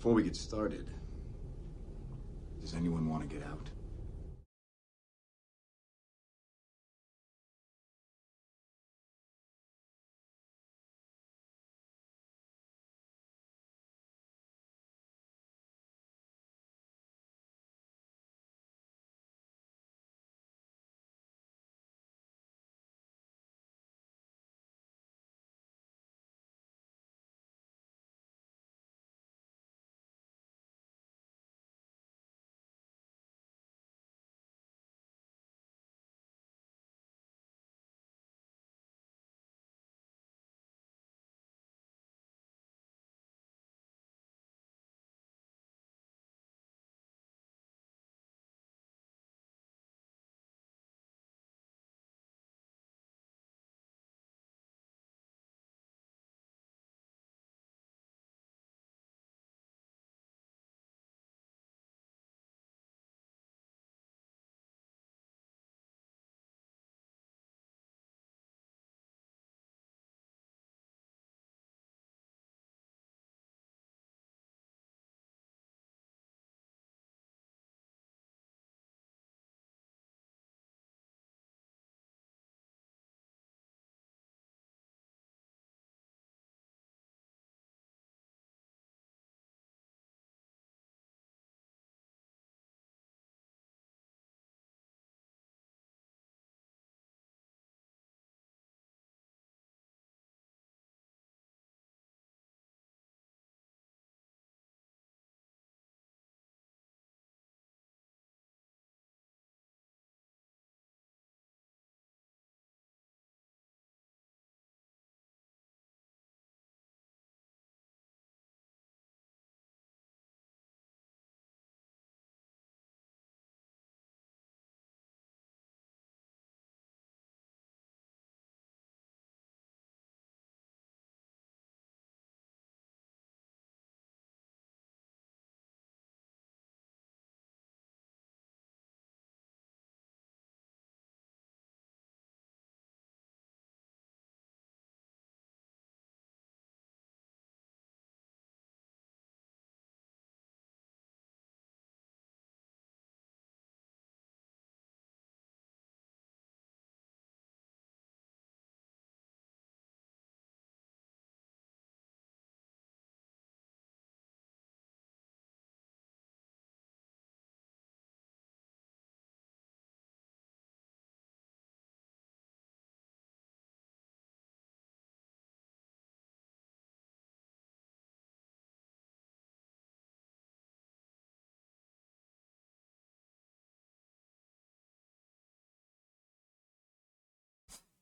Before we get started, does anyone want to get out?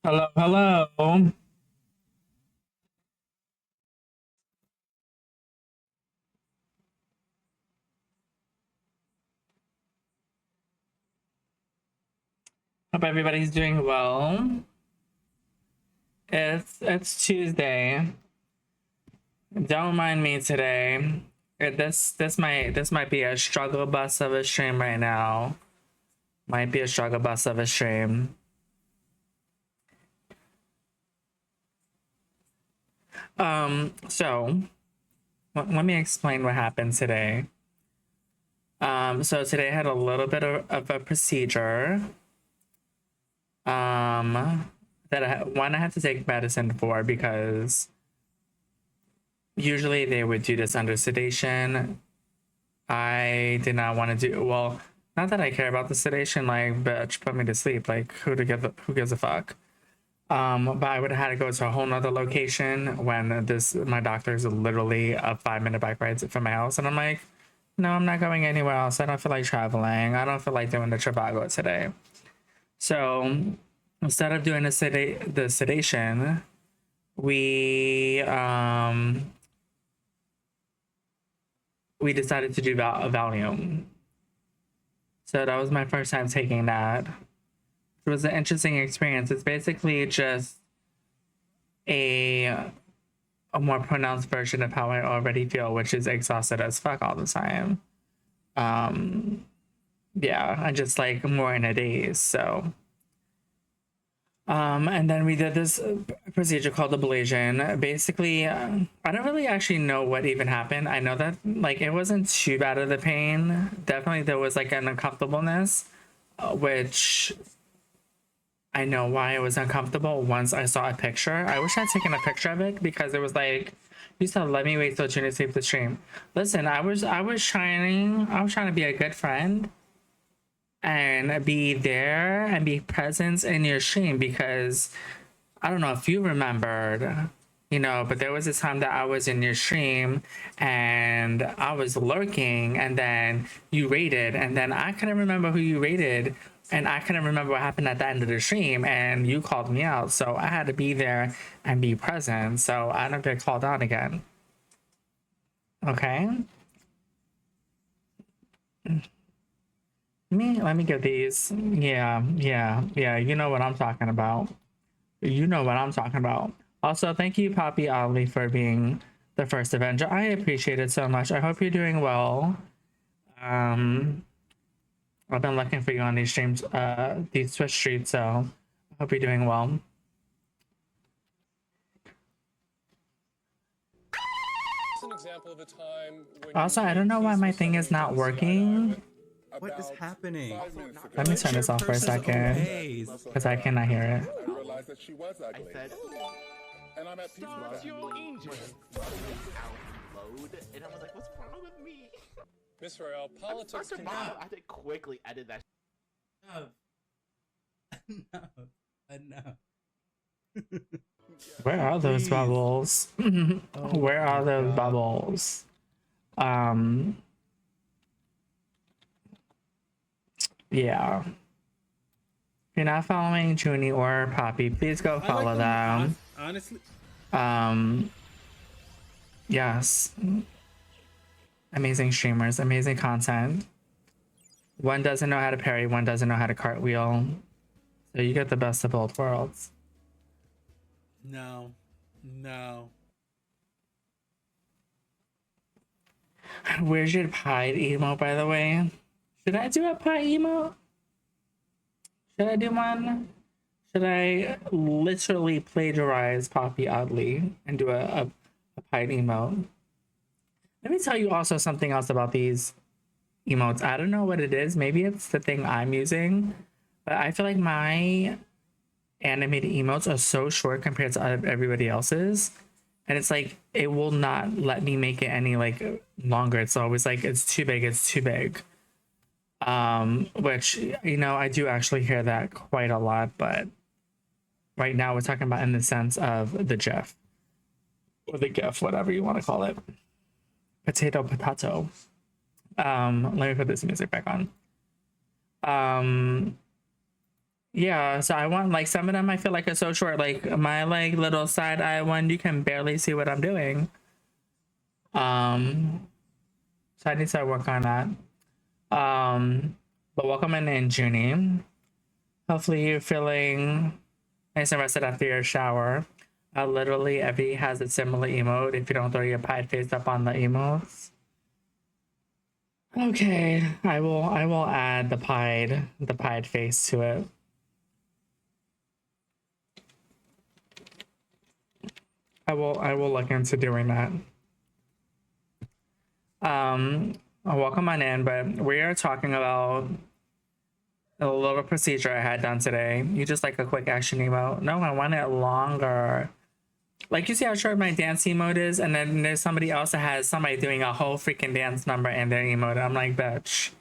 Hello, hello. Hope everybody's doing well. It's Tuesday. Don't mind me today. This might be a struggle bus of a stream right now. Might be a struggle bus of a stream. So let me explain what happened today. So today I had a little bit of a procedure. That I had to take medicine for because usually they would do this under sedation. I did not want to do well. Not that I care about the sedation, like, bitch, put me to sleep. Like, who gives a fuck? But I would have had to go to a whole nother location when my doctor is literally a 5-minute bike ride from my house, and I'm like, no, I'm not going anywhere else. I don't feel like traveling. I don't feel like doing the Trivago today. So instead of doing the sedation, we decided to do a Valium. So that was my first time taking that. It was an interesting experience. It's basically just a more pronounced version of how I already feel, which is exhausted as fuck all the time. Yeah, I just like more in a daze. So And then we did this procedure called ablation. Basically, I don't really actually know what even happened. I know that like it wasn't too bad of the pain. Definitely there was like an uncomfortableness, which I know why it was uncomfortable once I saw a picture. I wish I'd taken a picture of it because it was like you said, let me wait till June to save the stream. Listen, I was trying to be a good friend and be there and be present in your stream because I don't know if you remembered, but there was a time that I was in your stream and I was lurking and then you raided and then I couldn't remember who you raided and I couldn't remember what happened at the end of the stream and you called me out. So I had to be there and be present so I don't get called out again. Okay? Let me get these. Yeah. You know what I'm talking about. You know what I'm talking about. Also, thank you, Poppy Oddly, for being the first Avenger. I appreciate it so much. I hope you're doing well. I've been looking for you on these streams, these Twitch streets, so I hope you're doing well. An example of a time when Also, I don't know why my thing is not working. What is happening? Let me turn this off for a second, because I cannot hear it. I realized that she was ugly. And I'm at peace with that. Your angel. Outload, and I was like, what's wrong with me? Miss Royale, politics can I had to quickly edit that. No. Where are those bubbles? Where are those bubbles? Yeah. If you're not following Junie or Poppy, please go follow them. Honestly. Yes. Amazing streamers, amazing content. One doesn't know how to parry, one doesn't know how to cartwheel. So you get the best of both worlds. No. Where's your Pied emo, by the way? Should I do a Pied emo? Should I do one? Should I literally plagiarize Poppy Oddly and do a Pied emote? Let me tell you also something else about these emotes. I don't know what it is. Maybe it's the thing I'm using, but I feel like my animated emotes are so short compared to everybody else's, and it's like it will not let me make it any like longer. It's always like it's too big, which I do actually hear that quite a lot, but right now we're talking about in the sense of the GIF or the GIF, whatever you want to call it. Potato. Let me put this music back on. Yeah, so I want like some of them I feel like are so short. Like my like little side eye one, you can barely see what I'm doing. So I need to work on that. But welcome in Junie. Hopefully you're feeling nice and rested after your shower. Literally every has a similar emote if you don't throw your pied face up on the emotes. Okay, I will add the pied face to it. I will look into doing that. Welcome on in, but we are talking about a little procedure I had done today. You just like a quick action emote? No, I want it longer. Like you see how short my dance emote is, and then there's somebody else that has somebody doing a whole freaking dance number in their emote. I'm like, bitch,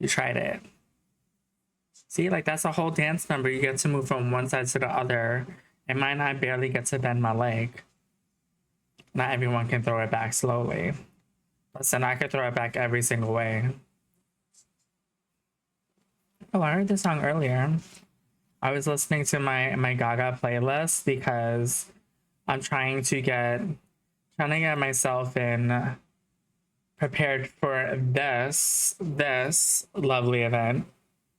you tried it. See, like that's a whole dance number. You get to move from one side to the other. And mine, I barely get to bend my leg. Not everyone can throw it back slowly. Listen, I could throw it back every single way. Oh, I heard this song earlier. I was listening to my Gaga playlist because I'm trying to get myself in prepared for this lovely event.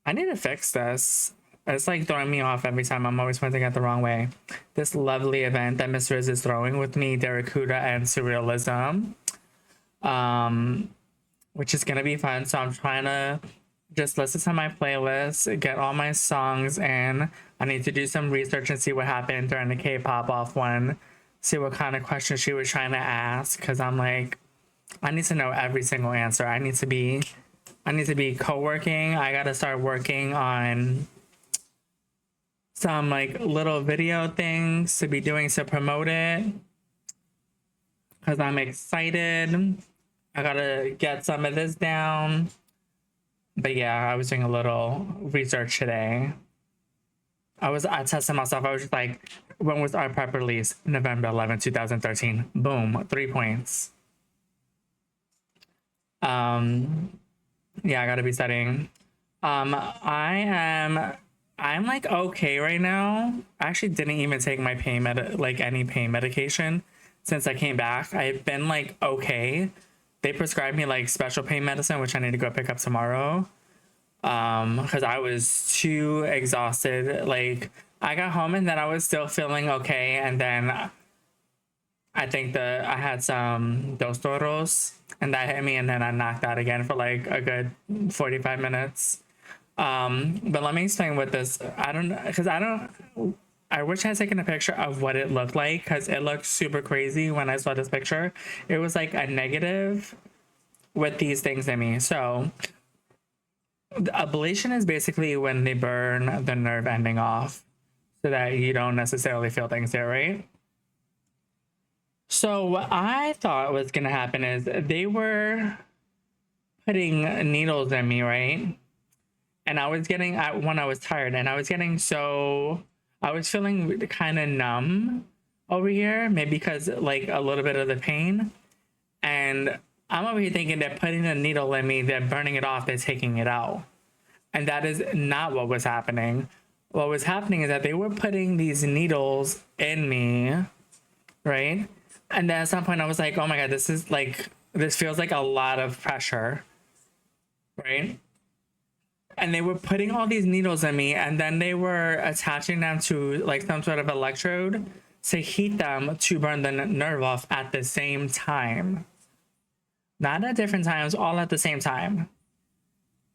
I need to fix this. It's like throwing me off every time. I'm always pointing it the wrong way. This lovely event that Miss Riz is throwing with me, Derek Huda and Surrealism, which is gonna be fun. So I'm trying to just listen to my playlist, get all my songs in. I need to do some research and see what happened during the K-pop off one, see what kind of questions she was trying to ask, because I'm like, I need to know every single answer. I need to be co-working. I gotta start working on some like little video things to be doing to promote it, because I'm excited. I gotta get some of this down. But yeah, I was doing a little research today. I tested myself. I was just like, when was our prep release? November 11, 2013. Boom, 3 points. Yeah, I gotta be studying. I'm like okay right now. I actually didn't even take my any pain medication since I came back. I've been like okay. They prescribed me like special pain medicine, which I need to go pick up tomorrow. Because I was too exhausted. Like I got home and then I was still feeling okay, and then I think that I had some dos toros and that hit me, and then I knocked out again for like a good 45 minutes. But let me explain what this, I wish I had taken a picture of what it looked like, because it looked super crazy when I saw this picture. It was like a negative with these things in me. So the ablation is basically when they burn the nerve ending off so that you don't necessarily feel things there, right? So what I thought was gonna happen is they were putting needles in me, right? And I was getting when I was tired, and I was feeling kind of numb over here, maybe because like a little bit of the pain. And I'm over here thinking that putting a needle in me, that burning it off is taking it out. And that is not what was happening. What was happening is that they were putting these needles in me, right? And then at some point I was like, oh my God, this feels like a lot of pressure, right? And they were putting all these needles in me, and then they were attaching them to like some sort of electrode to heat them to burn the nerve off at the same time. Not at different times, all at the same time.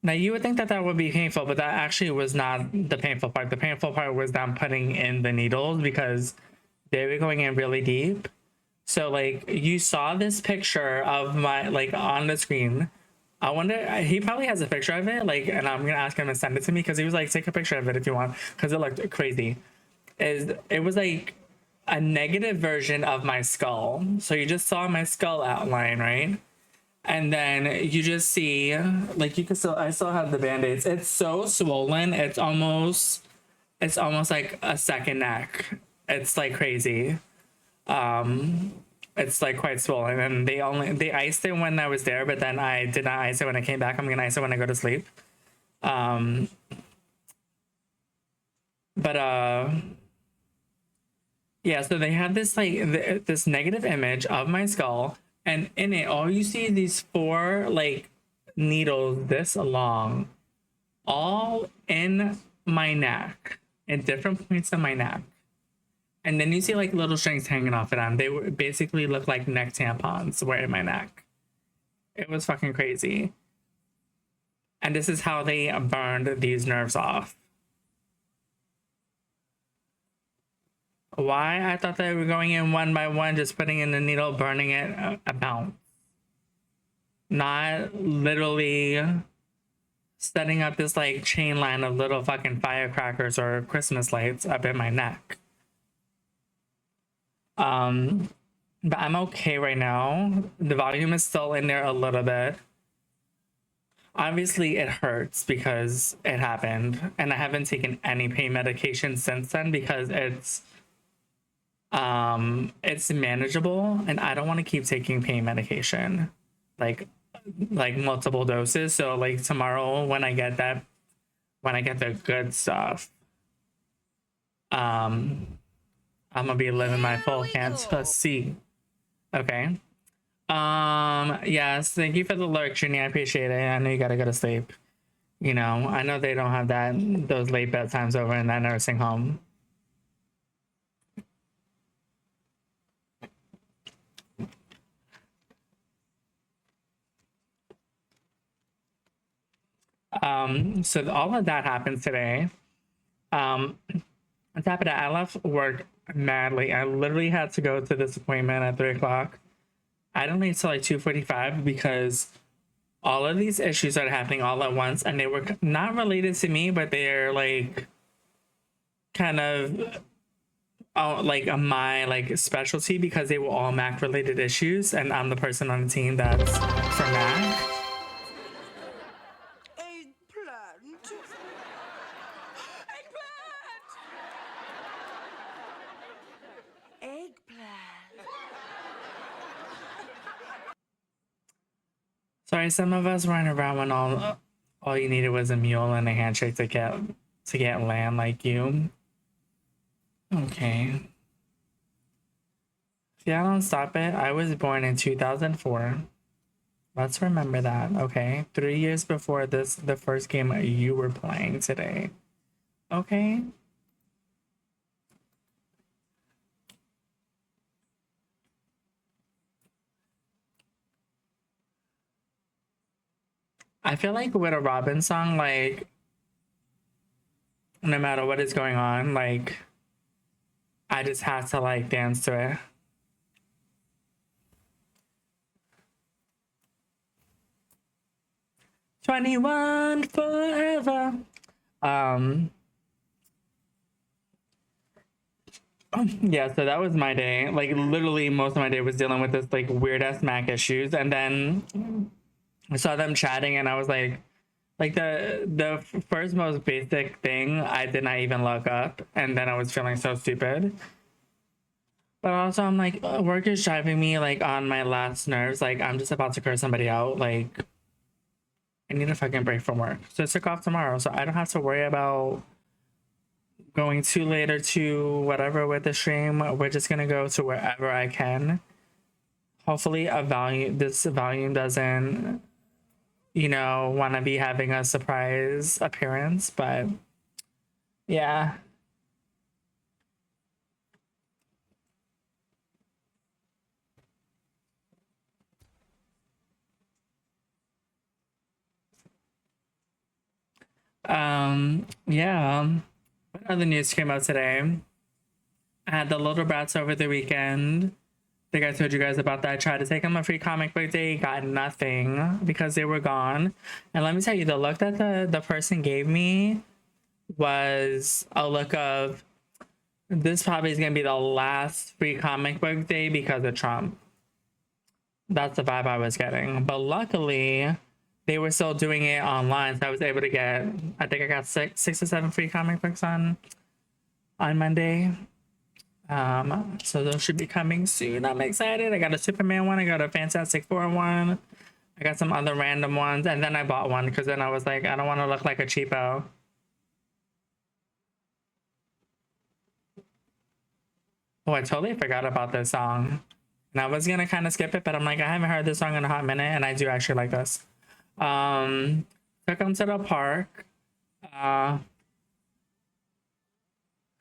Now you would think that that would be painful, but that actually was not the painful part. The painful part was them putting in the needles because they were going in really deep. So like you saw this picture of my like on the screen. I wonder, he probably has a picture of it, like, and I'm gonna ask him to send it to me, because he was like, take a picture of it if you want, because it looked crazy. It was like a negative version of my skull. So you just saw my skull outline, right? And then you just see, like, I still have the band-aids. It's so swollen. It's almost like a second neck. It's like crazy. It's like quite swollen, and they iced it when I was there, but then I did not ice it when I came back. I'm gonna ice it when I go to sleep. Yeah, so they have this like this negative image of my skull, and in it all you see these 4 like needles this long, all in my neck, in different points of my neck. And then you see like little strings hanging off of them. They basically look like neck tampons were in my neck. It was fucking crazy. And this is how they burned these nerves off. Why? I thought they were going in one by one, just putting in the needle, burning it about. Not literally setting up this like chain line of little fucking firecrackers or Christmas lights up in my neck. But I'm okay right now. The volume is still in there a little bit. Obviously it hurts because it happened, and I haven't taken any pain medication since then because it's manageable, and I don't want to keep taking pain medication like multiple doses. So like tomorrow when I get the good stuff, I'm gonna be living my full fantasy. Okay. Yes, thank you for the lurk, Trini. I appreciate it. I know you gotta go to sleep. You know, I know they don't have those late bedtimes over in that nursing home. So all of that happened today. On top of that, I left work madly. I literally had to go to this appointment at 3 o'clock. I didn't leave till like 2:45 because all of these issues are happening all at once, and they were not related to me, but they're like kind of like my like specialty because they were all Mac related issues, and I'm the person on the team that's for Mac. Eggplant. Eggplant. Eggplant. Sorry, some of us weren't around when all you needed was a mule and a handshake to get land like you. Okay. See, I don't stop it. I was born in 2004. Let's remember that, okay? 3 years before this, the first game you were playing today. Okay? I feel like with a Robin song, like, no matter what is going on, like, I just have to, like, dance to it. "21 forever." Yeah, so that was my day. Like, literally most of my day was dealing with this, like, weird-ass Mac issues. And then I saw them chatting, and I was like the first most basic thing I did not even look up, and then I was feeling so stupid. But also I'm like, work is driving me like on my last nerves. Like, I'm just about to curse somebody out. Like, I need a fucking break from work. So I took off tomorrow, so I don't have to worry about going too late or too whatever with the stream. We're just gonna go to wherever I can. Hopefully this volume doesn't, you know, want to be having a surprise appearance, but yeah. Yeah. What other news came out today? I had the Little Brats over the weekend. I think I told you guys about that. I tried to take them a free comic book day, got nothing because they were gone. And let me tell you, the look that the person gave me was a look of, this probably is going to be the last free comic book day because of Trump. That's the vibe I was getting. But luckily, they were still doing it online, so I was able to get, I think I got six or seven free comic books on Monday. So those should be coming soon. I'm excited. I got a Superman one, I got a Fantastic Four one, I got some other random ones, and then I bought one because then I was like, I don't want to look like a cheapo. Oh, I totally forgot about this song. And I was gonna kind of skip it, but I'm like, I haven't heard this song in a hot minute, and I do actually like this. Took them to the park.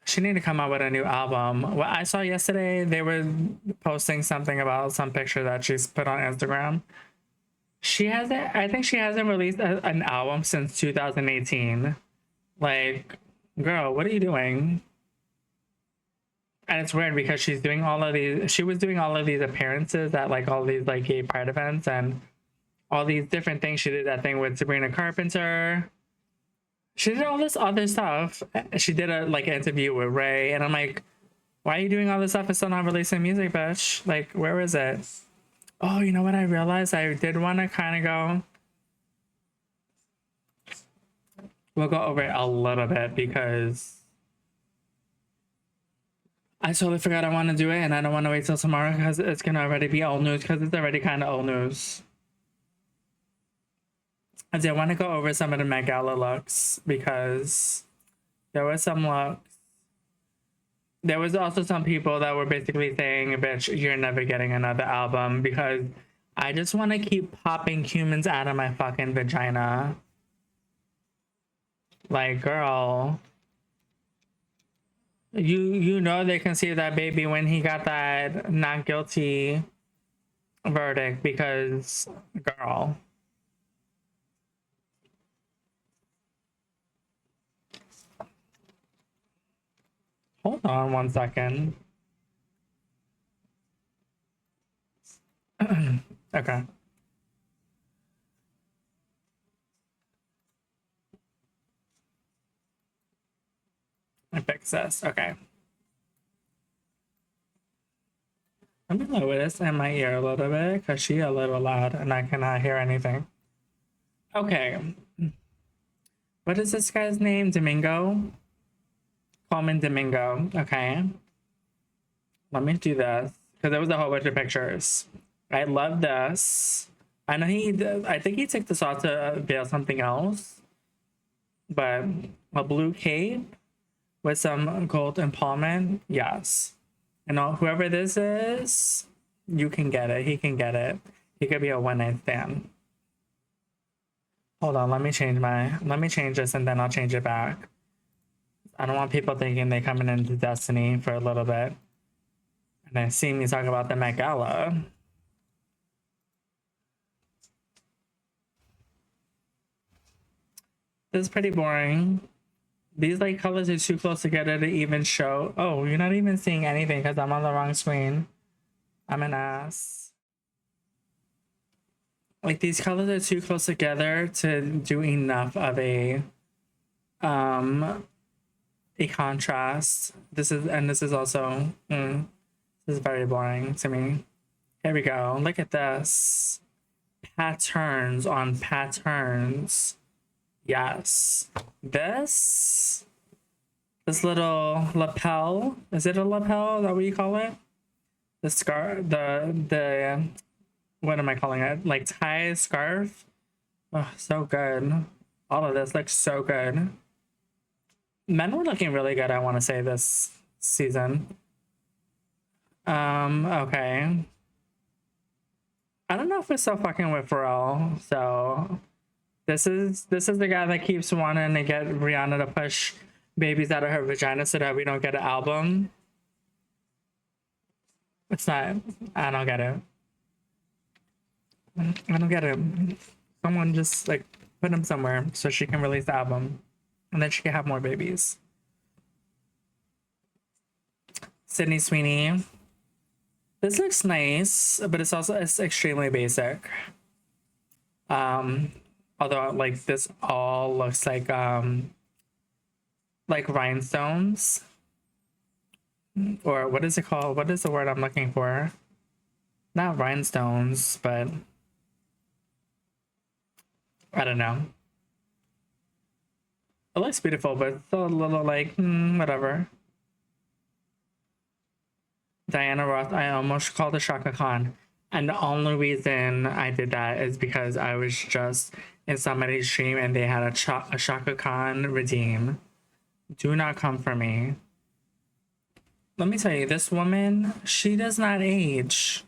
She need to come out with a new album. What I saw yesterday, they were posting something about some picture that she's put on Instagram. I think she hasn't released an album since 2018. Like, girl, what are you doing? And it's weird because she was doing all of these appearances at like all these like gay pride events and all these different things. She did that thing with Sabrina Carpenter. She did all this other stuff. She did a like interview with Ray, and I'm like, why are you doing all this stuff and still not releasing music, bitch? Like, where is it? Oh, you know what I realized? I did want to kind of go. We'll go over it a little bit because I totally forgot I want to do it, and I don't want to wait till tomorrow because it's gonna already be old news because it's already kind of old news. I did want to go over some of the Met Gala looks because there were some looks. There was also some people that were basically saying, bitch, you're never getting another album because I just want to keep popping humans out of my fucking vagina. Like, girl, you know they conceived that baby when he got that not guilty verdict because, girl. Hold on one second. Okay. I fix this. Okay. Let me lower this in my ear a little bit because she's a little loud and I cannot hear anything. Okay. What is this guy's name? Domingo? Coleman Domingo. Okay. Let me do this because there was a whole bunch of pictures. I love this. I know I think he took this off to veil something else. But a blue cape with some gold empowerment, yes. And whoever this is, you can get it. He can get it. He could be a one-night stand. Hold on, let me change this and then I'll change it back. I don't want people thinking they're coming into Destiny for a little bit. And then see me talk about the Met Gala. This is pretty boring. These like colors are too close together to even show. Oh, you're not even seeing anything because I'm on the wrong screen. I'm an ass. Like these colors are too close together to do enough of a contrast. This is also this is very boring to me. Here we go. Look at this. Patterns on patterns. Yes. This little lapel. Is it a lapel? Is that what you call it? The scarf, the what am I calling it? Like tie scarf. Oh, so good. All of this looks so good. Men were looking really good, I want to say, this season. Okay. I don't know if we're still fucking with Pharrell, so this is the guy that keeps wanting to get Rihanna to push babies out of her vagina so that we don't get an album. It's not. I don't get it. I don't get it. Someone just like put him somewhere so she can release the album, and then she can have more babies. Sydney Sweeney. This looks nice, but it's extremely basic. Although like this all looks like rhinestones. Or what is it called? What is the word I'm looking for? Not rhinestones, but I don't know. It looks beautiful, but it's still a little like whatever. Diana Ross, I almost called her Shaka Khan. And the only reason I did that is because I was just in somebody's stream and they had a Shaka Khan redeem. Do not come for me. Let me tell you, this woman, she does not age.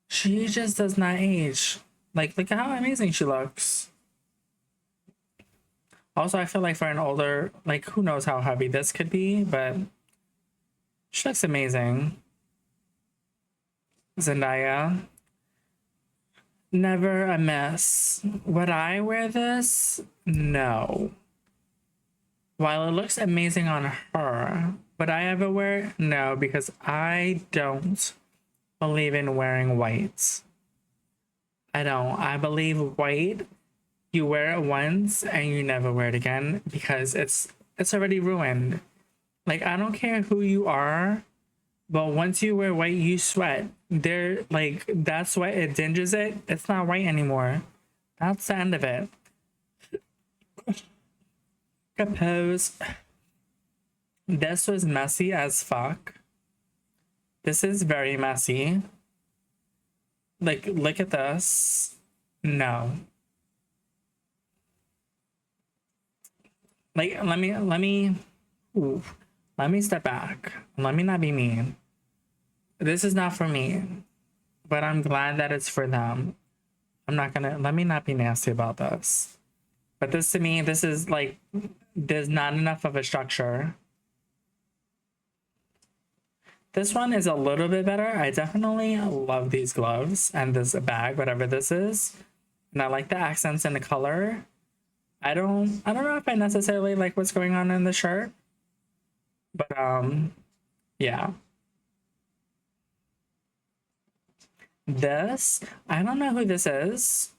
She just does not age. Like, look at how amazing she looks. Also, I feel like for an older, like, who knows how heavy this could be, but she looks amazing. Zendaya. Never a miss. Would I wear this? No. While it looks amazing on her, would I ever wear it? No, because I don't believe in wearing white. I don't. I believe white, you wear it once and you never wear it again because it's already ruined. Like, I don't care who you are, but once you wear white, you sweat. Like, that sweat, it dinges it. It's not white anymore. That's the end of it. Compose. This was messy as fuck. This is very messy. Like, look at this. No. Like, let me step back. Let me not be mean. This is not for me, but I'm glad that it's for them. Let me not be nasty about this. But this, to me, this is like, there's not enough of a structure. This one is a little bit better. I definitely love these gloves and this bag, whatever this is. And I like the accents and the color. I don't know if I necessarily like what's going on in the shirt. But yeah. This, I don't know who this is,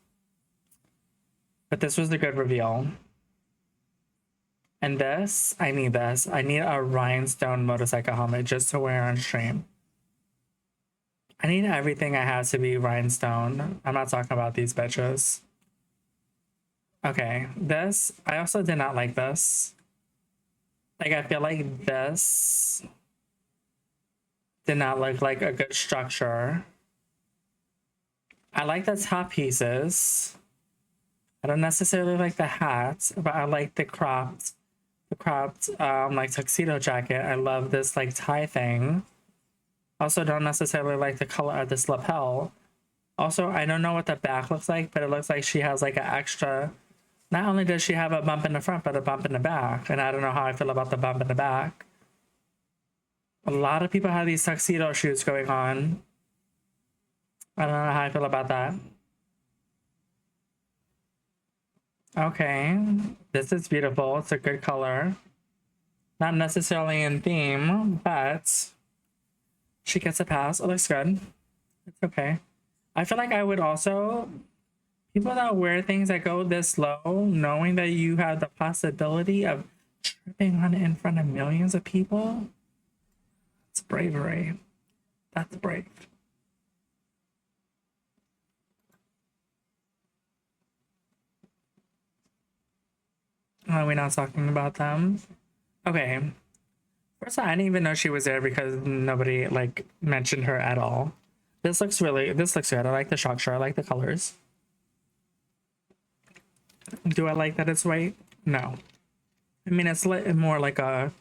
but this was a good reveal. And this, I need this. I need a rhinestone motorcycle helmet just to wear on stream. I need everything I have to be rhinestone. I'm not talking about these bitches. Okay, this, I also did not like this. Like, I feel like this did not look like a good structure. I like the top pieces. I don't necessarily like the hat, but I like the cropped like tuxedo jacket. I love this like tie thing. Also don't necessarily like the color of this lapel. Also, I don't know what the back looks like, but it looks like she has like an extra, not only does she have a bump in the front, but a bump in the back. And I don't know how I feel about the bump in the back. A lot of people have these tuxedo shoots going on. I don't know how I feel about that. Okay, this is beautiful. It's a good color. Not necessarily in theme, but she gets a pass. It looks good. It's okay. I feel like I would also, people that wear things that go this low, knowing that you have the possibility of tripping on it in front of millions of people, it's bravery. That's brave. Are we not talking about them? Okay. First of all, I didn't even know she was there because nobody like mentioned her at all. This looks good. I like the structure. I like the colors. Do I like that it's white? No. I mean, it's more like a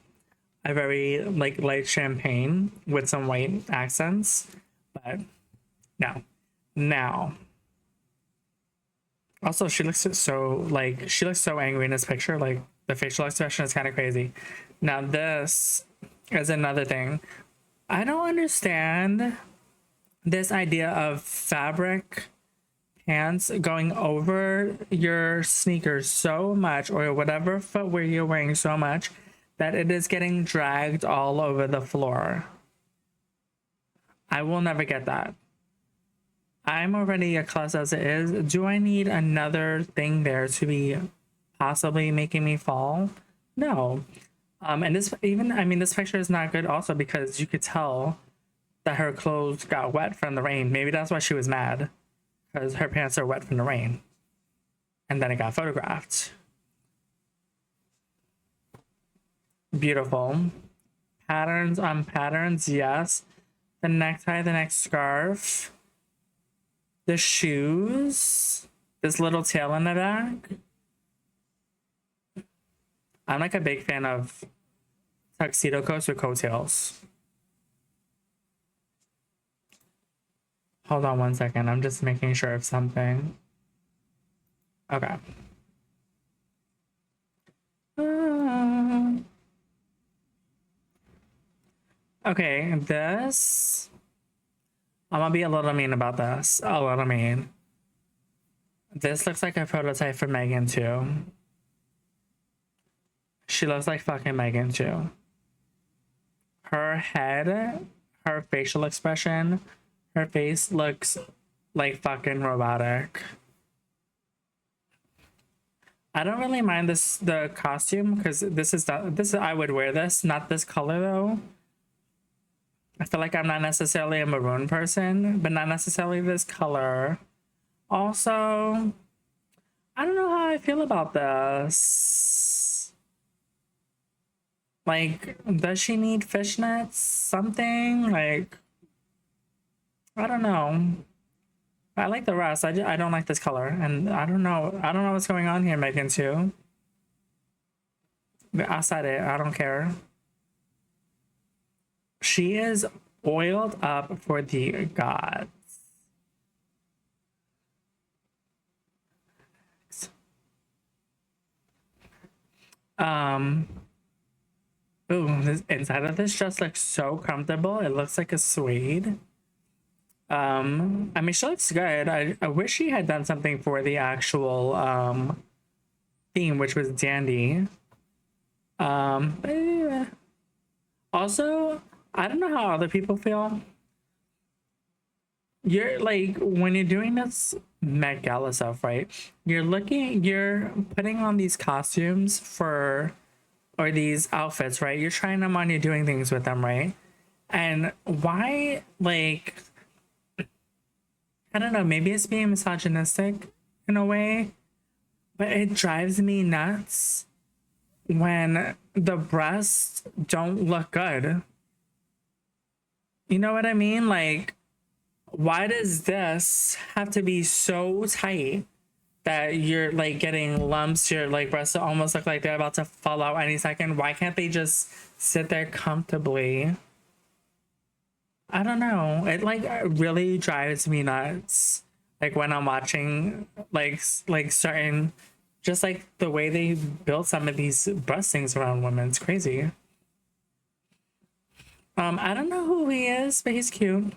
very like light champagne with some white accents, but no. Now, also she looks so angry in this picture. Like the facial expression is kind of crazy. Now this is another thing. I don't understand this idea of fabric pants going over your sneakers so much, or whatever footwear you're wearing so much, that it is getting dragged all over the floor. I will never get that. I'm already a klutz as it is. Do I need another thing there to be possibly making me fall? No. And this this picture is not good also because you could tell that her clothes got wet from the rain. Maybe that's why she was mad, because her pants are wet from the rain. And then it got photographed. Beautiful. Patterns on patterns, yes. The necktie, the neck scarf. The shoes. This little tail in the back. I'm like a big fan of tuxedo coats with coattails. Hold on one second. I'm just making sure of something. Okay. Okay, this. I'm gonna be a little mean about this. A little mean. This looks like a prototype for Megan too. She looks like fucking Megan too. Her head, her facial expression, her face looks like fucking robotic. I don't really mind the costume because this I would wear this, not this color though. I feel like I'm not necessarily a maroon person, but not necessarily this color. Also, I don't know how I feel about this. Like, does she need fishnets? Something? Like, I don't know. I like the rest. I don't like this color. And I don't know what's going on here, Megan, too. But outside it, I don't care. She is oiled up for the gods. Ooh, this inside of this dress looks so comfortable. It looks like a suede. I mean, she looks good. I wish she had done something for the actual theme, which was dandy. But yeah. Also, I don't know how other people feel. You're like, when you're doing this Met Gala stuff, right? You're putting on these costumes for, or these outfits, right? You're trying them on, you're doing things with them, right? And why, like, I don't know, maybe it's being misogynistic in a way, but it drives me nuts when the breasts don't look good. You know what I mean? Like, why does this have to be so tight that you're like getting lumps? Your like breasts almost look like they're about to fall out any second. Why can't they just sit there comfortably? I don't know. It like really drives me nuts. Like when I'm watching like certain, just like the way they build some of these breast things around women. It's crazy. I don't know who he is, but he's cute.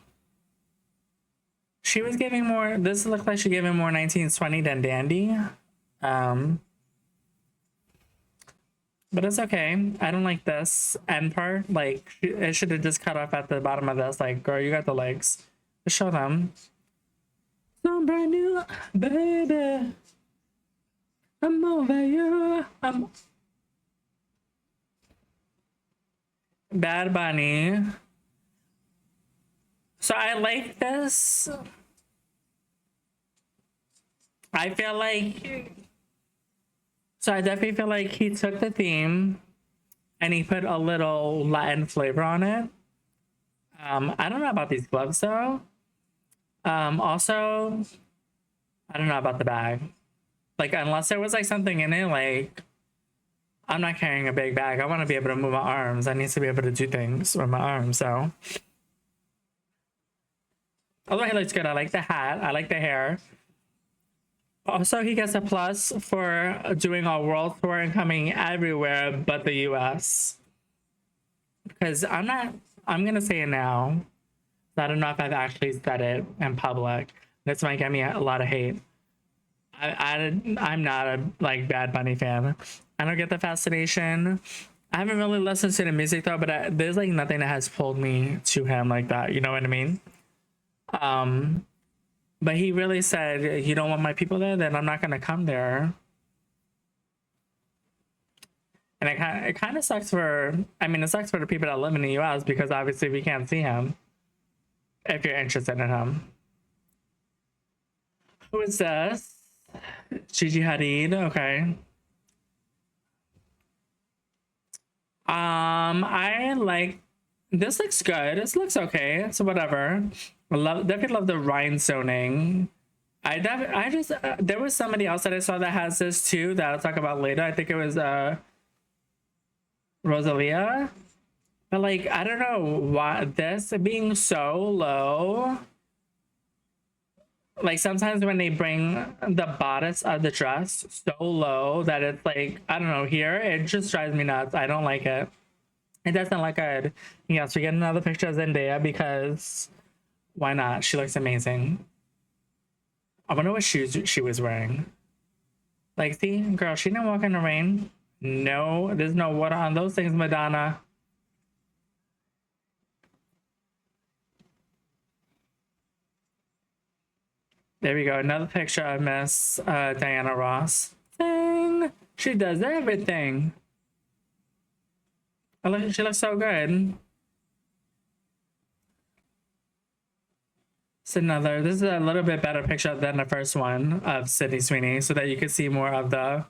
She was giving more. This looked like she gave him more 1920 than Dandy. But it's okay. I don't like this end part. Like, it should have just cut off at the bottom of this. Like, girl, you got the legs. Just show them. So brand new, baby. I'm over you. I'm Bad Bunny. So I like this. I feel like, so I definitely feel like he took the theme and he put a little Latin flavor on it. I don't know about these gloves though. Also, I don't know about the bag. Like, unless there was like something in it, like, I'm not carrying a big bag. I want to be able to move my arms. I need to be able to do things with my arms, so. Although he looks good. I like the hat. I like the hair. Also, he gets a plus for doing a world tour and coming everywhere but the US. Because I'm going to say it now. I don't know if I've actually said it in public. This might get me a lot of hate. I'm not a like Bad Bunny fan. I don't get the fascination. I haven't really listened to the music though, but there's like nothing that has pulled me to him like that. You know what I mean? But he really said, you don't want my people there, then I'm not gonna come there. And it kind of sucks for, I mean, it sucks for the people that live in the US because obviously we can't see him if you're interested in him. Who is this? Gigi Hadid, okay. I like, this looks good. This looks okay. So whatever. Definitely love the rhinestoning. I just there was somebody else that I saw that has this too that I'll talk about later. I think it was Rosalia. But like, I don't know why this being so low. Like sometimes when they bring the bodice of the dress so low that it's like, I don't know, here it just drives me nuts. I don't like it. It doesn't look good. Yes, we get another picture of Zendaya because why not? She looks amazing. I wonder what shoes she was wearing. Like, see, girl, she didn't walk in the rain. No, there's no water on those things, Madonna. There we go. Another picture of Miss Diana Ross. Dang, she does everything. She looks so good. This is a little bit better picture than the first one of Sydney Sweeney, so that you can see more of that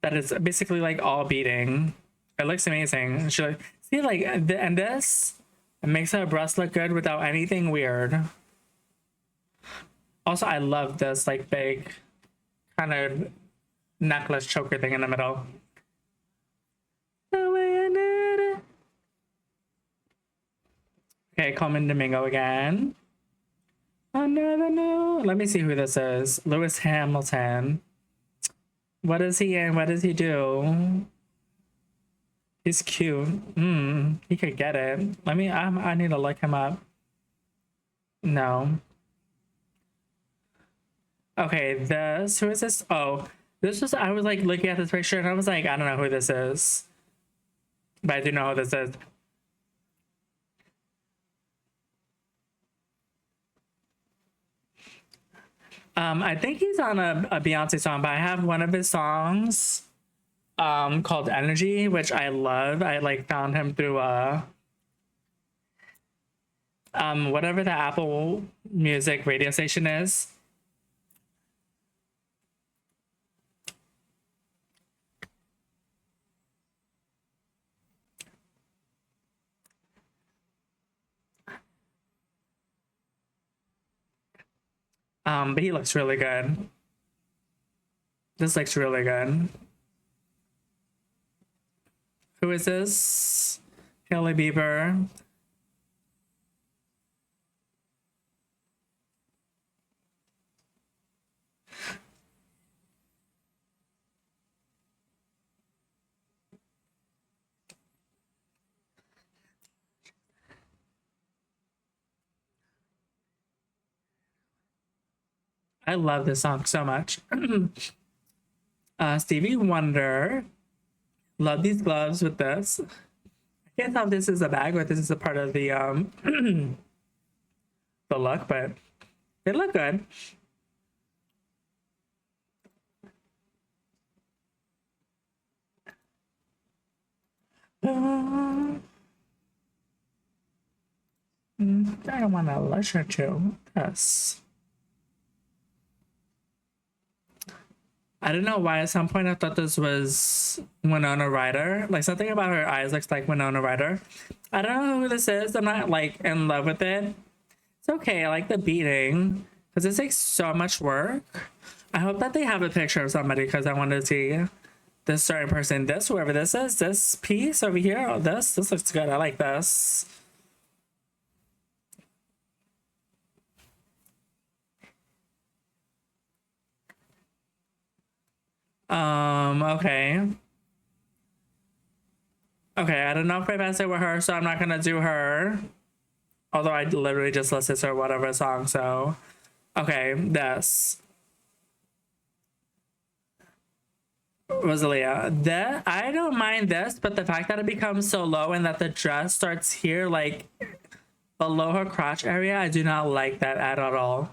is basically like all beading. It looks amazing. See, like, and this, it makes her breast look good without anything weird. Also, I love this like big kind of necklace choker thing in the middle. The way I did it. Okay, Coleman Domingo again. I never know. Let me see who this is. Lewis Hamilton. What is he in? What does he do? He's cute. He could get it. I need to look him up. No. Okay, who is this? Oh, I was like looking at this picture and I was like, I don't know who this is. But I do know who this is. I think he's on a Beyonce song, but I have one of his songs called Energy, which I love. I like found him through whatever the Apple Music radio station is. But he looks really good. This looks really good. Who is this? Hailey Bieber. I love this song so much. Stevie Wonder. Love these gloves with this. I can't tell if this is a bag or if this is a part of the the look, but they look good. I don't want to listen to this. I don't know why at some point I thought this was Winona Ryder. Like something about her eyes looks like Winona Ryder. I don't know who this is. I'm not like in love with it. It's okay. I like the beating because it takes so much work. I hope that they have a picture of somebody because I want to see this certain person. This, whoever this is, this piece over here. Oh, this looks good. I like this. Okay. Okay, I don't know if I messed it with her, so I'm not gonna do her. Although I literally just listed her whatever song, so. Okay, this. Rosalia. I don't mind this, but the fact that it becomes so low and that the dress starts here, like, below her crotch area, I do not like that at all.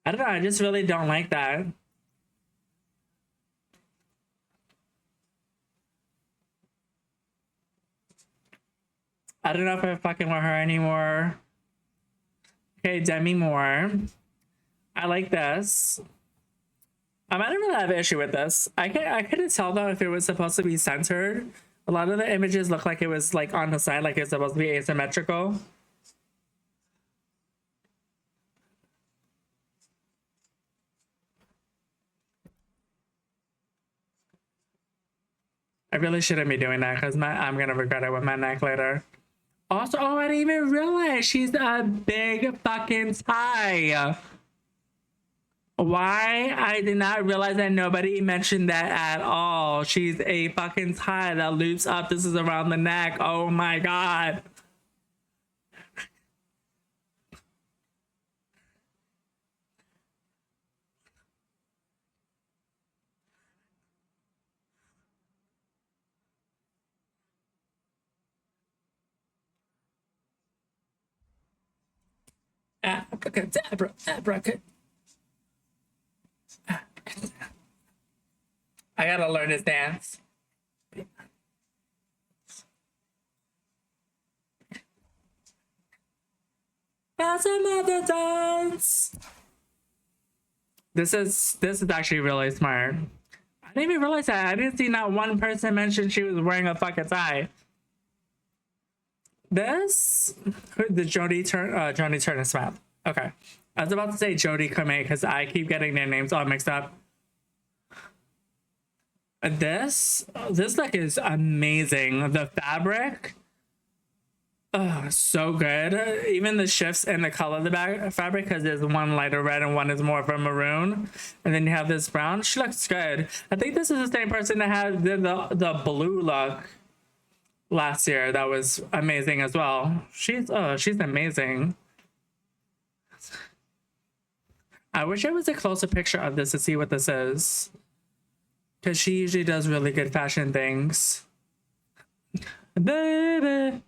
I don't know, I just really don't like that. I don't know if I'm fucking with her anymore. Okay, Demi Moore. I like this. I don't really have an issue with this. I couldn't tell though if it was supposed to be centered. A lot of the images look like it was like on the side, like it's supposed to be asymmetrical. I really shouldn't be doing that because I'm gonna regret it with my neck later. Also, oh, I didn't even realize she's a big fucking tie. Why? I did not realize that nobody mentioned that at all. She's a fucking tie that loops up. This is around the neck. Oh my god. Abracadabra, abracadabra. I gotta learn this dance. That's another dance. This is actually really smart. I didn't even realize that. I didn't see not one person mention she was wearing a fucking tie. This the Jodie Turner Smith. Okay, I was about to say Jodie Comer because I keep getting their names all mixed up. This look is amazing. The fabric, oh, so good. Even the shifts in the color of the fabric because there's one lighter red and one is more of a maroon, and then you have this brown. She looks good. I think this is the same person that had the blue look last year that was amazing as well. She's amazing. I wish it was a closer picture of this to see what this is. Because she usually does really good fashion things. Baby,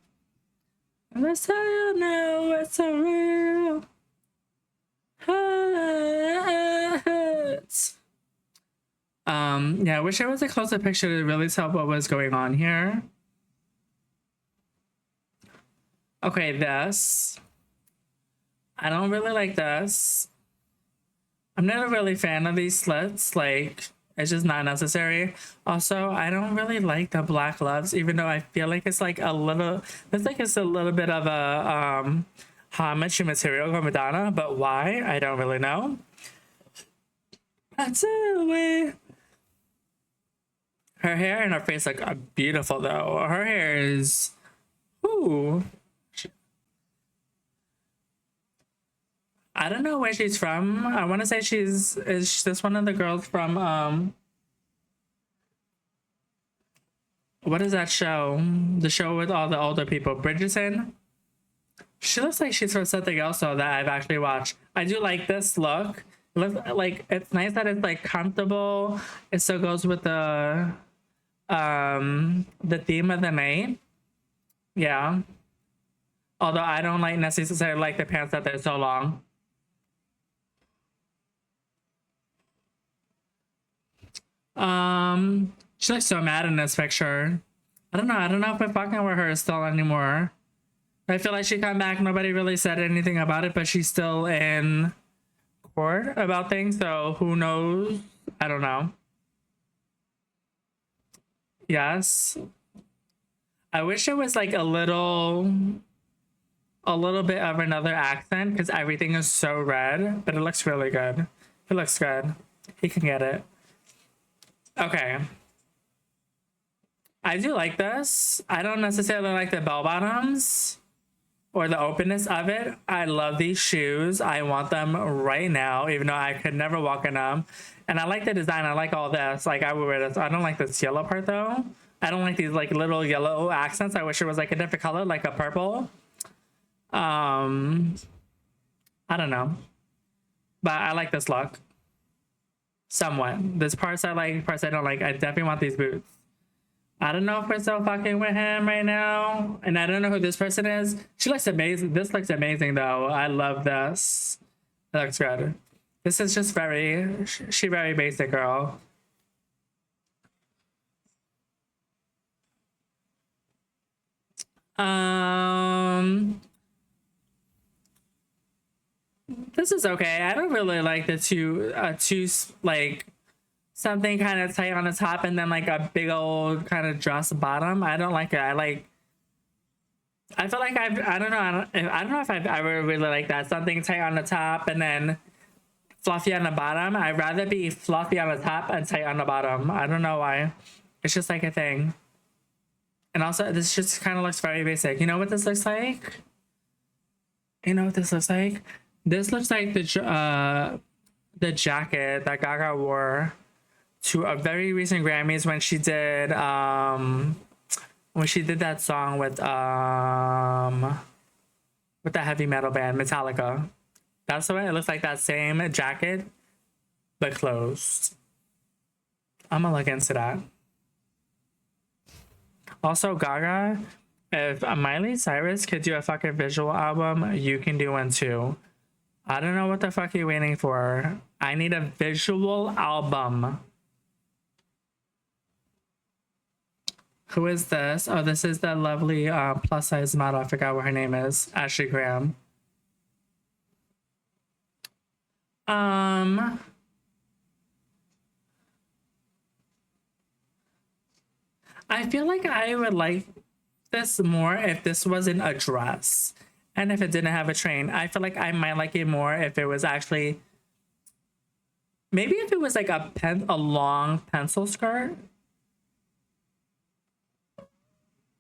that's how you know it's a real hurt. Yeah, I wish there was a closer picture to really tell what was going on here. Okay, this. I don't really like this. I'm not a really fan of these slits. Like, it's just not necessary. Also, I don't really like the black gloves, even though I feel like it's like a little, it's like it's a little bit of a homage to material from Madonna, but why? I don't really know. That's it. Her hair and her face look beautiful though. Her hair is, ooh. I don't know where she's from. I want to say is this one of the girls from what is that show? The show with all the older people, Bridgerton. She looks like she's from something else though that I've actually watched. I do like this look. It looks like it's nice that it's like comfortable. It still goes with the theme of the night. Yeah. Although I don't like necessarily like the pants that they're so long. She looks so mad in this picture. I don't know if I'm fucking with her still anymore. I feel like she come back, nobody really said anything about it, but she's still in court about things, so who knows? I don't know. Yes. I wish it was like a little bit of another accent because everything is so red, but it looks really good. It looks good. He can get it. Okay. I do like this. I don't necessarily like the bell bottoms or the openness of it. I love these shoes. I want them right now, even though I could never walk in them. And I like the design. I like all this. Like I would wear this. I don't like this yellow part though. I don't like these like little yellow accents. I wish it was like a different color, like a purple. I don't know. But I like this look. Somewhat. There's parts I like, parts I don't like. I definitely want these boots. I don't know if we're still fucking with him right now. And I don't know who this person is. She looks amazing. This looks amazing though. I love this. It looks good. This is just she very basic girl. This is okay. I don't really like the two like something kind of tight on the top and then like a big old kind of dress bottom. I don't like it. I feel like I don't know if I've ever really liked that. Something tight on the top and then fluffy on the bottom. I'd rather be fluffy on the top and tight on the bottom. I don't know why. It's just like a thing. And also this just kind of looks very basic. You know what this looks like? You know what this looks like? This looks like the jacket that Gaga wore to a very recent Grammys when she did that song with the heavy metal band Metallica. That's the way it looks like, that same jacket, but closed. I'm gonna look into that. Also, Gaga, if Miley Cyrus could do a fucking visual album, you can do one too. I don't know what the fuck you're waiting for. I need a visual album. Who is this? Oh, this is the lovely plus size model. I forgot what her name is. Ashley Graham. I feel like I would like this more if this wasn't a dress and if it didn't have a train. I feel like I might like it more if it was actually, maybe if it was like a long pencil skirt.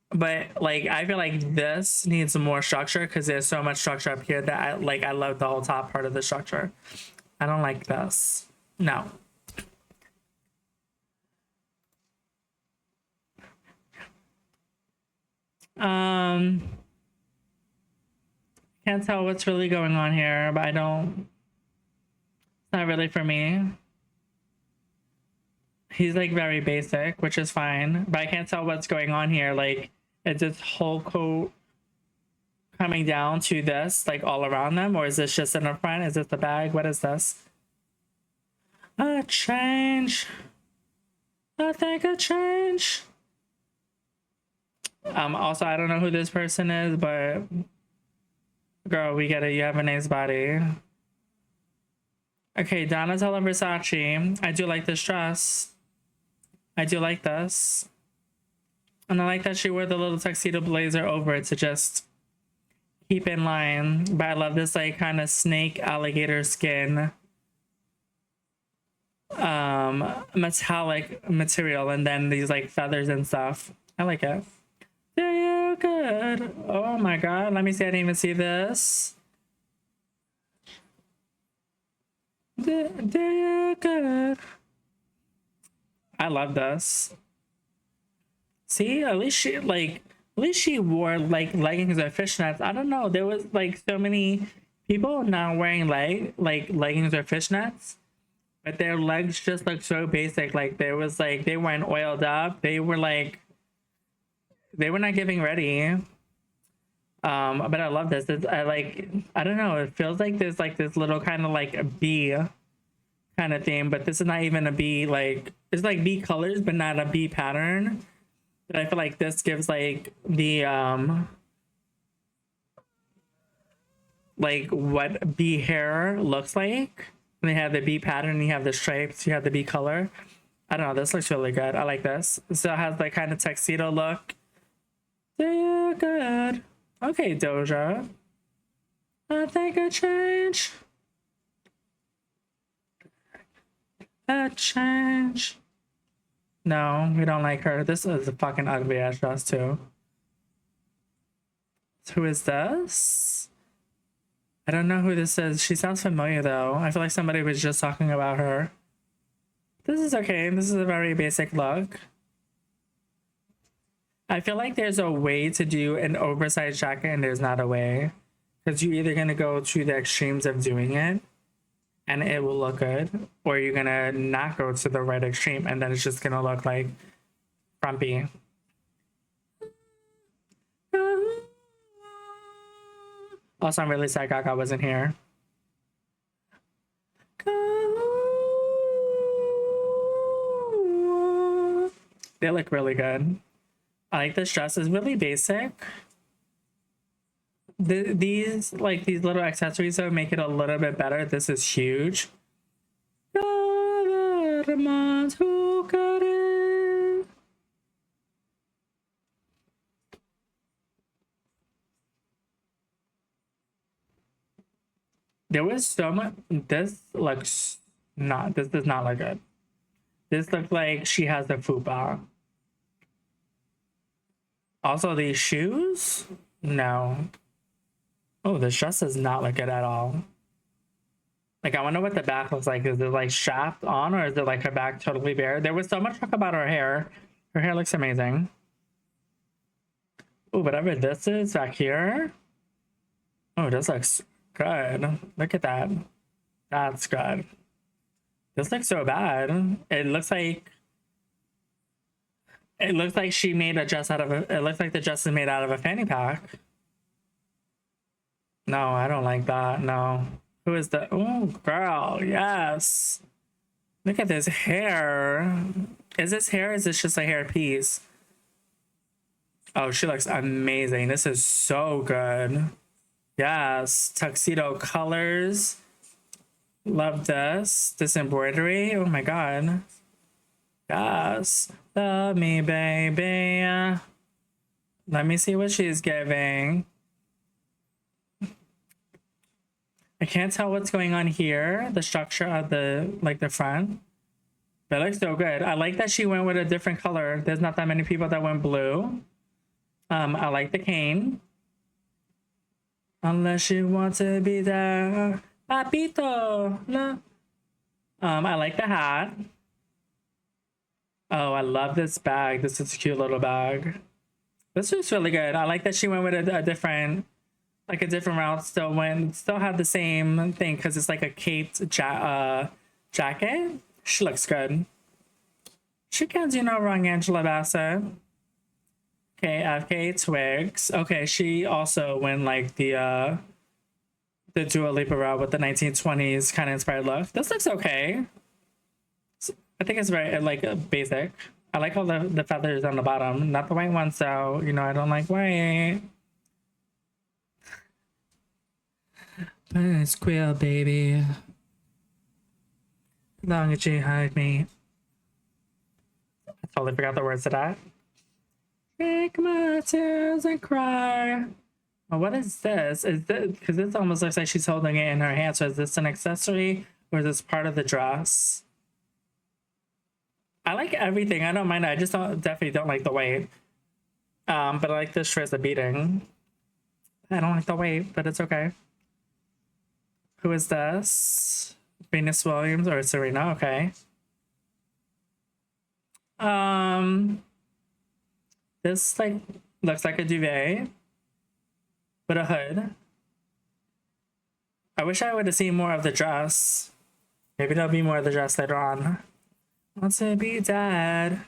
But like I feel like this needs more structure because there's so much structure up here that I love the whole top part of the structure. I don't like this. No. Can't tell what's really going on here, but I don't. It's not really for me. He's like very basic, which is fine, but I can't tell what's going on here. Like, is this whole coat coming down to this, like all around them, or is this just in the front? Is this the bag? What is this? A change. I think a change. Also, I don't know who this person is, but girl, we get it. You have a nice body. Okay, Donatella Versace. I do like this dress. I do like this. And I like that she wore the little tuxedo blazer over it to just keep in line. But I love this like kind of snake alligator skin metallic material, and then these like feathers and stuff. I like it. Do you good? Oh my god, let me see. I didn't even see this. Do you good? I love this. See, at least she wore like leggings or fishnets. I don't know. There was like so many people not wearing leggings or fishnets, but their legs just look so basic. Like there was like they weren't oiled up. They were not getting ready. But I love this. I don't know. It feels like there's like this little kind of like a bee kind of thing, but this is not even a bee. Like it's like bee colors, but not a bee pattern. But I feel like this gives like the like what bee hair looks like. And they have the bee pattern, you have the stripes, you have the bee color. I don't know, this looks really good. I like this. So it has like kind of tuxedo look. Yeah, good. Okay, Doja. I think a change. A change. No, we don't like her. This is a fucking ugly ass dress too. Who is this? I don't know who this is. She sounds familiar though. I feel like somebody was just talking about her. This is okay. This is a very basic look. I feel like there's a way to do an oversized jacket and there's not a way. Because you're either going to go to the extremes of doing it and it will look good, or you're going to not go to the right extreme and then it's just going to look like frumpy. Also, I'm really sad Gaga wasn't here. They look really good. I like this dress. It's really basic. These little accessories though make it a little bit better. This is huge. There was so much. This looks not. This does not look good. This looks like she has a fupa. Also, these shoes? No. Oh, this dress does not look good at all. Like, I wonder what the back looks like. Is it like strapped on, or is it like her back totally bare? There was so much talk about her hair. Her hair looks amazing. Oh, whatever this is back here. Oh, this looks good. Look at that. That's good. This looks so bad. It looks like she made a dress out of a. It looks like the dress is made out of a fanny pack. No, I don't like that. No. Who is the? Oh, girl. Yes. Look at this hair. Is this hair? Or is this just a hair piece? Oh, she looks amazing. This is so good. Yes. Tuxedo colors. Love this. This embroidery. Oh my god. Yes. Love me, baby. Let me see what she's giving. I can't tell what's going on here. The structure of the front. But it looks so good. I like that she went with a different color. There's not that many people that went blue. I like the cane. Unless you want to be there. Papito. No. I like the hat. Oh, I love this bag. This is a cute little bag. This was really good. I like that she went with a different, like a different route. Still had the same thing because it's like a caped jacket. She looks good. She can't do no wrong, Angela Bassett. Okay, FK Twigs. Okay, she also went like the Dua Lipa route with the 1920s kind of inspired look. This looks okay. I think it's very like basic. I like all the feathers on the bottom, not the white ones. So you know, I don't like white. Squeal, baby. Long as you hug me. I totally forgot the words to that. Take my tears and cry. Oh, what is this? Is this because this almost looks like she's holding it in her hand? So is this an accessory or is this part of the dress? I like everything. I don't mind it. I just definitely don't like the weight. But I like this dress a beating. I don't like the weight, but it's okay. Who is this? Venus Williams or Serena? Okay. This like looks like a duvet with a hood. I wish I would have seen more of the dress. Maybe there'll be more of the dress later on. Want to be dad.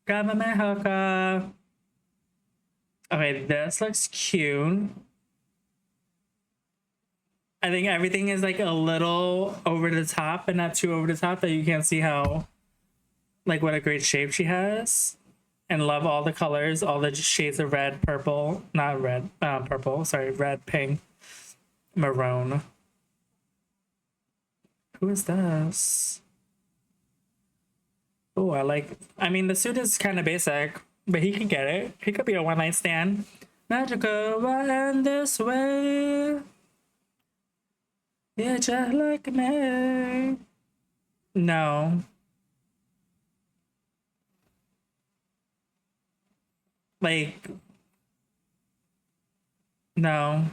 Government hooker. Okay, this looks cute. I think everything is like a little over the top, but not too over the top that you can't see how, like, what a great shape she has. And love all the colors, all the shades of red, purple, not red, purple, sorry, red, pink, maroon. Who is this? Oh, I mean, the suit is kind of basic, but he can get it. He could be a one-night stand. Magical in this way. Yeah, just like me. No. Like, no.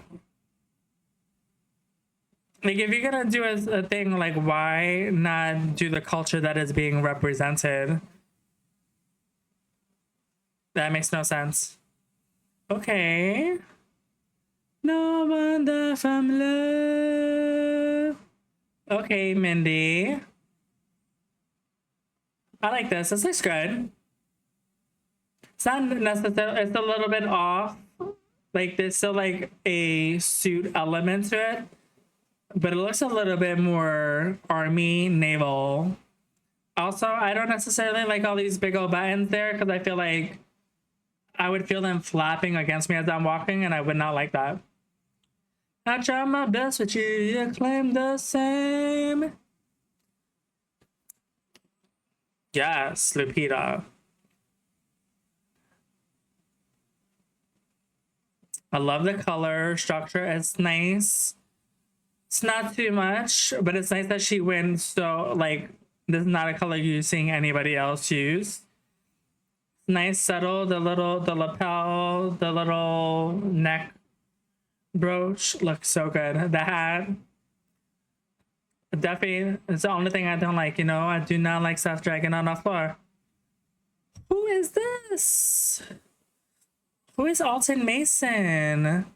Like, if you're gonna do a thing, like, why not do the culture that is being represented? That makes no sense. Okay. No wonder from love. Okay, Mindy. I like this. This looks good. It's not necessarily, it's a little bit off. Like, there's still like a suit element to it, but it looks a little bit more army, naval. Also, I don't necessarily like all these big old buttons there because I feel like I would feel them flapping against me as I'm walking, and I would not like that. I try my best with you, you claim the same. Yes, Lupita. I love the color structure. It's nice. It's not too much, but it's nice that she wins. So, like, this is not a color you're seeing anybody else use. Nice, subtle. The lapel, the little neck brooch looks so good. The hat. Definitely, it's the only thing I don't like. You know, I do not like stuff dragging on the floor. Who is this? Who is Alton Mason?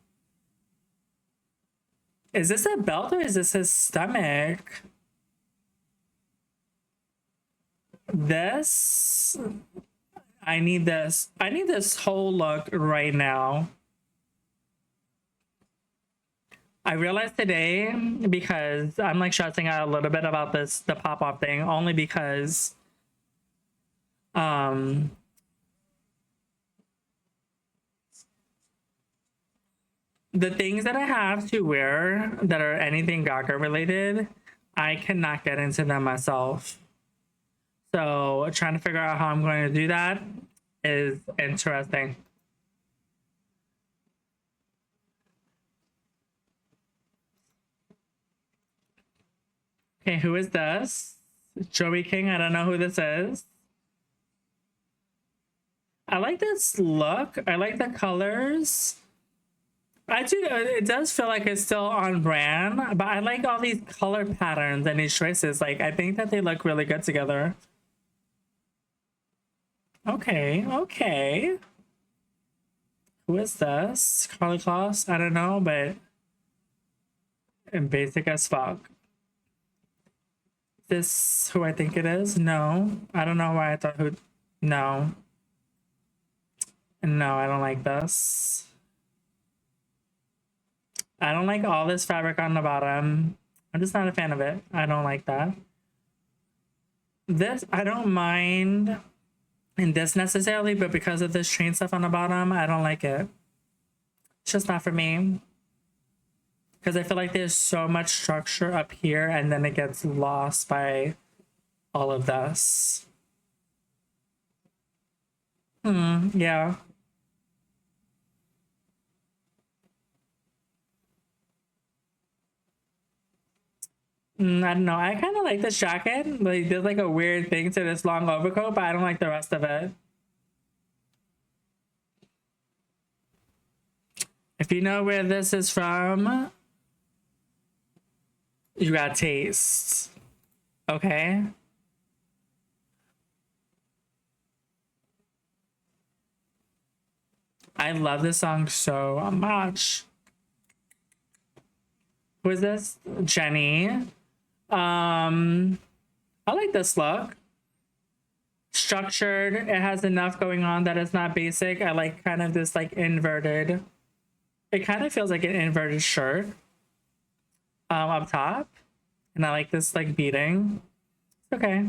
Is this a belt or is this his stomach? This? I need this. I need this whole look right now. I realized today, because I'm like stressing out a little bit about the pop-off thing, only because the things that I have to wear that are anything Gaga related, I cannot get into them myself. So trying to figure out how I'm going to do that is interesting. Okay, who is this? Joey King, I don't know who this is. I like this look. I like the colors. I do. It does feel like it's still on brand, but I like all these color patterns and these choices. Like, I think that they look really good together. Okay, okay. Who is this? Carly Claus? I don't know, but basic as fuck. This who I think it is? No. I don't know why I thought who. No. No, I don't like this. I don't like all this fabric on the bottom. I'm just not a fan of it. I don't like that. This, I don't mind in this necessarily, but because of this train stuff on the bottom, I don't like it. It's just not for me. Because I feel like there's so much structure up here and then it gets lost by all of this. Yeah. I don't know. I kind of like this jacket. Like, there's like a weird thing to this long overcoat, but I don't like the rest of it. If you know where this is from, you got taste. Okay? I love this song so much. Who is this? Jenny. I like this look. Structured. It has enough going on that it's not basic. I like kind of this like inverted. It kind of feels like an inverted shirt. Up top. And I like this like beading. It's okay.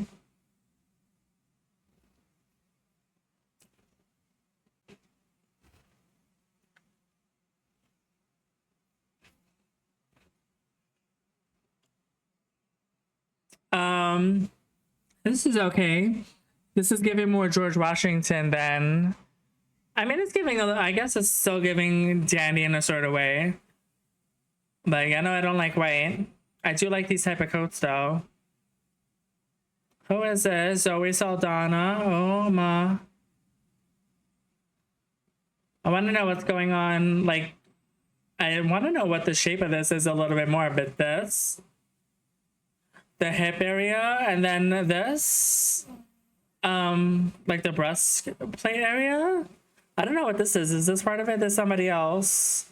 This is okay. This is giving more George Washington than, I mean, it's giving, I guess it's still giving dandy in a sort of way. Like, I know I don't like white. I do like these type of coats though. Who is this? Zoe Saldana. Oh my. I want to know what's going on. Like, I want to know what the shape of this is a little bit more, but this. The hip area, and then this, like the breastplate area. I don't know what this is. Is this part of it? There's somebody else.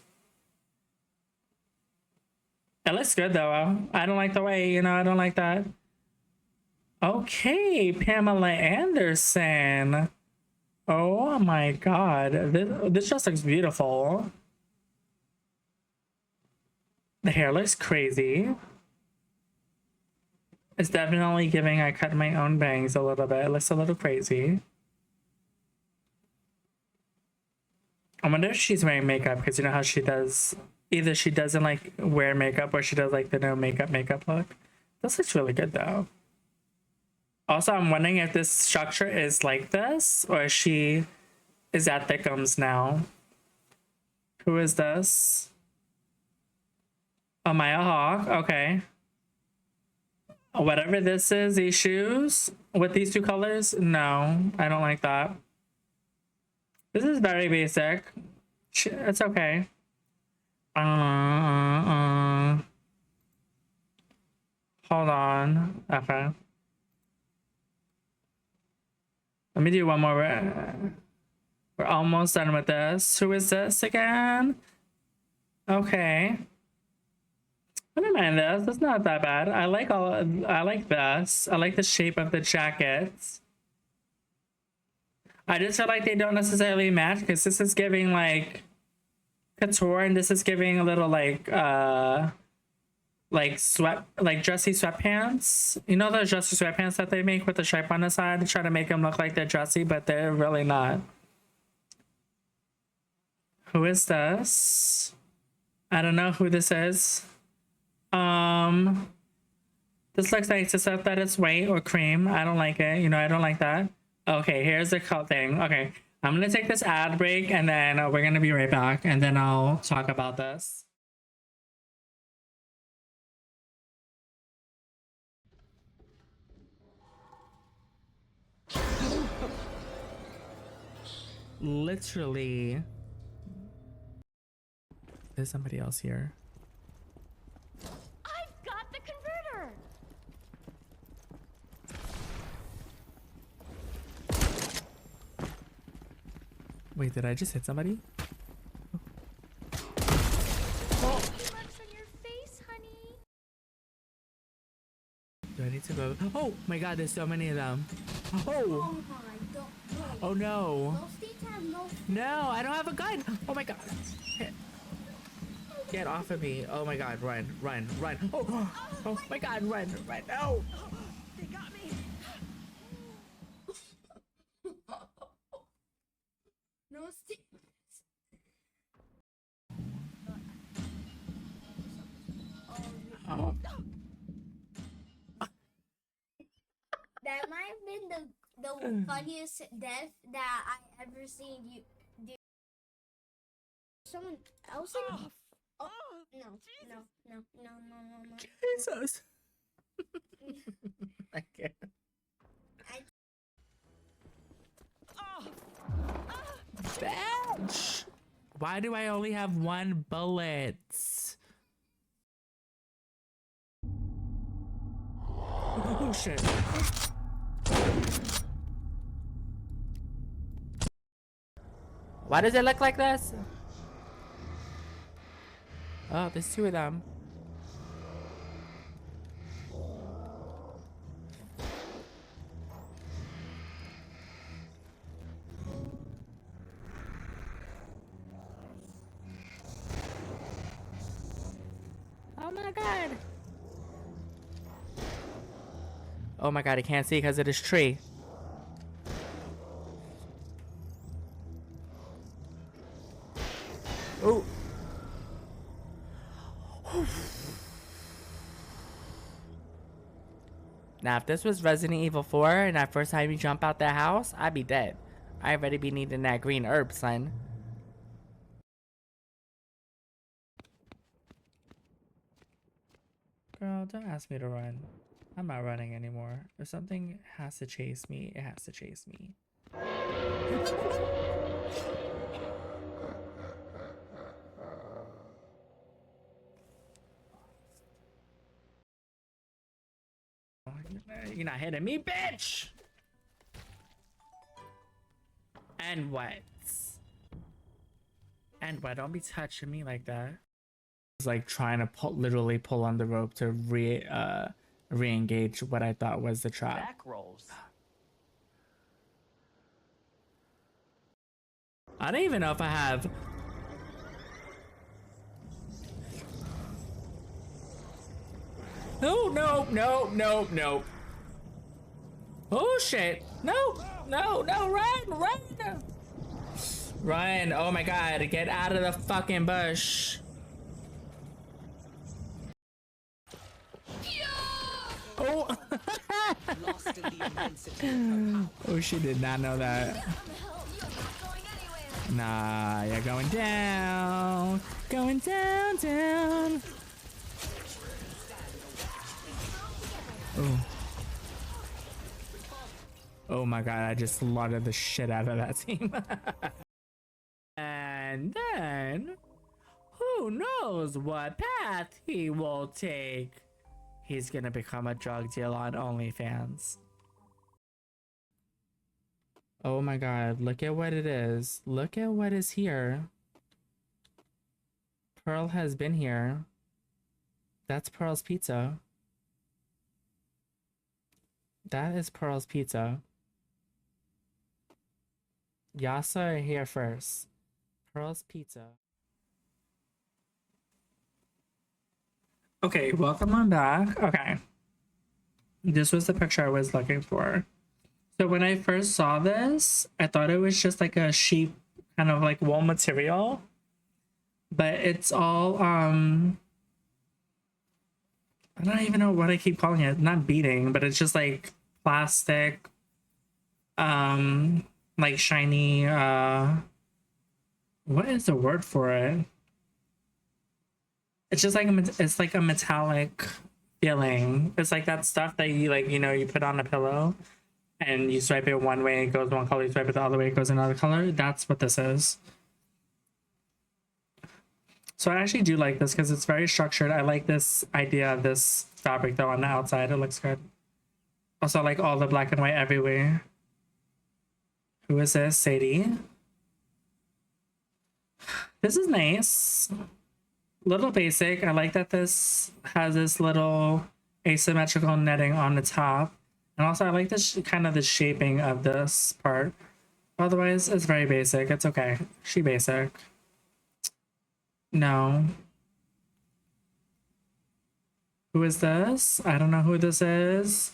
It looks good though. I don't like the way, I don't like that. Okay, Pamela Anderson. Oh my god, this just looks beautiful. The hair looks crazy. It's definitely giving I cut my own bangs a little bit. It looks a little crazy. I wonder if she's wearing makeup, because you know how she does, either she doesn't like wear makeup or she does like the no makeup look. This looks really good though. Also, I'm wondering if this structure is like this or if she is at Thickums now. Who is this? Oh, Maya Hawk. Okay. Whatever this is, these shoes with these two colors, no, I don't like that. This is very basic. It's okay. Hold on. Okay. Let me do one more. We're almost done with this. Who is this again? Okay. I don't mind this. It's not that bad. I like this. I like the shape of the jackets. I just feel like they don't necessarily match because this is giving like couture and this is giving a little like dressy sweatpants. You know those dressy sweatpants that they make with the stripe on the side to try to make them look like they're dressy, but they're really not. Who is this? I don't know who this is. This looks nice except that it's white or cream. I don't like it. I don't like that. Okay, here's the cut thing. Okay, I'm gonna take this ad break and then we're gonna be right back and then I'll talk about this. Literally. There's somebody else here. I've got the converter! Wait, did I just hit somebody? Marks on your face, honey. Do I need to go? Oh my god, there's so many of them. Oh, Oh my, don't. oh no. Those states have no. No, I don't have a gun. Oh my god. Get off of me. Oh my god, run, run, run. Oh, oh my god, run, run. No. They got me. No states. Oh. That might have been the funniest death that I ever seen you do. Someone else? Oh, no. Jesus. I can't. Bitch. Why do I only have one bullet? Oh shit. Why does it look like this? Oh, there's two of them. Oh my god. Oh my god, I can't see because of this tree. Oh. Now, if this was Resident Evil 4 and that first time you jump out that house, I'd be dead. I'd already be needing that green herb, son. Girl, don't ask me to run. I'm not running anymore. If something has to chase me, it has to chase me. You're not hitting me, bitch! And what? And what? Don't be touching me like that. I was like trying to literally pull on the rope to re-engage what I thought was the trap. Back rolls. I don't even know if I have. No. Oh shit. No, run. Run. Oh my god, get out of the fucking bush. Oh. Oh, she did not know that. Nah, you're going down. Going down. Oh. Oh my god, I just slaughtered the shit out of that team. And then, who knows what path he will take? He's gonna become a drug dealer on OnlyFans. Oh my god, look at what it is. Look at what is here. Pearl has been here. That's Pearl's pizza. That is Pearl's pizza. Yasa are here first. Pearl's pizza. Okay, welcome on back. Okay. This was the picture I was looking for. So when I first saw this, I thought it was just like a sheep kind of like wool material. But it's all I don't even know what I keep calling it. Not beading, but it's just like plastic, like shiny, what is the word for it? It's just like it's like a metallic feeling. It's like that stuff that you like, you know, you put on a pillow and you swipe it one way, it goes one color, you swipe it the other way, it goes another color. That's what this is. So I actually do like this because it's very structured. I like this idea of this fabric though on the outside. It looks good. Also like all the black and white everywhere. Who is this? Sadie? This is nice. Little basic. I like that this has this little asymmetrical netting on the top. And also I like this kind of the shaping of this part. Otherwise, it's very basic. It's okay. She basic. No. Who is this? I don't know who this is.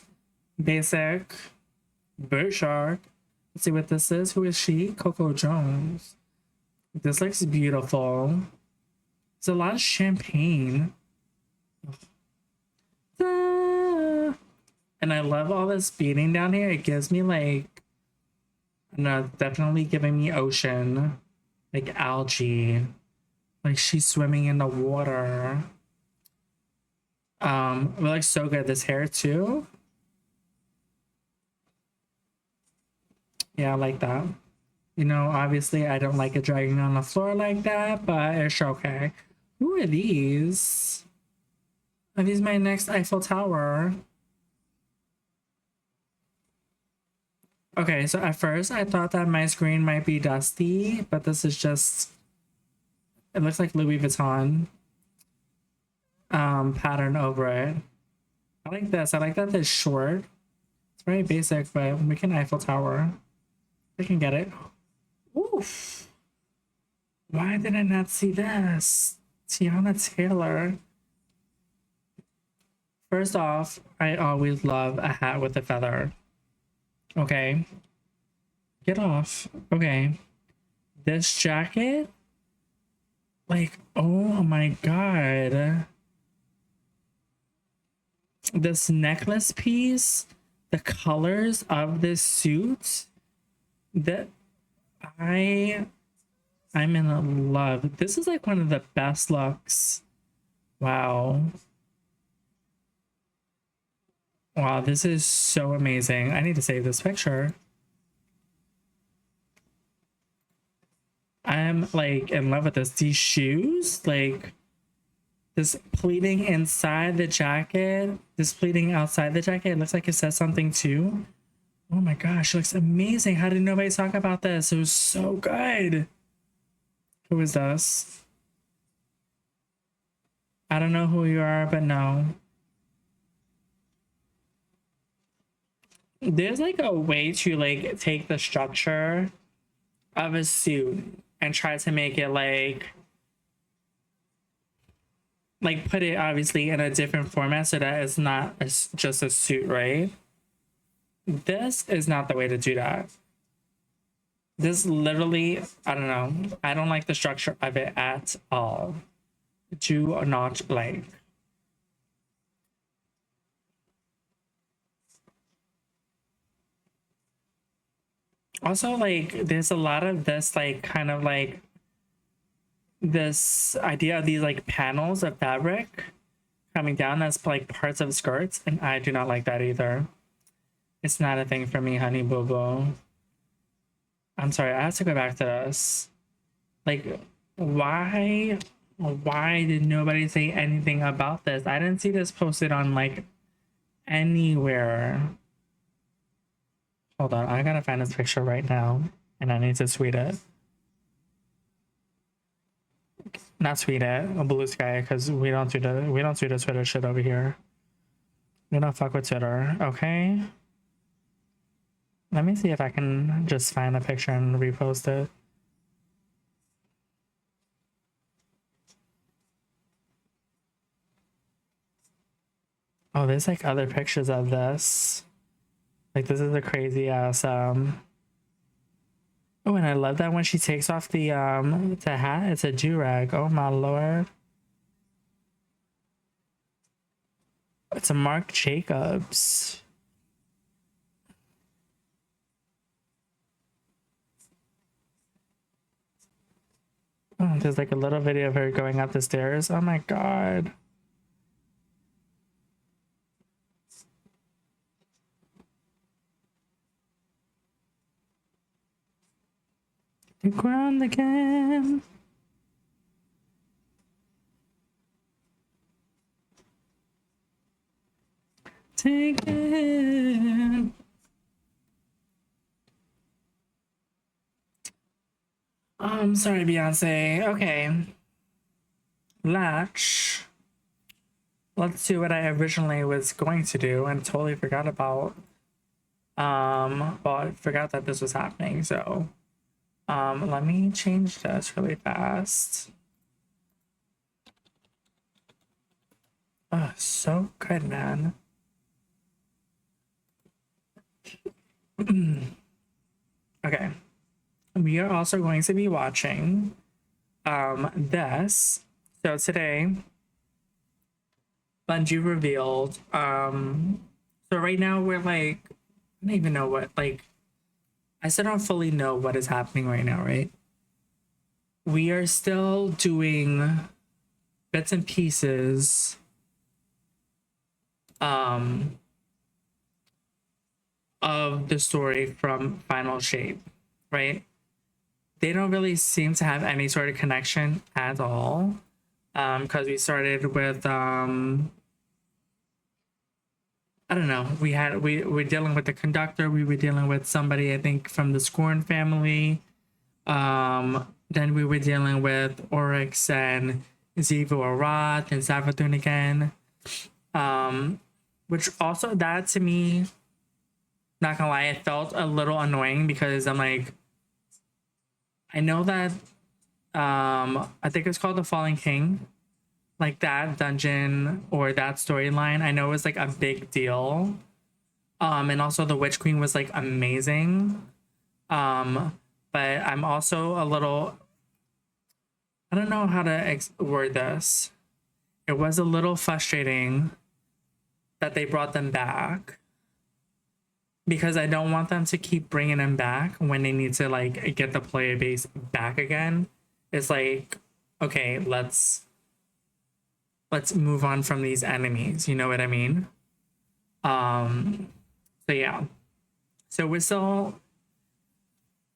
Basic. Bird Shark. Let's see what this is. Who is she? Coco Jones. This looks beautiful. There's a lot of champagne. And I love all this beading down here. It gives me like, no, definitely giving me ocean. Like algae. Like she's swimming in the water. It looks so good. This hair too. Yeah, I like that. You know, obviously I don't like it dragging on the floor like that, but it's okay. Who are these? Are these my next Eiffel Tower? Okay, so at first I thought that my screen might be dusty, but this is just, it looks like Louis Vuitton pattern over it. I like this. I like that it's short. It's very basic, but we can Eiffel Tower. I can get it. Oof. Why did I not see this? Tiana Taylor. First off, I always love a hat with a feather. Okay. Get off. Okay. This jacket? Like, oh my god. This necklace piece, the colors of this suit, that I'm in love. This is like one of the best looks. Wow. Wow, this is so amazing. I need to save this picture. I'm like in love with this. These shoes, like this pleating inside the jacket, this pleating outside the jacket. It looks like it says something too. Oh my gosh, it looks amazing. How did nobody talk about this? It was so good. Who is this? I don't know who you are, but no. There's like a way to like take the structure of a suit and try to make it like put it obviously in a different format so that it's not just a suit, right? This is not the way to do that. This literally, I don't know. I don't like the structure of it at all. Do not like. Also, like, there's a lot of this, like, kind of like this idea of these like panels of fabric coming down as like parts of skirts, and I do not like that either. It's not a thing for me, honey boo boo. I'm sorry, I have to go back to this. Like, why did nobody say anything about this? I didn't see this posted on like anywhere. Hold on, I gotta find this picture right now, and I need to tweet it. Not tweet it, a blue sky, because we don't do the Twitter shit over here. We don't fuck with Twitter, okay? Let me see if I can just find a picture and repost it. Oh, there's like other pictures of this. Like this is a crazy ass Oh, and I love that when she takes off the hat, it's a do-rag. Oh my lord. It's a Marc Jacobs. Oh, there's like a little video of her going up the stairs. Oh my god. The ground again. Take it. Sorry, Beyonce. Okay. Let's do what I originally was going to do and totally forgot about. Well, I forgot that this was happening, so let me change this really fast. Oh, so good, man. Okay. We are also going to be watching this. So today Bungie revealed so right now we're like, I don't even know what, like, I still don't fully know what is happening right now, right? We are still doing bits and pieces of the story from Final Shape, right? They don't really seem to have any sort of connection at all. Because we started with I don't know. We were dealing with the conductor. We were dealing with somebody, I think, from the Scorn family. Then we were dealing with Oryx and Zivo Arath and Savathun again. Which also, that to me, not gonna lie, it felt a little annoying because I'm like, I know that I think it's called the Fallen King. Like that dungeon or that storyline, I know was like a big deal. And also the Witch Queen was like amazing. But I'm also a little, I don't know how to word this. It was a little frustrating that they brought them back because I don't want them to keep bringing them back when they need to like get the player base back again. It's like, okay, let's move on from these enemies, you know what I mean? So yeah. So we're still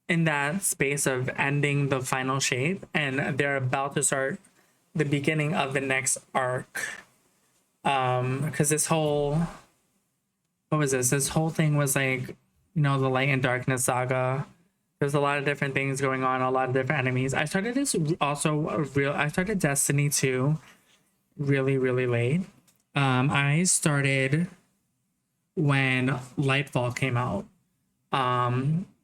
in that space of ending the Final Shape, and they're about to start the beginning of the next arc. Because this whole, what was this? This whole thing was like, you know, the Light and Darkness saga. There's a lot of different things going on, a lot of different enemies. I started Destiny 2 really late. I started when Lightfall came out.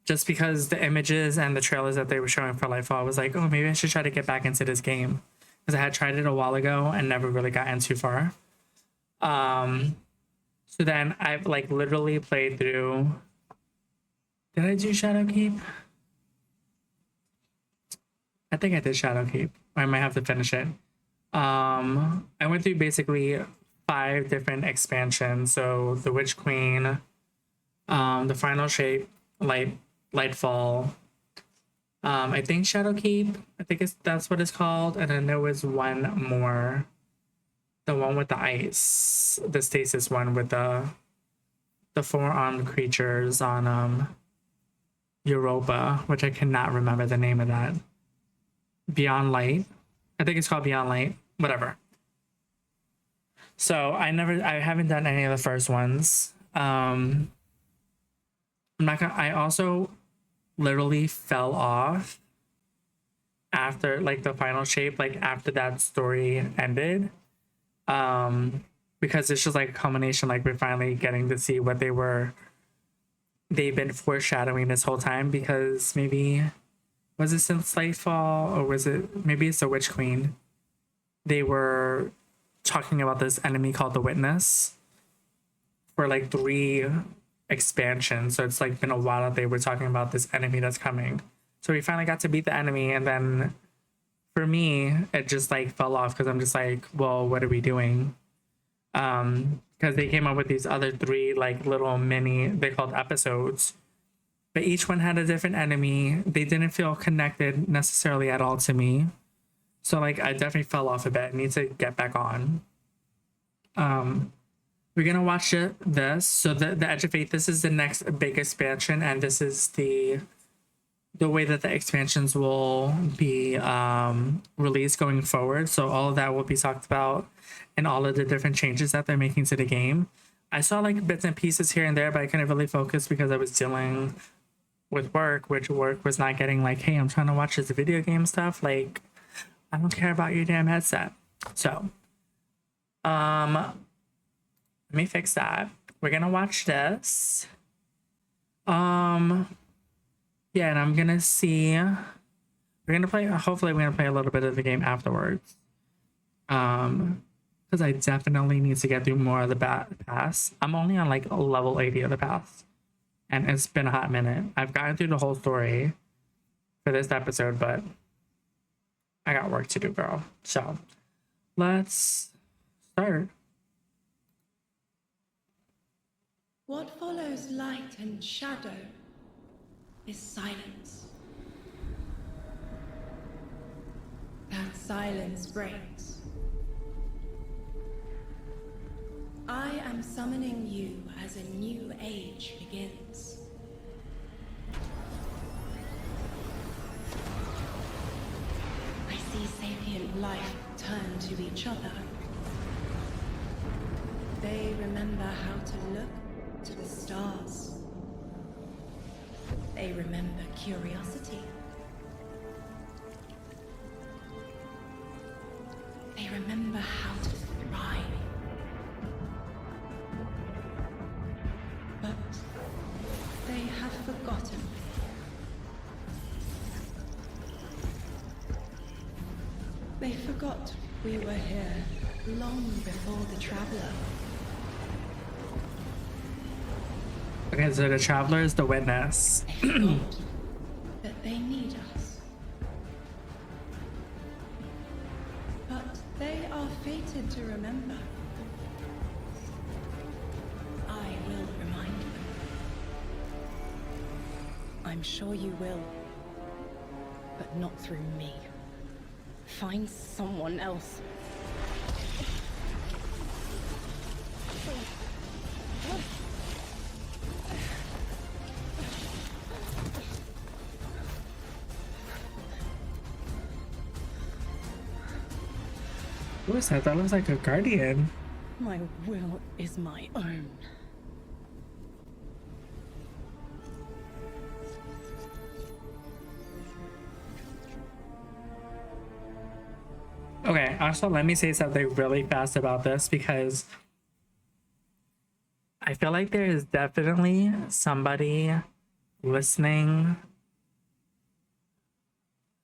Just because the images and the trailers that they were showing for Lightfall, I was like, oh, maybe I should try to get back into this game. Because I had tried it a while ago and never really gotten too far. So then I've like literally played through. Did I do Shadowkeep? I think I did Shadowkeep. I might have to finish it. I went through basically 5 different expansions. So the Witch Queen, the Final Shape, Lightfall, I think Shadowkeep, I think that's what it's called. And then there was one more, the one with the ice, the stasis one with the 4-armed creatures on Europa, which I cannot remember the name of that. Beyond Light. I think it's called Beyond Light. Whatever. So I haven't done any of the first ones. I'm not gonna, I also literally fell off after like the Final Shape, like after that story ended. Because it's just like a culmination, like we're finally getting to see what they've been foreshadowing this whole time, because maybe, was it since Lightfall, or was it, maybe it's the Witch Queen? They were talking about this enemy called the Witness for like 3 expansions. So it's like been a while that they were talking about this enemy that's coming. So we finally got to beat the enemy, and then for me, it just like fell off because I'm just like, well, what are we doing? Because they came up with these other 3 like little mini, they called episodes, but each one had a different enemy. They didn't feel connected necessarily at all to me. So like I definitely fell off a bit. I need to get back on. We're gonna watch this. So the Edge of Fate, this is the next big expansion, and this is the way that the expansions will be released going forward. So all of that will be talked about, and all of the different changes that they're making to the game. I saw like bits and pieces here and there, but I couldn't really focus because I was dealing with work, which work was not getting like, hey, I'm trying to watch this video game stuff. Like, I don't care about your damn headset. So, let me fix that. We're gonna watch this. Yeah, and I'm gonna see. We're gonna play. Hopefully, we're gonna play a little bit of the game afterwards. Because I definitely need to get through more of the pass. I'm only on like level 80 of the pass, and it's been a hot minute. I've gotten through the whole story for this episode, but I got work to do, girl. So let's start. What follows light and shadow is silence. That silence breaks. I am summoning you as a new age begins. I see sapient life turn to each other. They remember how to look to the stars. They remember curiosity. They remember how to thrive. But they have forgotten. They forgot we were here long before the Traveler. Okay, so the Traveler is the witness. They forgot that they need us. But they are fated to remember. I will remind them. I'm sure you will. But not through me. Find someone else. What is that? That looks like a guardian. My will is my own. Okay, also let me say something really fast about this because I feel like there is definitely somebody listening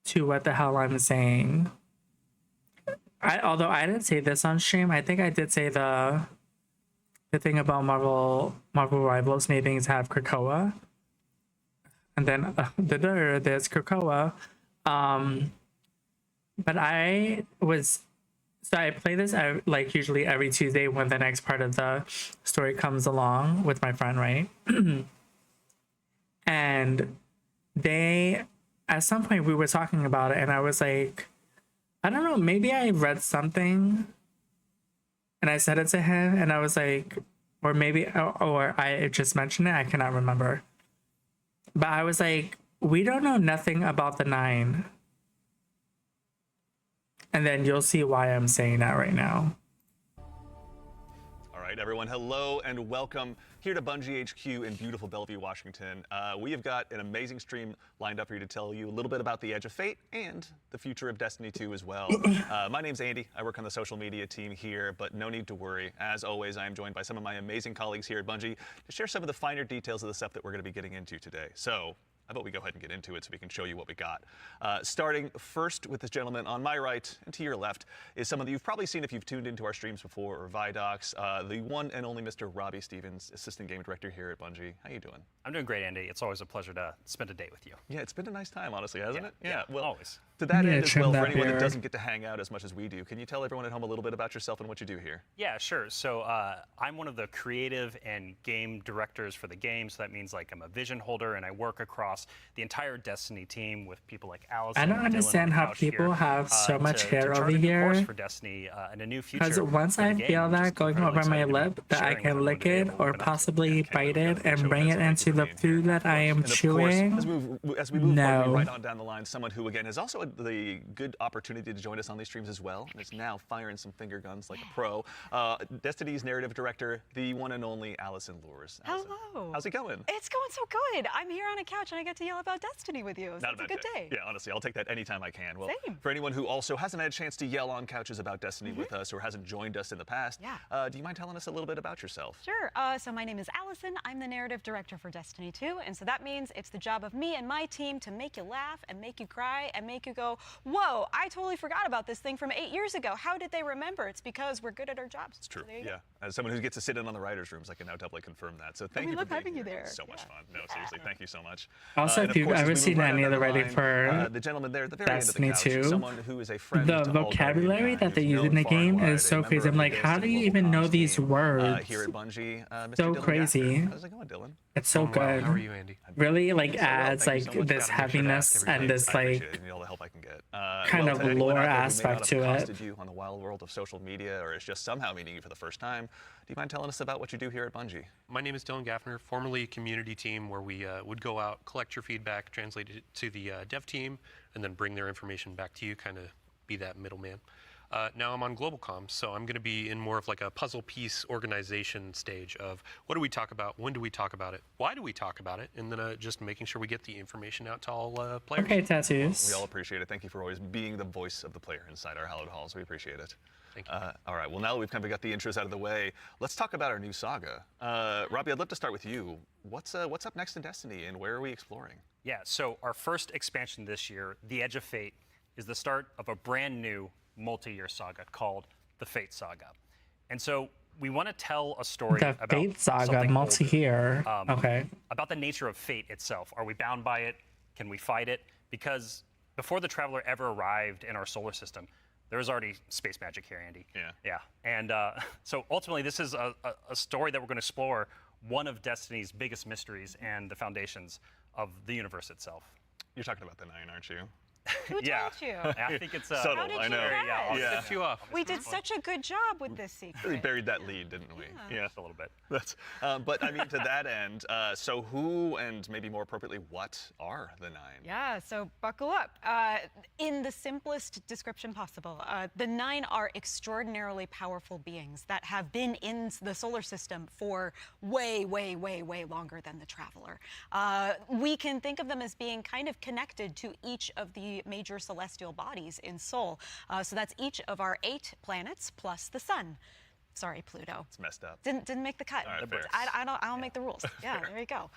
to what the hell I'm saying. Although I didn't say this on stream, I think I did say the thing about Marvel Rivals made things have Krakoa, and then there's Krakoa. But I play this like usually every Tuesday when the next part of the story comes along with my friend, right? And at some point we were talking about it, and I was like, I don't know, maybe I read something and I said it to him, and I was like, or I just mentioned it, I cannot remember. But I was like, we don't know nothing about the 9. And then you'll see why I'm saying that right now. All right, everyone, hello and welcome here to Bungie HQ in beautiful Bellevue, Washington. We have got an amazing stream lined up for you to tell you a little bit about the Edge of Fate and the future of Destiny 2 as well. My name's Andy. I work on the social media team here, but no need to worry. As always, I am joined by some of my amazing colleagues here at Bungie to share some of the finer details of the stuff that we're going to be getting into today. So how about we go ahead and get into it so we can show you what we got. Starting first with this gentleman on my right and to your left is someone that you've probably seen if you've tuned into our streams before or Vidocs, the one and only Mr. Robbie Stevens, Assistant Game Director here at Bungie. How you doing? I'm doing great, Andy. It's always a pleasure to spend a day with you. Yeah, it's been a nice time, honestly, hasn't it? Yeah, well, always. To that Yeah, end as trim well, for that anyone that hair. doesn't get to hang out as much as we do, can you tell everyone at home a little bit about yourself and what you do here? Yeah, sure. So I'm one of the creative and game directors for the game. So that means like I'm a vision holder and I work across the entire Destiny team with people like Allison. I don't and Dylan understand on the how couch people here, have so much to hair chart over a new course here. for Destiny and a new future. Because once for the I game. feel I'm just that going incredibly over my excited to be lip, that I sharing with can everyone lick today it what or we've been up to. possibly Yeah, bite can't it wait to and show bring you it guys into what the we do here. food that I am And of course, chewing. as we move forward, No. right on down the line, someone who again is also the good opportunity to join us on these streams as well, and is now firing some finger guns like a pro. Destiny's narrative director, the one and only Allison Lures. Allison, Hello. how's it going? It's going so good. I'm here on a couch and I get to yell about Destiny with you. So it's a good day. Yeah, honestly, I'll take that anytime I can. Well, Same. for anyone who also hasn't had a chance to yell on couches about Destiny with us or hasn't joined us in the past, do you mind telling us a little bit about yourself? Sure. So my name is Allison. I'm the narrative director for Destiny 2, and so that means it's the job of me and my team to make you laugh and make you cry and make you go, whoa, I totally forgot about this thing from 8 years ago. How did they remember? It's because we're good at our jobs. It's true. So there you yeah. go. As someone who gets to sit in on the writers' rooms, I can now doubly confirm that. So thank you for love being having here. you there. So much fun. No, seriously, thank you so much. Also, And if of you've course, as ever we seen move right any of down the line, writing for the gentleman there at the very Destiny end of the couch, 2, someone who is a friend the to all vocabulary Guardian that they Kind, use who's in the known far and game wide, is a so member crazy. of I'm the like, how do Destiny you even global know comms these team, words? here at Bungie. Mr. So Dylan crazy. Gaffner. How's it going, Dylan? It's so good. How are you, Andy? Really like Doing so well, adds thank you like so much. this Gotta make sure to ask heaviness every and day. this I appreciate like it. You know, all the help I can get. kind Well, of to anyone lore out there who may not aspect have to it. accosted you on the wild world of social media or is just somehow meeting you for the first time, do you mind telling us about what you do here at Bungie? My name is Dylan Gaffner, formerly community team, where we would go out, collect your feedback, translate it to the dev team, and then bring their information back to you, kind of be that middleman. Now I'm on global comms, so I'm going to be in more of like a puzzle piece organization stage of what do we talk about, when do we talk about it, why do we talk about it, and then just making sure we get the information out to all players. Okay, tattoos. We all appreciate it. Thank you for always being the voice of the player inside our hallowed halls. We appreciate it. Thank you. All right, well, now that we've kind of got the intros out of the way, let's talk about our new saga. Robbie, I'd love to start with you. What's up next in Destiny, and where are we exploring? Yeah, so our first expansion this year, The Edge of Fate, is the start of a brand new multi-year saga called the Fate Saga. And so we want to tell a story The about Fate Saga something multi-year. older, Okay. about the nature of fate itself. Are we bound by it? Can we fight it? Because before the Traveler ever arrived in our solar system, there was already space magic here, Andy. Yeah. Yeah. And so ultimately, this is a story that we're going to explore one of Destiny's biggest mysteries and the foundations of the universe itself. You're talking about the Nine, aren't you? Who told you? I think it's subtle. How did I you know. guess? Yeah. Set you off. We did such a good job with this Really secret. buried that lead, didn't we? Yeah, just a little bit. That's, but I mean, to that end, so who and maybe more appropriately, what are the Nine? Yeah, so buckle up. In the simplest description possible, the Nine are extraordinarily powerful beings that have been in the solar system for way, way, way, way longer than the Traveler. We can think of them as being kind of connected to each of the major celestial bodies in Sol. So that's each of our 8 planets plus the sun. Sorry, Pluto. It's messed up. Didn't make the cut. All right, fair. I don't make the rules. Yeah, there you go.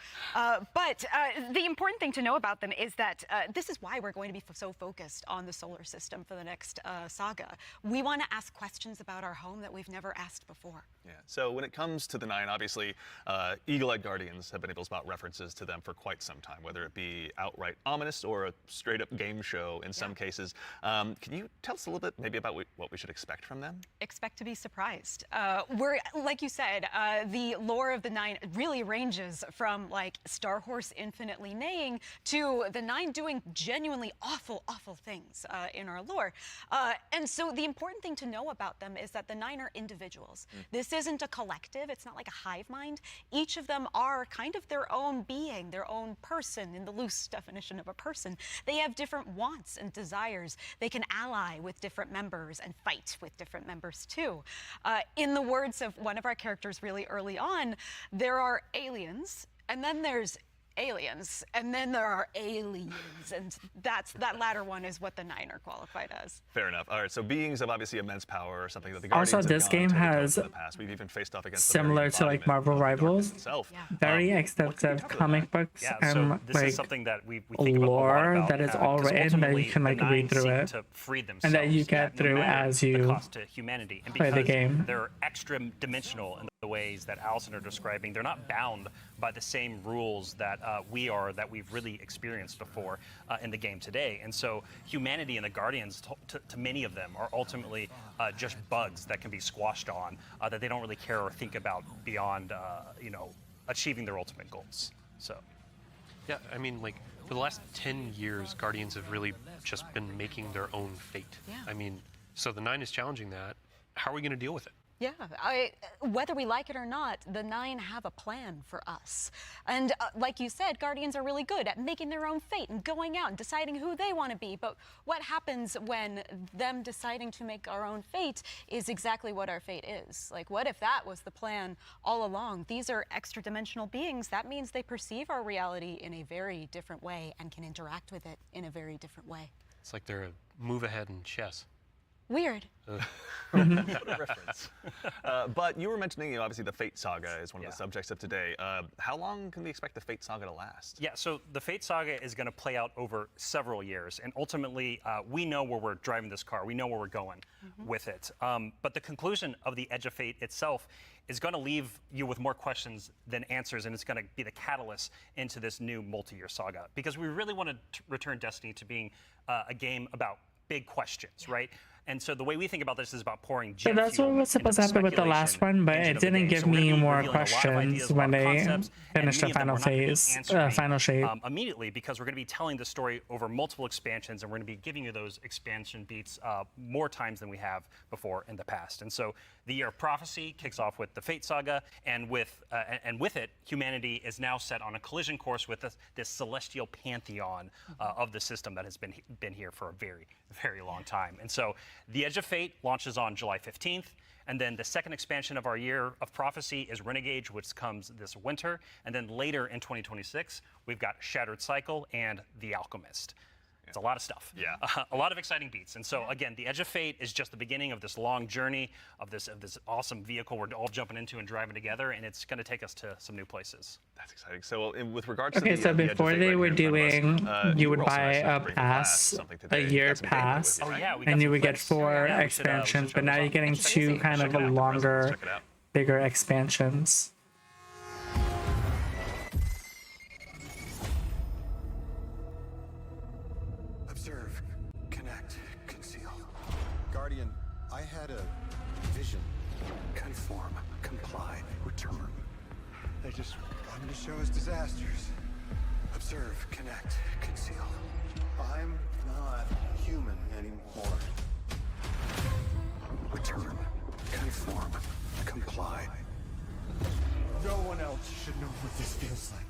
But the important thing to know about them is that this is why we're going to be so focused on the solar system for the next saga. We want to ask questions about our home that we've never asked before. Yeah. So when it comes to the Nine, obviously, Eagle-eyed Guardians have been able to spot references to them for quite some time, whether it be outright ominous or a straight-up game show in some cases. Can you tell us a little bit maybe about what we should expect from them? Expect to be surprised. We're, like you said, the lore of the Nine really ranges from like Star Horse infinitely neighing to the Nine doing genuinely awful, awful things in our lore. And so the important thing to know about them is that the Nine are individuals. This isn't a collective. It's not like a hive mind. Each of them are kind of their own being, their own person in the loose definition of a person. They have different wants and desires. They can ally with different members and fight with different members too. In the words of one of our characters really early on, there are aliens, and then there's aliens, and then there are aliens, and that latter one is what the Nine are qualified as. Fair enough. All right, so beings of obviously immense power, or something that the Also, Guardians have this gone game toe-to-toe has in the past. We've even faced off against the similar very to like embodiment Marvel of the darkness Rivals, itself. very What can you extensive talk about comic that? books Yeah, and so this like is something that we think about a lot lore about, that is all because written that you ultimately can like the Nine read through seek it, to free and that you themselves, get no through matter as the you cost to humanity. And play the because game. they're extra dimensional in the ways that Allison are describing, they're not bound by the same rules that we are, that we've really experienced before in the game today. And so humanity and the Guardians, to many of them, are ultimately just bugs that can be squashed on, that they don't really care or think about beyond, achieving their ultimate goals. So. Yeah, I mean, like, for the last 10 years, Guardians have really just been making their own fate. Yeah. I mean, so the Nine is challenging that. How are we going to deal with it? Yeah, whether we like it or not, the 9 have a plan for us. And like you said, Guardians are really good at making their own fate and going out and deciding who they want to be. But what happens when them deciding to make our own fate is exactly what our fate is? Like, what if that was the plan all along? These are extra-dimensional beings. That means they perceive our reality in a very different way and can interact with it in a very different way. It's like they're a move ahead in chess. Weird. What a reference. But you were mentioning, obviously the Fate Saga is one of the subjects of today. How long can we expect the Fate Saga to last? Yeah, so the Fate Saga is going to play out over several years, and ultimately we know where we're driving this car. We know where we're going with it. But the conclusion of the Edge of Fate itself is going to leave you with more questions than answers, and it's going to be the catalyst into this new multi-year saga. Because we really want to return Destiny to being a game about big questions, right? And so the way we think about this is about pouring jet So that's fuel what was supposed to into happen with the last one, but engine it of the didn't game. give So we're gonna me be more revealing a lot of questions ideas, a lot when of they concepts, and finished the many of them final we're not gonna be phase, answering, final shape. immediately, because we're going to be telling the story over multiple expansions, and we're going to be giving you those expansion beats more times than we have before in the past. And so the Year of Prophecy kicks off with the Fate Saga, and with it, humanity is now set on a collision course with this celestial pantheon of the system that has been here for a very, very long time. And so the Edge of Fate launches on July 15th. And then the second expansion of our Year of Prophecy is Renegade, which comes this winter. And then later in 2026, we've got Shattered Cycle and The Alchemist. It's a lot of stuff. Yeah. A lot of exciting beats. And so, again, the Edge of Fate is just the beginning of this long journey of this awesome vehicle we're all jumping into and driving together, and it's going to take us to some new places. That's exciting. So with regards to Okay, the so Edge of before Fate they right were here in front of doing, us, you would were also buy nice enough a to bring the pass, class something a today. You year got some gameplay pass, with you, right? we got and you some would get clips. 4 Yeah, we should expansions, show but now those you're off. getting It's 2 amazing. kind Check of it out. longer, Check it out. bigger expansions. Observe, connect, conceal. Guardian, I had a vision. Conform, comply, return. They just wanted to show us disasters. Observe, connect, conceal. I'm not human anymore. Return, conform, comply. No one else should know what this feels like.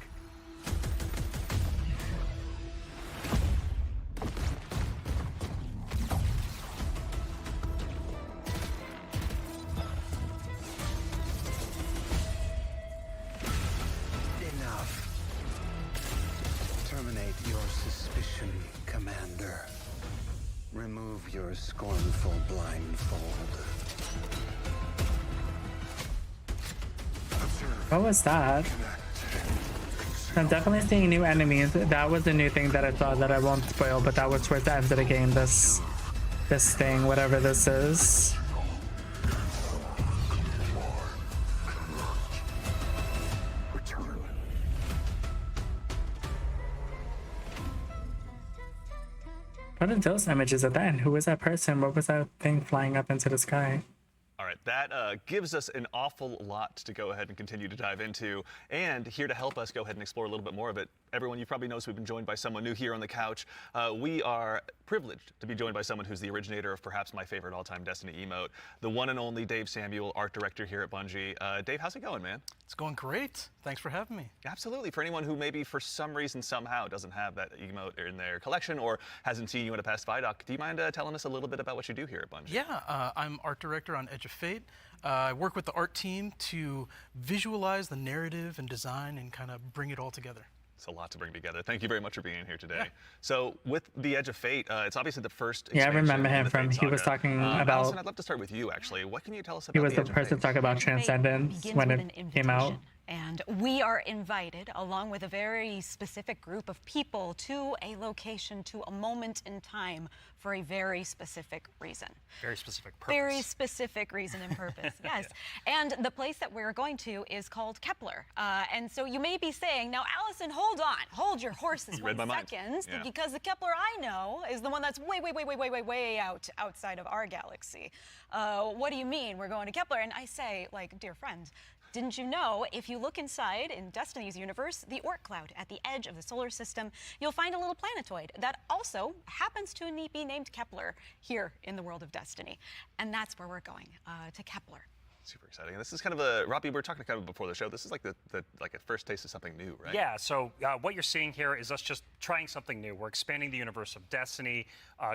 Enough. Terminate your suspicion, Commander. Remove your scornful blindfold. Observe. What was that? I'm definitely seeing new enemies. That was a new thing that I saw that I won't spoil, but that was towards the end of the game. This thing, whatever this is. Return. What are those images at the end? Who was that person? What was that thing flying up into the sky? All right, that gives us an awful lot to go ahead and continue to dive into. And here to help us go ahead and explore a little bit more of it, everyone, you probably noticed we've been joined by someone new here on the couch. We are privileged to be joined by someone who's the originator of perhaps my favorite all-time Destiny emote, the one and only Dave Samuel, art director here at Bungie. Dave, how's it going, man? It's going great. Thanks for having me. Absolutely. For anyone who maybe for some reason somehow doesn't have that emote in their collection or hasn't seen you at a past Vidoc, do you mind telling us a little bit about what you do here at Bungie? Yeah, I'm art director on Edge of Fate. I work with the art team to visualize the narrative and design and kind of bring it all together. It's a lot to bring together. Thank you very much for being here today. Yeah. So with the Edge of Fate, it's obviously the first Yeah, I remember him in the from, Fate he was saga. talking about, Allison, I'd love to start with you, actually. What can you tell us about he was the Edge of person Fate? talking about Transcendence when it came out. And we are invited, along with a very specific group of people, to a location, to a moment in time for a very specific reason. Very specific purpose. Very specific reason and purpose, yes. And the place that we're going to is called Kepler. And so you may be saying, now, Allison, hold on. Hold your horses 1 second, Yeah. because the Kepler I know is the one that's way outside of our galaxy. What do you mean we're going to Kepler? And I say, like, dear friend, didn't you know, if you look inside in Destiny's universe, the Oort cloud at the edge of the solar system, you'll find a little planetoid that also happens to be named Kepler here in the world of Destiny. And that's where we're going, to Kepler. Super exciting. And this is kind of a, Robbie, we were talking kind of before the show, this is like like a first taste of something new, right? Yeah, so what you're seeing here is us just trying something new. We're expanding the universe of Destiny,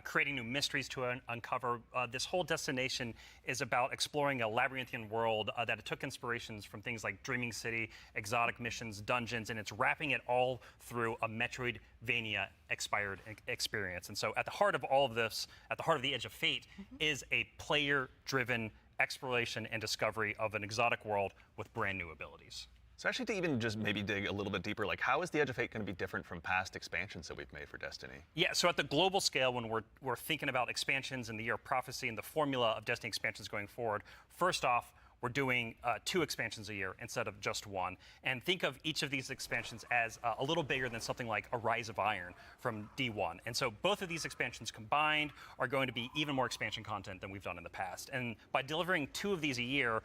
creating new mysteries to uncover. This whole destination is about exploring a labyrinthian world that it took inspirations from things like Dreaming City, exotic missions, dungeons, and it's wrapping it all through a Metroidvania expired experience. And so at the heart of all of this, at the heart of the Edge of Fate, is a player-driven exploration and discovery of an exotic world with brand new abilities. So actually to even just maybe dig a little bit deeper, like how is the Edge of Fate going to be different from past expansions that we've made for Destiny? Yeah, so at the global scale, when we're thinking about expansions and the Year of Prophecy and the formula of Destiny expansions going forward, first off, we're doing 2 expansions a year instead of just 1. And think of each of these expansions as a little bigger than something like a Rise of Iron from D1. And so both of these expansions combined are going to be even more expansion content than we've done in the past. And by delivering 2 of these a year,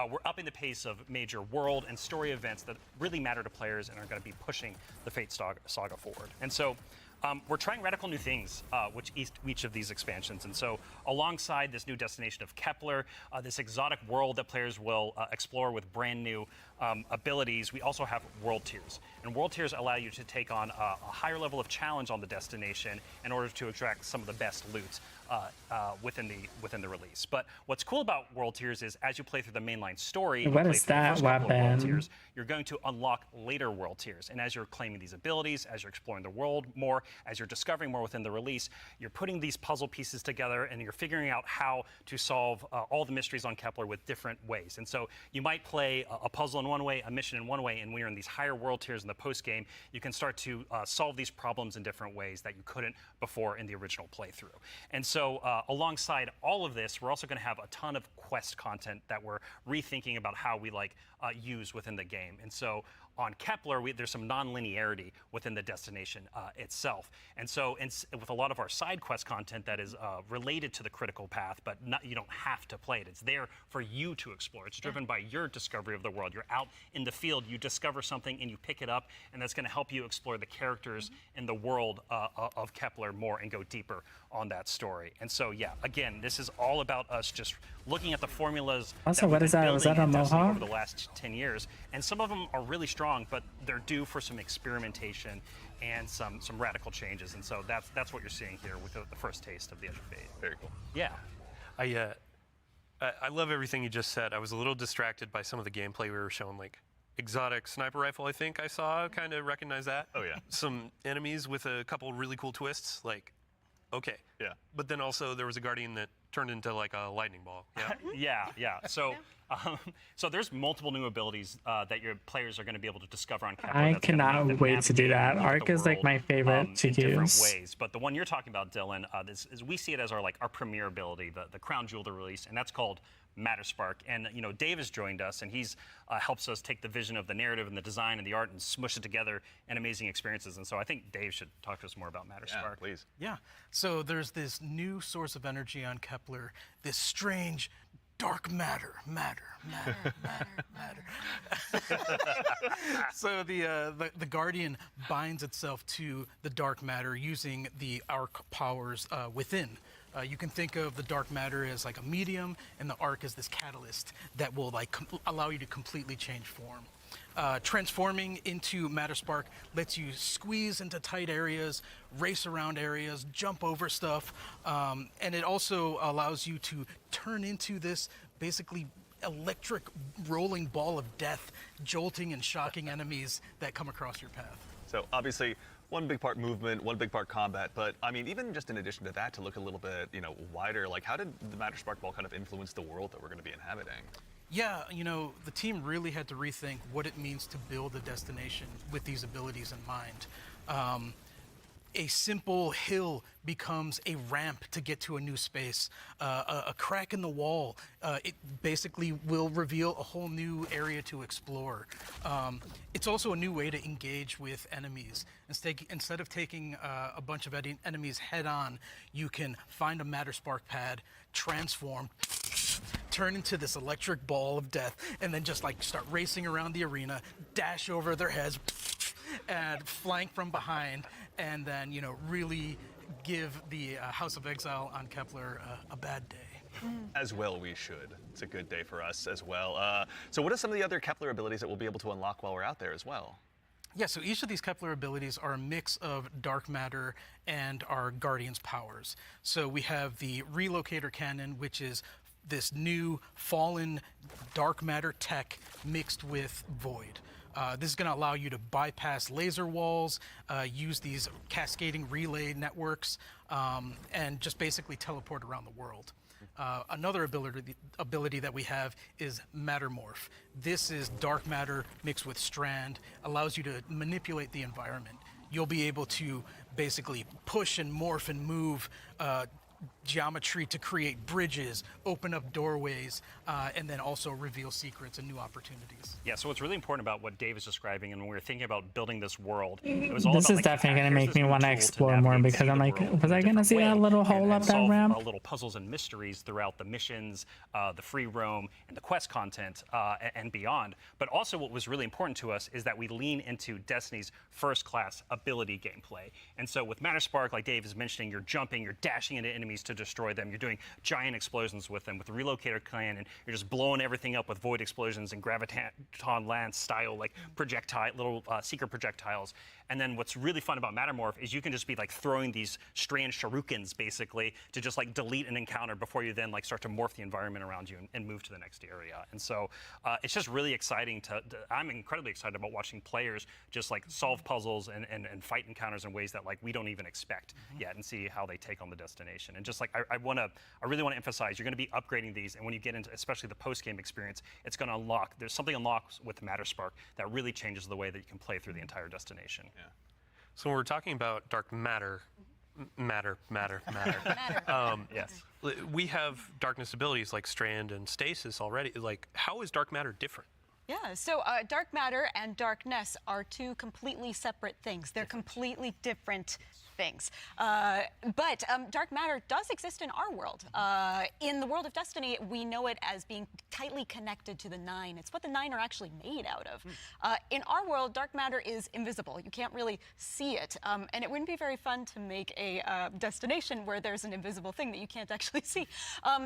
we're upping the pace of major world and story events that really matter to players and are going to be pushing the Fate saga forward. And so we're trying radical new things with each of these expansions. And so alongside this new destination of Kepler, this exotic world that players will explore with brand new abilities, we also have world tiers. And world tiers allow you to take on a higher level of challenge on the destination in order to extract some of the best loot within the release. But what's cool about world tiers is as you play through the mainline story, What is that weapon? Tiers, you're going to unlock later world tiers. And as you're claiming these abilities, as you're exploring the world more, as you're discovering more within the release, you're putting these puzzle pieces together and you're figuring out how to solve all the mysteries on Kepler with different ways. And so you might play a puzzle in one way, a mission in one way, and when you're in these higher world tiers in the post game, you can start to solve these problems in different ways that you couldn't before in the original playthrough. And so alongside all of this, we're also going to have a ton of quest content that we're rethinking about how we use within the game. And so on Kepler, there's some non-linearity within the destination itself. And so with a lot of our side quest content that is related to the critical path, but you don't have to play it. It's there for you to explore. It's driven by your discovery of the world. You're out in the field, you discover something and you pick it up, and that's going to help you explore the characters in the world of Kepler more and go deeper on that story. And so, yeah, again, this is all about us just looking at the formulas Also, what is that? Was that a mohawk? over the last 10 years. And some of them are really strong, but they're due for some experimentation and some radical changes. And so that's what you're seeing here with the first taste of the Edge of Fate. Very cool. Yeah. I love everything you just said. I was a little distracted by some of the gameplay we were showing, like exotic sniper rifle, I think I saw, kind of recognize that. Oh, yeah. Some enemies with a couple really cool twists, like, okay. Yeah. But then also there was a guardian that turned into like a lightning ball. Yeah. Yeah. So, so there's multiple new abilities that your players are going to be able to discover on Kepler. I cannot wait to do that. Arc is like my favorite to in different use. ways. But the one you're talking about, Dylan, we see it as our premier ability, the crown jewel to release, and that's called Matter Spark. And Dave has joined us, and he's helps us take the vision of the narrative and the design and the art and smush it together in amazing experiences. And so I think Dave should talk to us more about Matter Spark. Please. Yeah. So there's this new source of energy on Kepler, this strange dark matter. So the Guardian binds itself to the dark matter using the arc powers within. You can think of the dark matter as like a medium, and the arc as this catalyst that will allow you to completely change form. Transforming into Matter Spark lets you squeeze into tight areas, race around areas, jump over stuff, and it also allows you to turn into this basically electric rolling ball of death, jolting and shocking enemies that come across your path. So obviously, one big part movement, one big part combat, but I mean, even just in addition to that, to look a little bit, wider, like how did the Matter Spark Ball kind of influence the world that we're going to be inhabiting? Yeah, the team really had to rethink what it means to build a destination with these abilities in mind. A simple hill becomes a ramp to get to a new space. A crack in the wall, it basically will reveal a whole new area to explore. It's also a new way to engage with enemies. Instead of taking a bunch of enemies head on, you can find a Matter Spark pad, transform, turn into this electric ball of death, and then just start racing around the arena, dash over their heads, and flank from behind, and then really give the House of Exile on Kepler a bad day. As well we should. It's a good day for us as well. So what are some of the other Kepler abilities that we'll be able to unlock while we're out there as well? Yeah, so each of these Kepler abilities are a mix of dark matter and our Guardian's powers. So we have the Relocator Cannon, which is this new fallen dark matter tech mixed with void. This is going to allow you to bypass laser walls, use these cascading relay networks, and just basically teleport around the world. Another ability that we have is Mattermorph. This is dark matter mixed with strand, allows you to manipulate the environment. You'll be able to basically push and morph and move geometry to create bridges, open up doorways, and then also reveal secrets and new opportunities. Yeah, so what's really important about what Dave is describing, and when we were thinking about building this world, it was all This about, is like, definitely going to here's make this me new want to tool explore navigate more and because see I'm the like, world was in a I going to different see that way, little hole and up that solve ramp? little puzzles and mysteries throughout the missions, the free roam, and the quest content, and beyond. But also what was really important to us is that we lean into Destiny's first-class ability gameplay. And so with Matterspark, like Dave is mentioning, you're jumping, you're dashing into enemies to destroy them, you're doing giant explosions with them. With the Relocator Cannon, you're just blowing everything up with void explosions and graviton lance style, like projectile, little secret projectiles. And then what's really fun about Mattermorph is you can just be like throwing these strange shurikens basically to just like delete an encounter before you then like start to morph the environment around you and move to the next area. And so it's just really exciting I'm incredibly excited about watching players just like solve puzzles and fight encounters in ways that like we don't even expect yet, and see how they take on the destination. And just like I really want to emphasize, you're going to be upgrading these, and when you get into especially the post-game experience, it's going to unlock, there's something unlocked with Matterspark that really changes the way that you can play through the entire destination. Yeah. So when we're talking about dark matter, Yes. We have darkness abilities like strand and stasis already. Like, how is dark matter different? Yeah, so dark matter and darkness are two completely separate things. They're completely different things. But dark matter does exist in our world. In the world of Destiny, we know it as being tightly connected to the Nine. It's what the Nine are actually made out of. In our world, dark matter is invisible. You can't really see it. And it wouldn't be very fun to make a destination where there's an invisible thing that you can't actually see.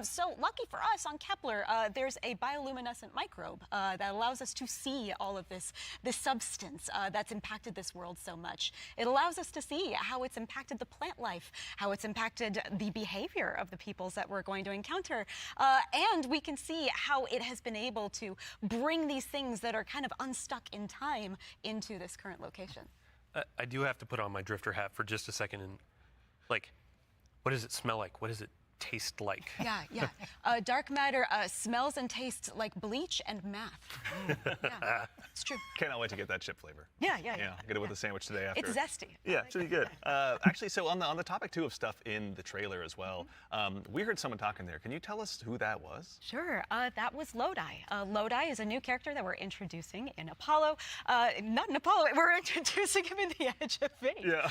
So lucky for us on Kepler, there's a bioluminescent microbe that allows us to see all of this substance that's impacted this world so much. It allows us to see how it's impacted the plant life, how it's impacted the behavior of the peoples that we're going to encounter. And we can see how it has been able to bring these things that are kind of unstuck in time into this current location. I do have to put on my drifter hat for just a second and, like, what does it smell like? What does it taste like? Yeah. Dark matter smells and tastes like bleach and math. Yeah, it's true. Cannot wait to get that chip flavor. Yeah. Get it with a sandwich today after. It's zesty. Yeah, it's really good. Actually, so on the topic too of stuff in the trailer as well, we heard someone talking there. Can you tell us who that was? Sure. That was Lodi. Lodi is a new character that we're introducing in Apollo. Not in Apollo. We're introducing him in The Edge of Fate. Yeah.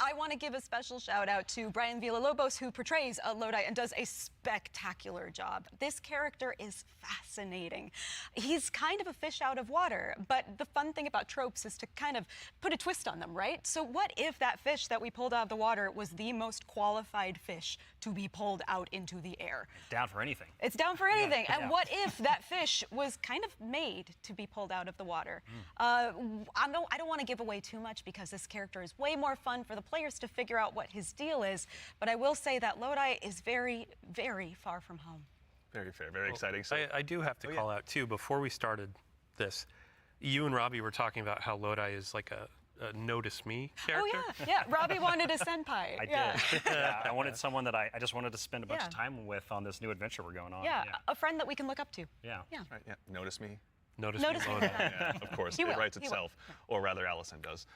I want to give a special shout out to Brian Villalobos, who portrays Lodi and does a spectacular job. This character is fascinating. He's kind of a fish out of water, but the fun thing about tropes is to kind of put a twist on them, right? So what if that fish that we pulled out of the water was the most qualified fish to be pulled out into the air? Down for anything. It's down for anything. Yeah. And what if that fish was kind of made to be pulled out of the water? I don't want to give away too much because this character is way more fun for the players to figure out what his deal is, but I will say that Lodi is very, very far from home. Very fair, very exciting. So I do have to call out too, before we started this, you and Robbie were talking about how Lodi is like a notice me character. Oh yeah. Robbie wanted a senpai. I did. I wanted someone that I just wanted to spend a bunch of time with on this new adventure we're going on. Yeah, a friend that we can look up to. Yeah. Right, yeah. Notice me. Notice me. Yeah, of course, it writes itself, or rather Allison does.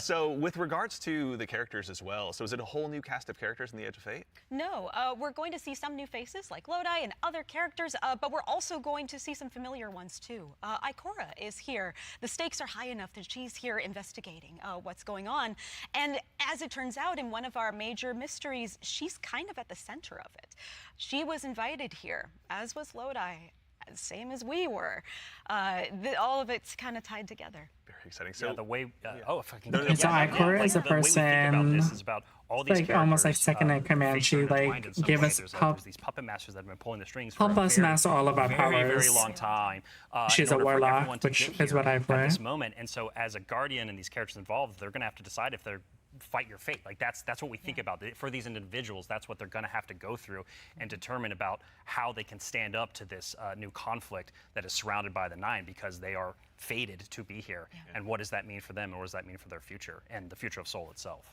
So with regards to the characters as well, so is it a whole new cast of characters in The Edge of Fate? No, we're going to see some new faces like Lodi and other characters, but we're also going to see some familiar ones too. Ikora is here. The stakes are high enough that she's here investigating what's going on. And as it turns out, in one of our major mysteries, she's kind of at the center of it. She was invited here, as was Lodi, same as we were. All of it's kind of tied together. Very exciting. So the way, if I can. So Ikora is a the way we think about person, this is about all these like almost like characters, second in command. fates She are intertwined like in some gave way. us There's these puppet masters that have been pulling the strings for help a us very, master all of our very, very powers. long time. She's in a order for warlock, everyone to which get is here what I at play. this moment. And so, as a guardian and these characters involved, they're going to have to decide if they're fight your fate. Like that's what we think about. For these individuals, that's what they're going to have to go through and determine about how they can stand up to this new conflict that is surrounded by the Nine, because they are fated to be here. And what does that mean for them, and what does that mean for their future and the future of Seoul itself?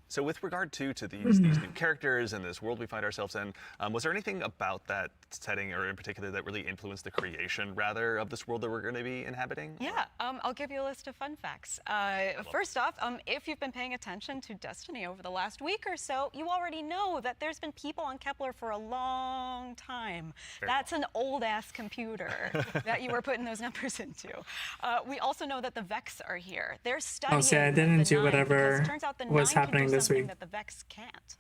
So with regard to these new characters and this world we find ourselves in, was there anything about that setting, or in particular, that really influenced the creation, rather, of this world that we're going to be inhabiting? Yeah, I'll give you a list of fun facts. First off, if you've been paying attention to Destiny over the last week or so, you already know that there's been people on Kepler for a long time. That's an old-ass computer that you were putting those numbers into. We also know that the Vex are here. They're studying I didn't the do Nine, whatever because it turns out the was Nine happening can do this something week. that the Vex can't.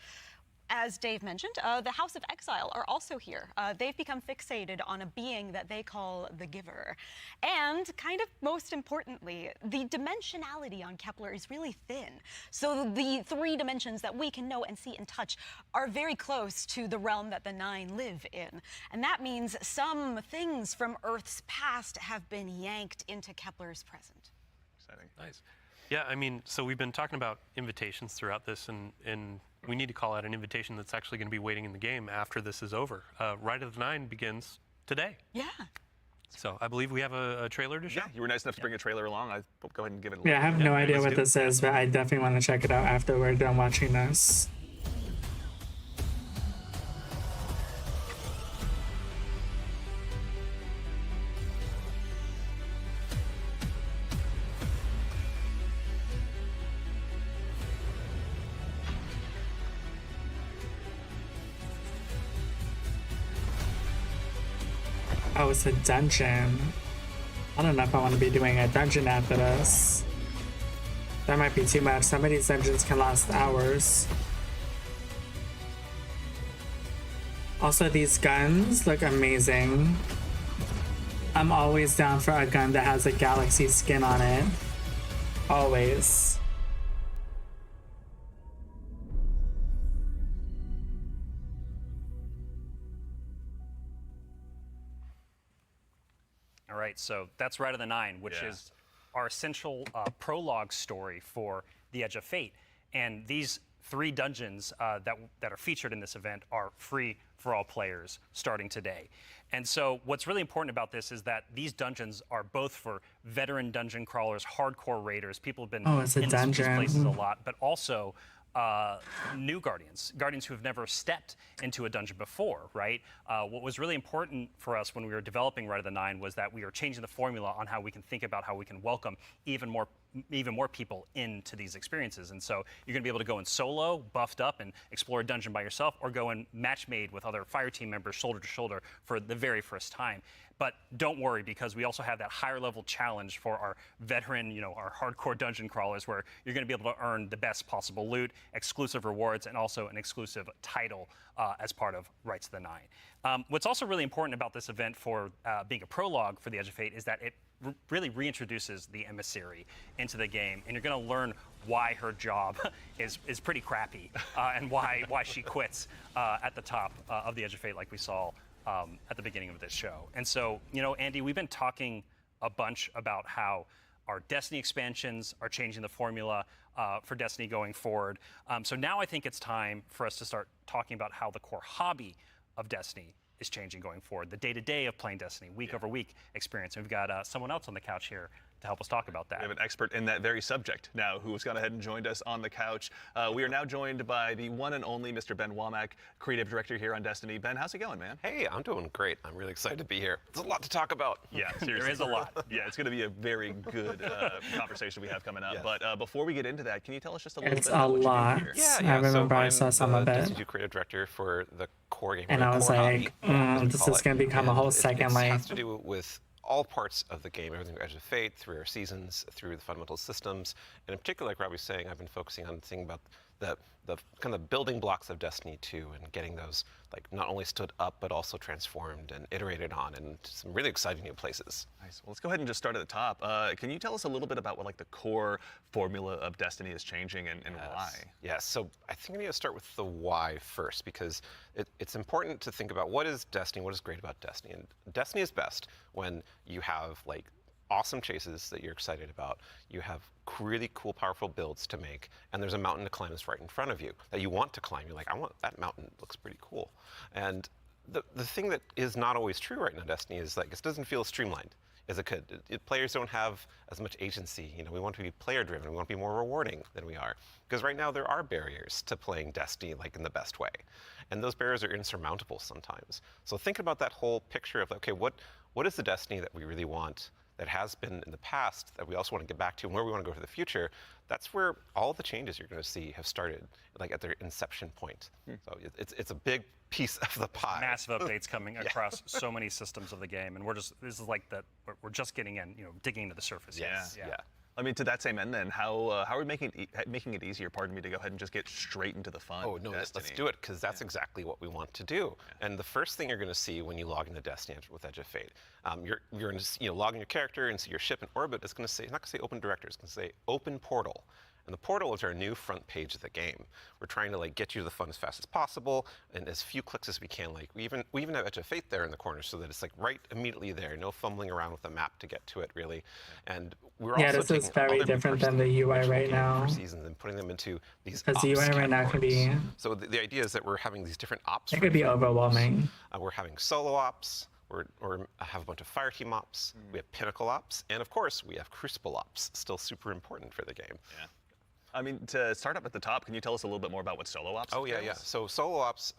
As Dave mentioned, the House of Exile are also here. They've become fixated on a being that they call the Giver. And kind of most importantly, the dimensionality on Kepler is really thin. So the 3 dimensions that we can know and see and touch are very close to the realm that the Nine live in. And that means some things from Earth's past have been yanked into Kepler's present. Exciting. Nice. Yeah, I mean, so we've been talking about invitations throughout this, and we need to call out an invitation that's actually going to be waiting in the game after this is over. Ride of the Nine begins today. Yeah. So I believe we have a trailer to show. Yeah, you were nice enough to bring a trailer along. I'll go ahead and give it a look. Yeah, I have no idea let's what do this is, but I definitely want to check it out after we're done watching this. Oh, it's a dungeon. I don't know if I want to be doing a dungeon after this. That might be too much. Some of these dungeons can last hours. Also, these guns look amazing. I'm always down for a gun that has a galaxy skin on it. Always. All right, so that's Ride of the Nine, which is our essential prologue story for The Edge of Fate. And these 3 dungeons that are featured in this event are free for all players starting today. And so what's really important about this is that these dungeons are both for veteran dungeon crawlers, hardcore raiders, people who've been in these places a lot, but also new guardians who have never stepped into a dungeon before, right? What was really important for us when we were developing Ride of the Nine was that we were changing the formula on how we can think about how we can welcome even more people into these experiences. And so you're gonna be able to go in solo, buffed up, and explore a dungeon by yourself, or go in match made with other fire team members shoulder to shoulder for the very first time. But don't worry, because we also have that higher level challenge for our veteran, our hardcore dungeon crawlers, where you're going to be able to earn the best possible loot, exclusive rewards, and also an exclusive title as part of Rights of the Nine. What's also really important about this event for being a prologue for The Edge of Fate is that it really reintroduces the emissary into the game, and you're going to learn why her job is pretty crappy and why she quits at the top of The Edge of Fate, like we saw at the beginning of this show. And so, Andy, we've been talking a bunch about how our Destiny expansions are changing the formula for Destiny going forward. So now I think it's time for us to start talking about how the core hobby of Destiny is changing going forward, the day-to-day of playing Destiny, week over week experience. And we've got someone else on the couch here to help us talk about that. We have an expert in that very subject now who has gone ahead and joined us on the couch. We are now joined by the one and only Mr. Ben Womack, creative director here on Destiny. Ben, how's it going, man? Hey, I'm doing great. I'm really excited to be here. There's a lot to talk about. Yeah, seriously. There is a lot. Yeah, it's going to be a very good conversation we have coming up. Yes. But before we get into that, can you tell us just a little It's bit about what lot. you do here? Yeah. I remember so I saw some of I'm it. the Destiny2 creative director for the core game. And or I the was core like, hobby, as we this call is it. going to become a And whole it second has to do with all parts of the game, everything from Edge of Fate, through our seasons, through the fundamental systems. And in particular, like Rob was saying, I've been focusing on thinking about the kind of building blocks of Destiny 2 and getting those like not only stood up but also transformed and iterated on in some really exciting new places. Nice. Well, let's go ahead and just start at the top. Can you tell us a little bit about what like the core formula of Destiny is changing and why? Yes. So I think I need to start with the why first, because it's important to think about what is Destiny, what is great about Destiny. And Destiny is best when you have like awesome chases that you're excited about, you have really cool, powerful builds to make, and there's a mountain to climb that's right in front of you that you want to climb. You're like, I want that mountain, it looks pretty cool. And the thing that is not always true right now in Destiny is like it doesn't feel streamlined as it could. Players don't have as much agency. You know, we want to be player driven, we want to be more rewarding than we are. Because right now there are barriers to playing Destiny like in the best way. And those barriers are insurmountable sometimes. So think about that whole picture of, okay, what is the Destiny that we really want, that has been in the past, that we also want to get back to, and where we want to go for the future. That's where all the changes you're going to see have started, like at their inception point. So it's a big piece of the pie. Massive updates coming across so many systems of the game, and this is like we're just getting in, digging into the surface. Yes. Yeah. I mean, to that same end, then, how are we making it easier? Pardon me, to go ahead and just get straight into the fun. Oh no, let's do it, because that's exactly what we want to do. And the first thing you're going to see when you log into Destiny with Edge of Fate, you're going to log in your character and see your ship in orbit. It's going to say, it's not going to say Open Director, it's going to say Open Portal. And the portal is our new front page of the game. We're trying to like get you to the fun as fast as possible and as few clicks as we can. Like we even have Edge of Fate there in the corner so that it's like right immediately there. No fumbling around with the map to get to it really. And we're also this is very different than the UI right now. Seasons and putting them into these. Because the UI right now can be. So the idea is that we're having these different ops. It could be overwhelming. We're having solo ops. Or have a bunch of fire team ops. We have pinnacle ops, and of course we have crucible ops. Still super important for the game. Yeah. I mean, to start up at the top, can you tell us a little bit more about what solo ops is? Oh, yeah. So solo ops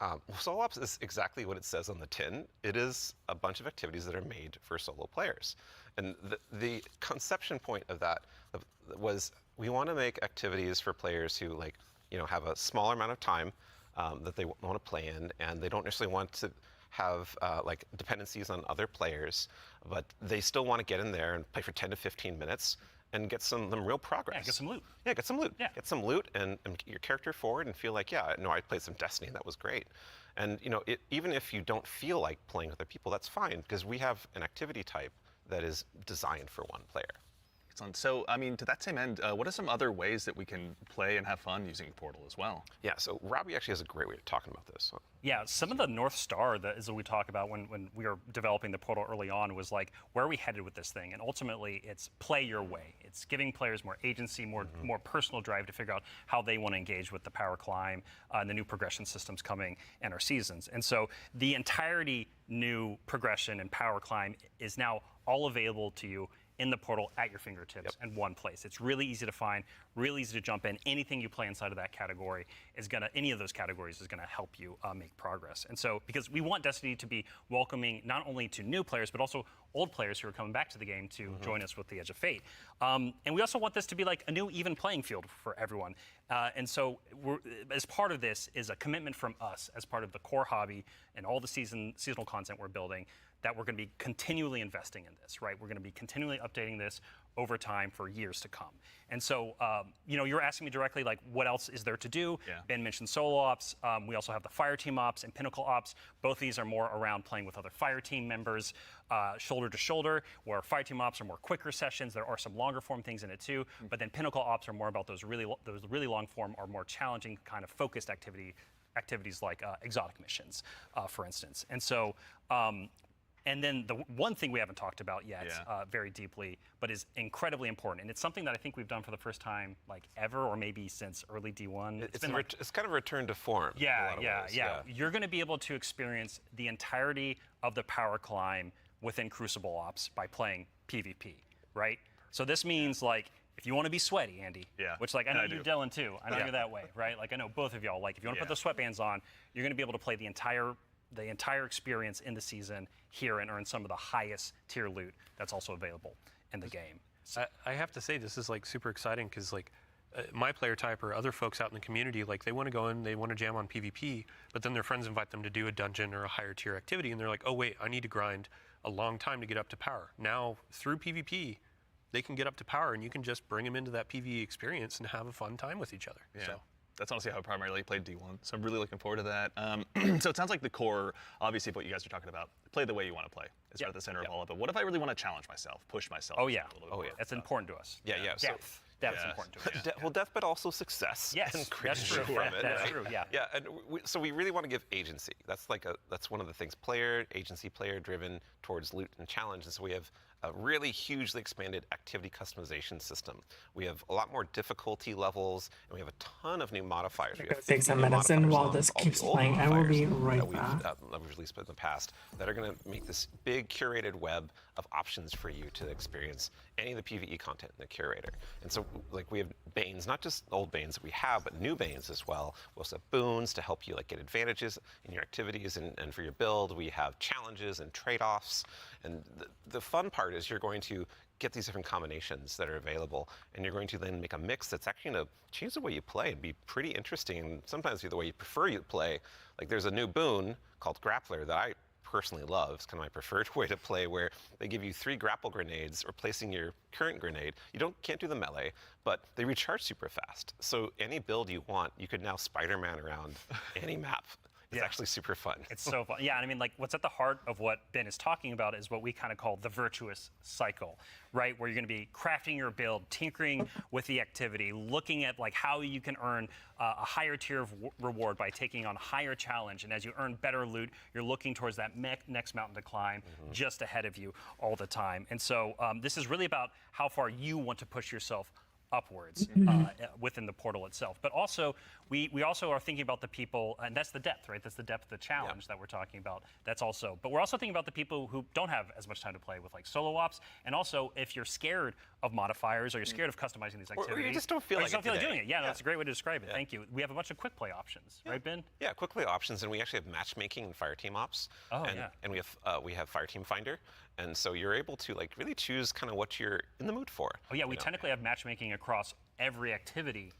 is exactly what it says on the tin. It is a bunch of activities that are made for solo players. And the conception point of that was we want to make activities for players who have a smaller amount of time that they want to play in, and they don't necessarily want to have dependencies on other players, but they still want to get in there and play for 10 to 15 minutes and get some real progress. Yeah, get some loot. Yeah, get some loot. Yeah. Get some loot and get your character forward and feel like, I played some Destiny and that was great. And even if you don't feel like playing with other people, that's fine, because we have an activity type that is designed for one player. Excellent. So, I mean, to that same end, what are some other ways that we can play and have fun using Portal as well? Yeah, so Robbie actually has a great way of talking about this. Yeah, some of the North Star that is what we talk about when we were developing the Portal early on was like, where are we headed with this thing? And ultimately, it's play your way. It's giving players more agency, more personal drive to figure out how they want to engage with the power climb and the new progression systems coming in our seasons. And so the entirety new progression and power climb is now all available to you in the portal at your fingertips in one place. It's really easy to find, really easy to jump in. Anything you play inside of that category any of those categories is gonna help you make progress. And so, because we want Destiny to be welcoming not only to new players, but also old players who are coming back to the game to join us with the Edge of Fate. And we also want this to be like a new even playing field for everyone. And so, as part of this is a commitment from us as part of the core hobby and all the seasonal content we're building, that we're going to be continually investing in this, right? We're going to be continually updating this over time for years to come. And so, you're asking me directly, like, what else is there to do? Yeah. Ben mentioned solo ops. We also have the fire team ops and pinnacle ops. Both of these are more around playing with other fire team members, shoulder to shoulder, where fire team ops are more quicker sessions. There are some longer form things in it too, but then pinnacle ops are more about those really long form or more challenging kind of focused activities like exotic missions, for instance. And so, and then the one thing we haven't talked about yet very deeply, but is incredibly important, and it's something that I think we've done for the first time like ever, or maybe since early D1. It's kind of a return to form. Yeah. You're going to be able to experience the entirety of the power climb within Crucible Ops by playing PvP, right? So this means like, if you want to be sweaty, Andy, which I know you, Dylan, too. I know you're that way, right? Like I know both of y'all. Like if you want to put the sweatbands on, you're going to be able to play the entire experience in the season here and earn some of the highest tier loot that's also available in the game. So, I have to say this is like super exciting because like my player type or other folks out in the community, like they want to go in, they want to jam on PvP, but then their friends invite them to do a dungeon or a higher tier activity, and they're like, oh wait, I need to grind a long time to get up to power. Now through PvP, they can get up to power, and you can just bring them into that PvE experience and have a fun time with each other. Yeah. So. That's honestly how I primarily played D1, so I'm really looking forward to that. So it sounds like the core, obviously, of what you guys are talking about, play the way you want to play. It's right at the center of all of it. What if I really want to challenge myself, push myself? Oh, yeah. A little bit more? That's important to us. Yeah. So, That's important to us. Well, death, but also success. Yes, and that's true. from it, That's right? true. Yeah. Yeah, and so we really want to give agency. That's that's one of the things. Agency player driven towards loot and challenge. And so we have a really hugely expanded activity customization system. We have a lot more difficulty levels, and we have a ton of new modifiers. We have Take some medicine while this keeps playing. I will be right back. That we've released in the past that are going to make this big curated web of options for you to experience any of the PvE content in the curator. And so, like, we have Banes, not just old Banes that we have, but new Banes as well. We also have boons to help you get advantages in your activities and for your build. We have challenges and trade-offs. And the fun part is you're going to get these different combinations that are available, and you're going to then make a mix that's actually going to change the way you play and be pretty interesting, and sometimes be the way you prefer you play. Like, there's a new boon called Grappler that I personally love. It's kind of my preferred way to play, where they give you 3 grapple grenades replacing your current grenade. You can't do the melee, but they recharge super fast. So any build you want, you could now Spider-Man around any map. It's actually super fun. It's so fun. Yeah, and I mean, what's at the heart of what Ben is talking about is what we kind of call the virtuous cycle, right? Where you're going to be crafting your build, tinkering with the activity, looking at how you can earn a higher tier of reward by taking on higher challenge. And as you earn better loot, you're looking towards that next mountain to climb just ahead of you all the time. And so this is really about how far you want to push yourself upwards within the portal itself. But also, we also are thinking about the people, and that's the depth, right? That's the depth of the challenge that we're talking about. That's also, but we're also thinking about the people who don't have as much time to play with solo ops, and also if you're scared of modifiers or you're scared of customizing these activities. Or you just don't feel like doing it. Yeah, no, that's a great way to describe it. Thank you. We have a bunch of quick play options, right, Ben? Yeah, quick play options, and we actually have matchmaking and Fireteam ops. And we have Fireteam Finder. And so you're able to really choose kind of what you're in the mood for. Oh yeah, we technically have matchmaking across every activity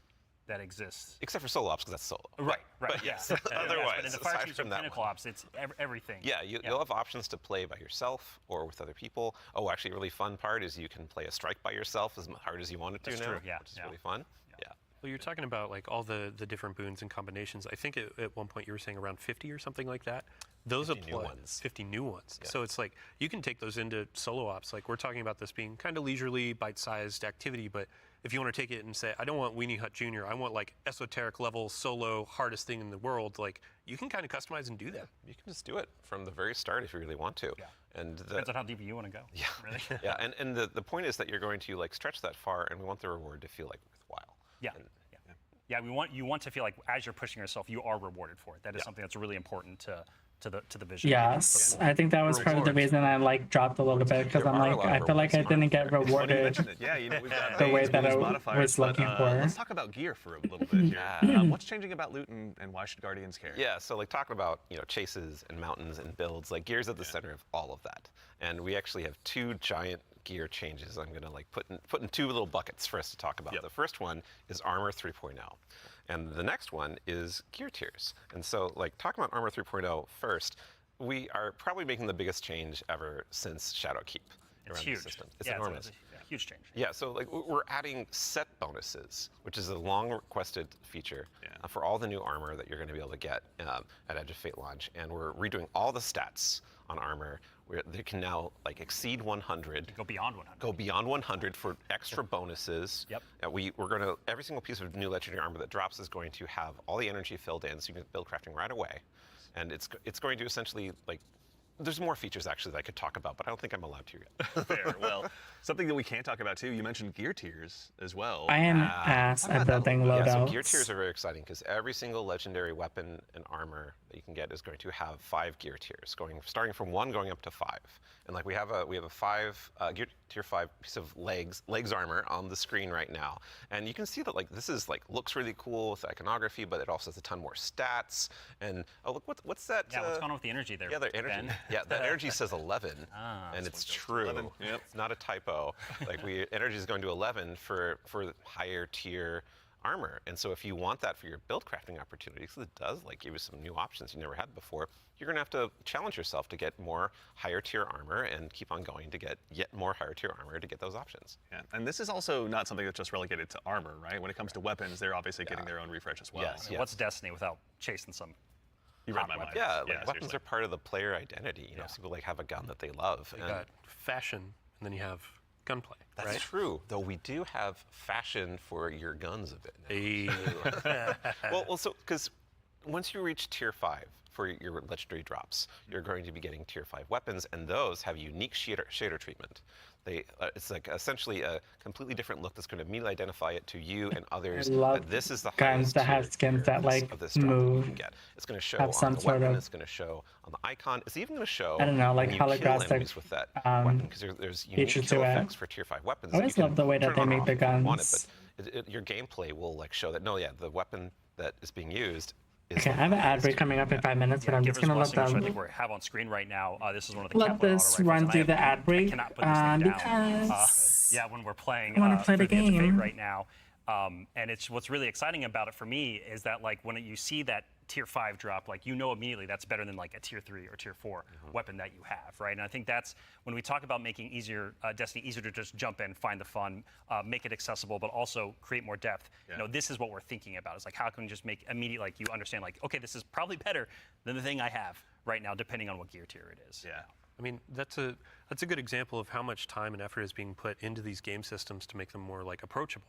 that exists. Except for solo ops, because that's solo. Right. But yes, otherwise, but in the fire teams and pinnacle ops, it's everything. Yeah, you'll have options to play by yourself or with other people. Oh, actually, a really fun part is you can play a strike by yourself as hard as you want it to now, which is really fun. Yeah. Well, you're talking about all the different boons and combinations. I think at one point you were saying around 50 or something like that. Those 50 apply. new ones. 50 new ones. Yeah. So it's you can take those into solo ops. We're talking about this being kind of leisurely, bite-sized activity, but if you want to take it and say, I don't want Weenie Hut Jr., I want esoteric level solo, hardest thing in the world, you can kind of customize and do that. You can just do it from the very start if you really want to. Yeah. And depends on how deep you want to go. Yeah. Really. Yeah, and the point is that you're going to stretch that far, and we want the reward to feel worthwhile. Yeah. Yeah, you want to feel as you're pushing yourself, you are rewarded for it. That is something that's really important to the vision. Yes, I think that was part of the reason I dropped a little bit, because I'm I feel like I didn't get rewarded we've got the way Banes, that I boons, modifiers, was looking but, for. Let's talk about gear for a little bit here. What's changing about loot, and why should Guardians care? Yeah, so talking about chases and mountains and builds, gear's at the center of all of that. And we actually have 2 giant gear changes I'm gonna put in 2 little buckets for us to talk about. The first one is Armor 3.0. And the next one is gear tiers. And so talking about Armor 3.0 first, we are probably making the biggest change ever since Shadowkeep around huge. the system. It's enormous. It's a huge change. Yeah, so we're adding set bonuses, which is a long requested feature for all the new armor that you're going to be able to get at Edge of Fate launch. And we're redoing all the stats on armor, where they can now exceed 100. Go beyond 100. Go beyond 100 for extra bonuses. Yep. We're going to, every single piece of new legendary armor that drops is going to have all the energy filled in, so you can build crafting right away. And it's going to essentially there's more features actually that I could talk about, but I don't think I'm allowed to yet. Fair. Well, something that we can talk about too, you mentioned gear tiers as well. I am ass at building loadouts. Yeah, so gear tiers are very exciting because every single legendary weapon and armor that you can get is going to have 5 gear tiers, starting from 1 going up to 5. And we have a 5 gear tier 5 piece of legs armor on the screen right now, and you can see that this is looks really cool with the iconography, but it also has a ton more stats. And oh look, what's that? Yeah, what's going on with the energy there? Yeah, the energy. Ben? Yeah, that energy says 11, and it's true. 11. Yep. It's not a typo. Energy is going to 11 for higher tier armor. And so if you want that for your build crafting opportunities, it does like give you some new options you never had before. You're going to have to challenge yourself to get more higher tier armor and keep on going to get yet more higher tier armor to get those options. Yeah, and this is also not something that's just relegated to armor, right? When it comes to weapons, they're obviously getting their own refresh as well. Yes, What's Destiny without chasing some? You read my mind. Yeah, like weapons seriously. are part of the player identity. You know, some people like have a gun that they love. You got fashion, and then you have gunplay. That's right? true, though we do have fashion for your guns a bit now. well, so because once you reach tier 5 for your legendary drops, you're going to be getting tier 5 weapons, and those have unique shader treatment. It's like essentially a completely different look that's going to immediately identify it to you and others. I love that this is the guns that have skins that like move. It's going to show have on some the sort weapon. of, It's going to show on the icon. It's even going to show I don't know, like when you kill holographic enemies with that weapon, because there's unique features kill to it. effects for tier 5 weapons. I that always you love can the way that turn they on or make off the if you want guns. it, but your gameplay will like show that no, yeah, the weapon that is being used. Okay, I have an ad break coming up in 5 minutes, but I'm just gonna let Which I think them we have on screen right now. This is one of the let capital this auto rifles, run and through the ad break cannot put this thing down. because Yeah, when we're playing, I want to play the through Edge of Fate game right now. And it's what's really exciting about it for me is that like when you see that tier 5 drop, like you know immediately that's better than like a tier 3 or tier 4 weapon that you have, right? And I think that's when we talk about making Destiny easier to just jump in, find the fun, make it accessible, but also create more depth. You know, this is what we're thinking about. It's like how can we just make immediate, like you understand, like okay, this is probably better than the thing I have right now, depending on what gear tier it is. Yeah. I mean, that's a good example of how much time and effort is being put into these game systems to make them more like approachable.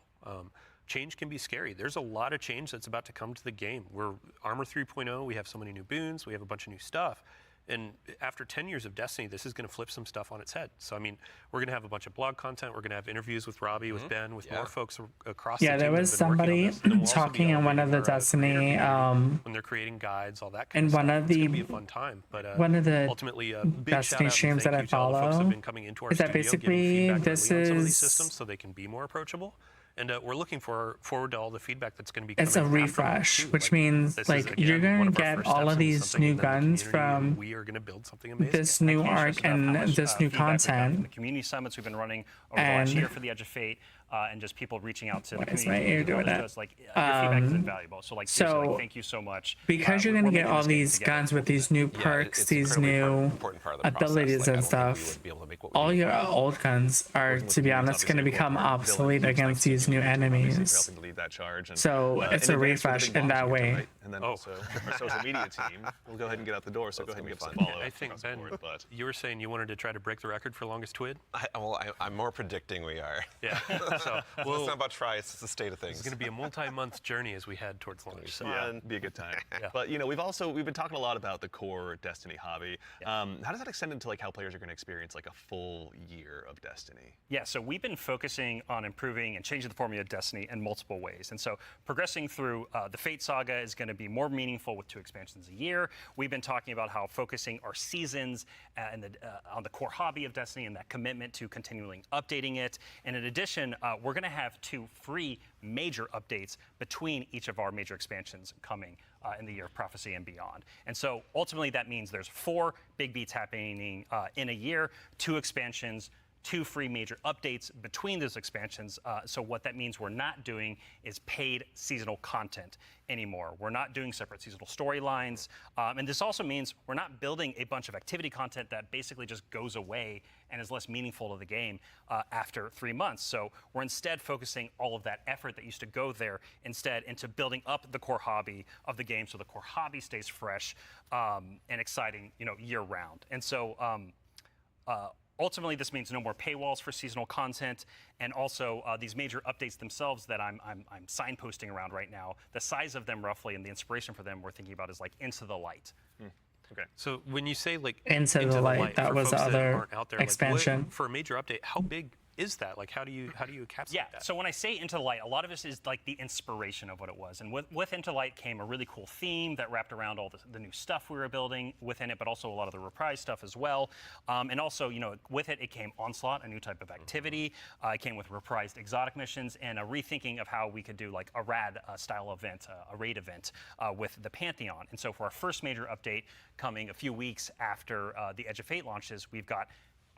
Change can be scary. There's a lot of change that's about to come to the game. We're Armor 3.0, we have so many new boons, we have a bunch of new stuff. And after 10 years of Destiny, this is going to flip some stuff on its head. So, I mean, we're going to have a bunch of blog content. We're going to have interviews with Robbie, with Ben, with more folks across the team. there was somebody talking in one of the Destiny when they're creating guides, all that kind of stuff. one of It's the gonna be a fun time. But one of the ultimately, big Destiny shout out streams and that I thank you to all the folks that have follow been coming into our is that studio, giving basically feedback this early on some of these is systems so they can be more approachable. And we're looking forward to all the feedback that's going to be it's a coming refresh, too. which Like, means this is, like again, you're one gonna of our get first all steps of into these something new within the guns community, and from we are going to build something amazing. this new I can't arc stress enough how and much, this new feedback we got from content. the community summits we've been running over the last And year for the Edge of Fate, and just people reaching out to the why is community. my ear and doing just that? like, your feedback is Um, invaluable. So like, seriously, so like, thank you so much. Because you're We're gonna get making all this game these together. guns with these new perks, these new important part of the abilities process. Like, and I don't think we stuff, would be able to make what we all need. your old guns are, to be honest, going to become obsolete against these new enemies. To lead that charge. And, So it's a in advance, we're refresh giving in that bombs way. tonight, and then also our social media team will go ahead and get out the door. So go ahead and give us a follow. I think, Ben, you were saying you wanted to try to break the record for longest twid? I'm more predicting we are. Yeah. So it's not about try, it's just the state of things. It's going to be a multi-month journey as we head towards launch. So. Yeah, be a good time. But you know, we've been talking a lot about the core Destiny hobby. How does that extend into like how players are going to experience like a full year of Destiny? Yeah, so we've been focusing on improving and changing the formula of Destiny in multiple ways. And so progressing through the Fate Saga is going to be more meaningful with 2 expansions a year. We've been talking about how focusing our seasons and on the core hobby of Destiny and that commitment to continually updating it. And in addition, we're going to have 2 free major updates between each of our major expansions coming in the Year of Prophecy and beyond. And so ultimately that means there's 4 big beats happening in a year, 2 expansions, 2 free major updates between those expansions. So what that means we're not doing is paid seasonal content anymore. We're not doing separate seasonal storylines. And this also means we're not building a bunch of activity content that basically just goes away and is less meaningful to the game after 3 months. So we're instead focusing all of that effort that used to go there instead into building up the core hobby of the game so the core hobby stays fresh and exciting, year round. And so ultimately, this means no more paywalls for seasonal content, and also these major updates themselves that I'm signposting around right now. The size of them roughly and the inspiration for them we're thinking about is like Into the Light. Okay. So when you say like Into the Light, that for was the folks that other aren't out there, expansion. Like, for a major update, how big is that? Like, how do you encapsulate that? So when I say Into the Light, a lot of this is like the inspiration of what it was. And with Into the Light came a really cool theme that wrapped around all the new stuff we were building within it, but also a lot of the reprise stuff as well. And also, with it came Onslaught, a new type of activity. It came with reprised exotic missions and a rethinking of how we could do like a rad style event, a raid event with the Pantheon. And so for our first major update coming a few weeks after the Edge of Fate launches, we've got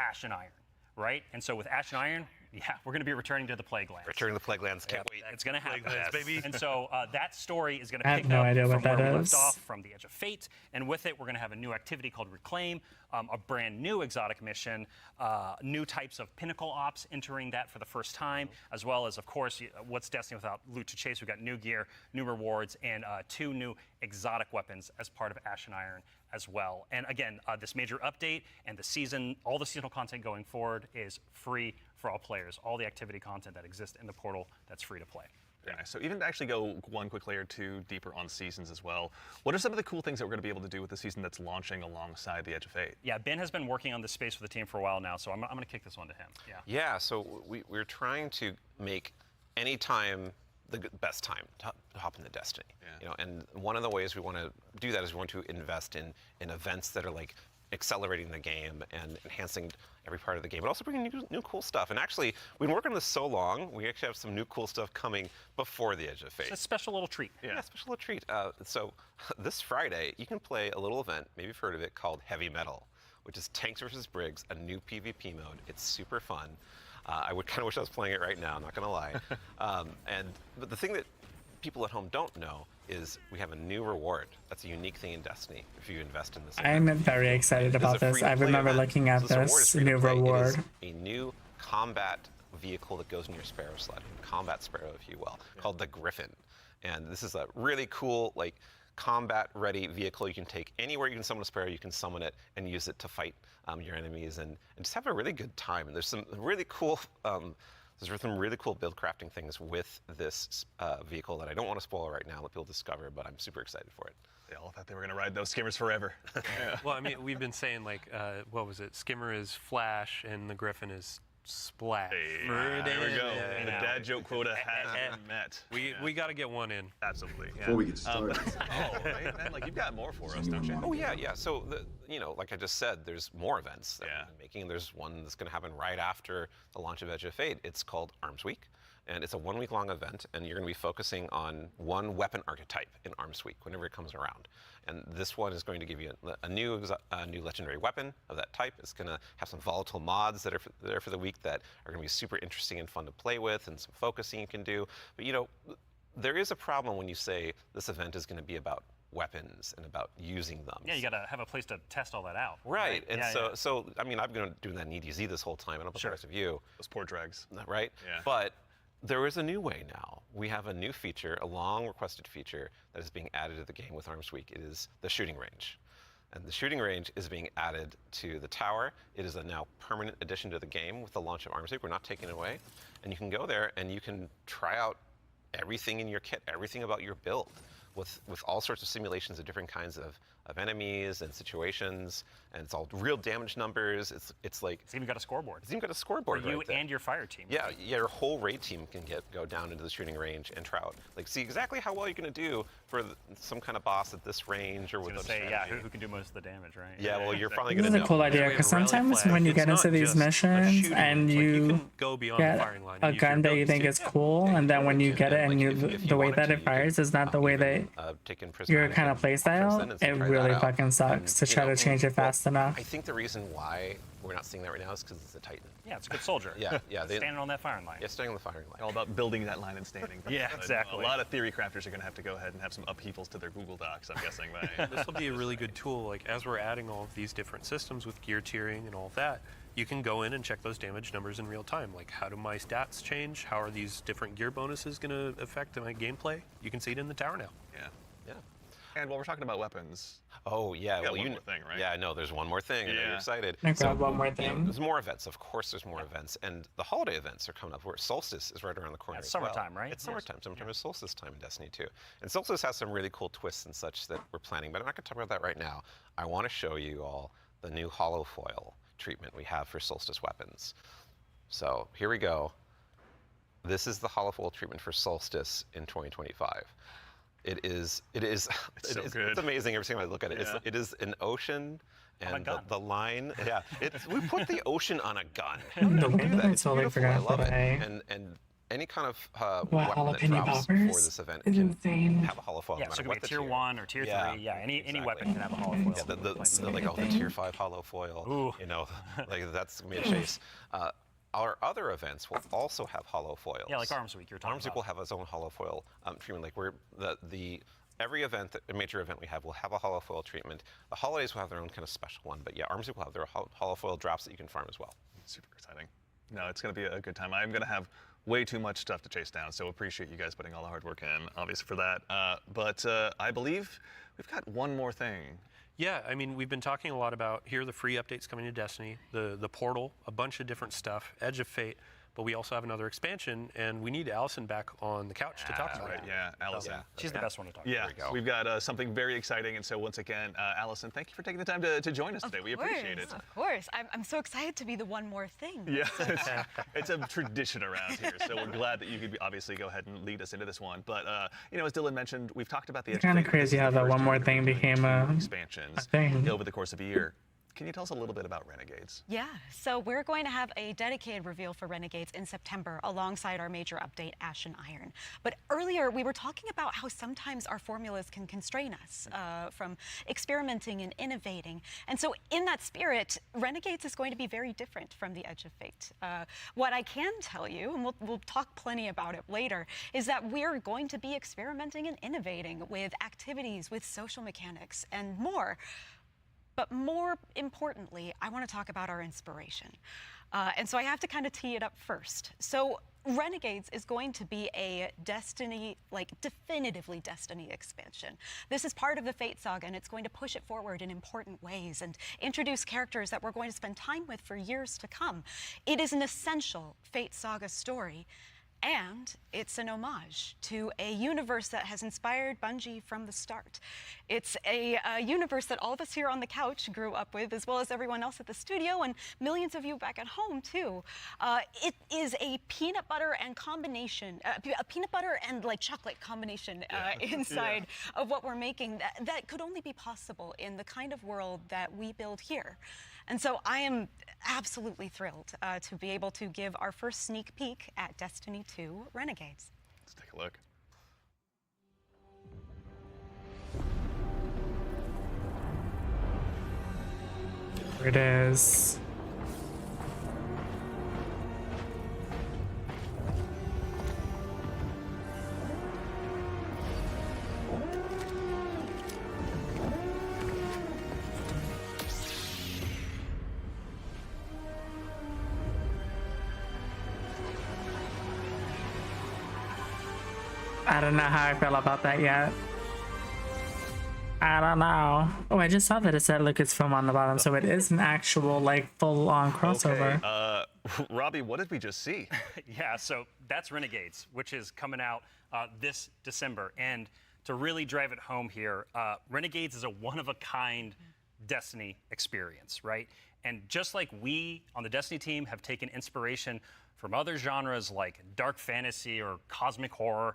Ash and Iron. Right? And so with Ash and Iron, Yeah, we're going to be returning to the Plaguelands. Returning to the Plaguelands. Can't wait. It's going to happen, Plaguelands, baby. And so that story is going to I have pick no up idea from what that where we is. left off from the Edge of Fate, and with it, we're going to have a new activity called Reclaim, a brand new exotic mission, new types of pinnacle ops entering that for the first time, as well as, of course, what's Destiny without loot to chase? We've got new gear, new rewards, and 2 new exotic weapons as part of Ashen Iron as well. And again, this major update and the season, all the seasonal content going forward is free for all players. All the activity content that exists in the portal, that's free to play. Very nice. So even to actually go one quick layer two deeper on seasons as well, what are some of the cool things that we're going to be able to do with the season that's launching alongside the Edge of Fate? Yeah, Ben has been working on this space for the team for a while now, so I'm going to kick this one to him. Yeah. Yeah, so we're trying to make any time the best time to hop into Destiny. You know, and one of the ways we want to do that is we want to invest in events that are like accelerating the game and enhancing every part of the game, but also bringing new cool stuff. And actually, we've been working on this so long, we actually have some new cool stuff coming before the Edge of Fate. It's a special little treat. Yeah, special little treat. So this Friday, you can play a little event, maybe you've heard of it, called Heavy Metal, which is Tanks vs. Briggs, a new PvP mode. It's super fun. I would kind of wish I was playing it right now, I'm not going to lie. But the thing that people at home don't know is we have a new reward. That's a unique thing in Destiny if you invest in this. I'm very excited about this. I remember looking at this new reward. It is a new combat vehicle that goes in your Sparrow sled, combat Sparrow, if you will, called the Griffin. And this is a really cool, like, combat-ready vehicle you can take anywhere you can summon a Sparrow. You can summon it and use it to fight your enemies and just have a really good time. And there's some really cool. There's some really cool build crafting things with this vehicle that I don't want to spoil right now, let people discover, but I'm super excited for it. They all thought they were going to ride those skimmers forever. Well, I mean, we've been saying, like, what was it? Skimmer is Flash and the Griffin is Splash. Hey, there we go. The dad joke quota has been met. We got to get one in. Absolutely. Yeah. Before we get started. Right, man, like, you've got more for us, don't you? Oh, yeah. So, you know, like I just said, there's more events that we've been making. There's one that's going to happen right after the launch of Edge of Fate. It's called Arms Week. And it's a 1-week-long event, and you're going to be focusing on one weapon archetype in Arms Week whenever it comes around. And this one is going to give you a new legendary weapon of that type. It's going to have some volatile mods that are there for the week that are going to be super interesting and fun to play with, and some focusing you can do. But you know, there is a problem when you say this event is going to be about weapons and about using them. Yeah, you got to have a place to test all that out. Right. And so I mean, I've been doing that in EDZ this whole time. I don't know about the rest of you. Those poor dregs. Right? Yeah. But there is a new way now. We have a new feature, a long requested feature that is being added to the game with Arms Week. It is the shooting range. And the shooting range is being added to the tower. It is a now permanent addition to the game with the launch of Arms Week. We're not taking it away. And you can go there and you can try out everything in your kit, everything about your build, with all sorts of simulations of different kinds of enemies and situations, and it's all real damage numbers. It's like it's even got a scoreboard. It's even got a scoreboard for you right there. And your fire team. Yeah, your whole raid team can go down into the shooting range and try out, like, see exactly how well you're going to do for some kind of boss at this range or with a strategy. Yeah, who can do most of the damage, right? Yeah, well, you're probably going to This know. is a cool idea because sometimes when you get into these missions and you get a gun that you think is cool, and then when you get it and the way that it fires is not the way that your kind of playstyle, it really fucking sucks to try to change it fast enough. I think the reason why we're not seeing that right now is because it's a Titan. Yeah, it's a good soldier. Yeah. Standing on that firing line. Yeah, standing on the firing line. All about building that line and standing. Yeah, exactly. A lot of theory crafters are going to have to go ahead and have some upheavals to their Google Docs, I'm guessing. This will be a really good tool. Like, as we're adding all of these different systems with gear tiering and all of that, you can go in and check those damage numbers in real time. Like, how do my stats change? How are these different gear bonuses going to affect my gameplay? You can see it in the tower now. Yeah. And while we're talking about weapons, oh yeah, well, one more thing, right? Yeah, no, there's one more thing. I know you're excited. One more thing. You know, there's more events. Of course, there's more events, and the holiday events are coming up. Where Solstice is right around the corner. It's as summertime, well. right? It's summertime. Summertime is Solstice time in Destiny 2, and Solstice has some really cool twists and such that we're planning. But I'm not going to talk about that right now. I want to show you all the new hollow foil treatment we have for Solstice weapons. So here we go. This is the hollow foil treatment for Solstice in 2025. It is so good. It's amazing every time I look at it. Yeah. It is an ocean, and the line. Yeah, we put the ocean on a gun. How did we do that? It's totally beautiful. I forgot love it. that. And any kind of Wow, weapon that drops for this event is can insane. have a hollow foil. Yeah, no so it matter could be what a tier the 1 or tier 3. Yeah, any weapon can have a hollow foil. Yeah, the tier 5 hollow foil. Ooh. You know, like that's gonna be a chase. our other events will also have holofoils. Yeah, like Arms Week you're talking Arms Week about. will have its own holofoil treatment. Like every event, a major event we have will have a holofoil treatment. The holidays will have their own kind of special one, but yeah, Arms Week will have their holofoil drops that you can farm as well. Super exciting. No, it's going to be a good time. I'm going to have way too much stuff to chase down, so appreciate you guys putting all the hard work in, obviously, for that. But I believe we've got one more thing. Yeah, I mean, we've been talking a lot about, here are the free updates coming to Destiny, the portal, a bunch of different stuff, Edge of Fate, but we also have another expansion, and we need Allison back on the couch to talk about it. Yeah, Allison. She's the best one to talk Yeah, about. we've got something very exciting, and so once again, Allison, thank you for taking the time to join us today. We appreciate it. Of course. I'm so excited to be the one more thing. Yeah, it's a tradition around here, so we're glad that you could obviously go ahead and lead us into this one. But, you know, as Dylan mentioned, we've talked about the It's kind of crazy how that one more thing became a thing over the course of a year. Can you tell us a little bit about Renegades? Yeah, so we're going to have a dedicated reveal for Renegades in September alongside our major update, Ash and Iron. But earlier we were talking about how sometimes our formulas can constrain us from experimenting and innovating. And so in that spirit, Renegades is going to be very different from the Edge of Fate. What I can tell you, and we'll talk plenty about it later, is that we're going to be experimenting and innovating with activities, with social mechanics, and more. But more importantly, I want to talk about our inspiration. And so I have to kind of tee it up first. So Renegades is going to be a Destiny, like definitively Destiny expansion. This is part of the Fate saga, and it's going to push it forward in important ways and introduce characters that we're going to spend time with for years to come. It is an essential Fate saga story. And it's an homage to a universe that has inspired Bungie from the start. It's a universe that all of us here on the couch grew up with, as well as everyone else at the studio and millions of you back at home too. It is a peanut butter and combination, a peanut butter and like chocolate combination inside of what we're making that could only be possible in the kind of world that we build here. And so I am absolutely thrilled to be able to give our first sneak peek at Destiny2 Renegades. Let's take a look. There it is. I don't know how I feel about that yet. I don't know. Oh, I just saw that it said Lucasfilm on the bottom, so it is an actual, like, full-on crossover. Okay, Robbie, what did we just see? Yeah, so that's Renegades, which is coming out this December. And to really drive it home here, Renegades is a one-of-a-kind Destiny experience, right? And just like we on the Destiny team have taken inspiration from other genres like dark fantasy or cosmic horror,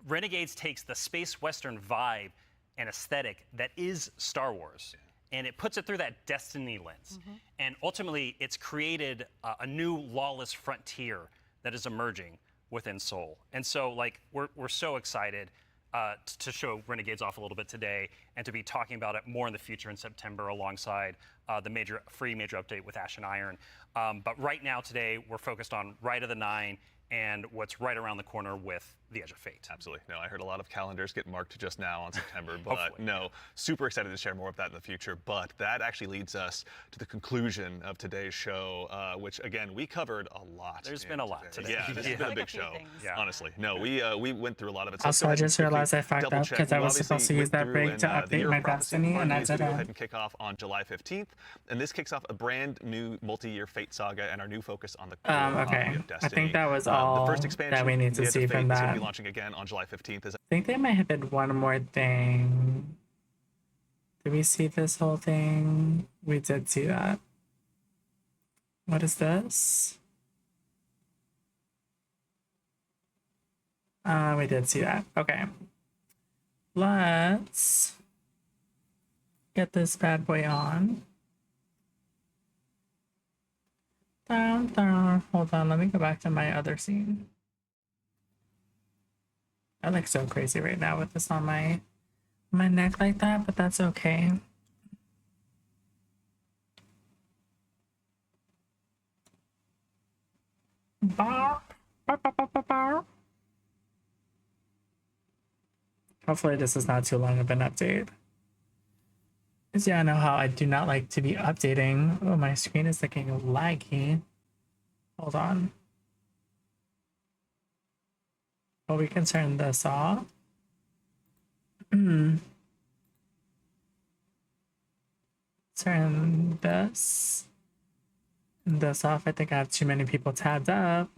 Renegades takes the space western vibe and aesthetic that is Star Wars, and it puts it through that Destiny lens. And ultimately, it's created a new lawless frontier that is emerging within Seoul. And so, like, we're so excited to show Renegades off a little bit today and to be talking about it more in the future in September alongside the free major update with Ash and Iron. But right now, today, we're focused on Rite of the Nine and what's right around the corner with the Edge of Fate. Absolutely. No, I heard a lot of calendars get marked just now on September, but no, super excited to share more of that in the future. But that actually leads us to the conclusion of today's show, which again, we covered a lot. There's been a lot today. Yeah, this has been a big show, honestly. No, we went through a lot of it. So Also, I just realized I fucked up because I was supposed to use that break to update my Destiny, and I Go ahead didn't. and kick off on July 15th, and this kicks off a brand new multi-year Fate saga and our new focus on the core Okay. of Destiny. I think that was all the first expansion that we need to the Edge see of Fate, from is going that. to be launching again on July 15th. I think they might have been one more thing. Did we see this whole thing? We did see that. What is this? We did see that. Okay. Let's get this bad boy on. Hold on, let me go back to my other scene. I look so crazy right now with this on my neck like that, but that's okay. Hopefully this is not too long of an update. Because yeah, I know how I do not like to be updating. Oh, my screen is looking laggy. Hold on. Oh, we can turn this off. Turn this. And this off. I think I have too many people tabbed up.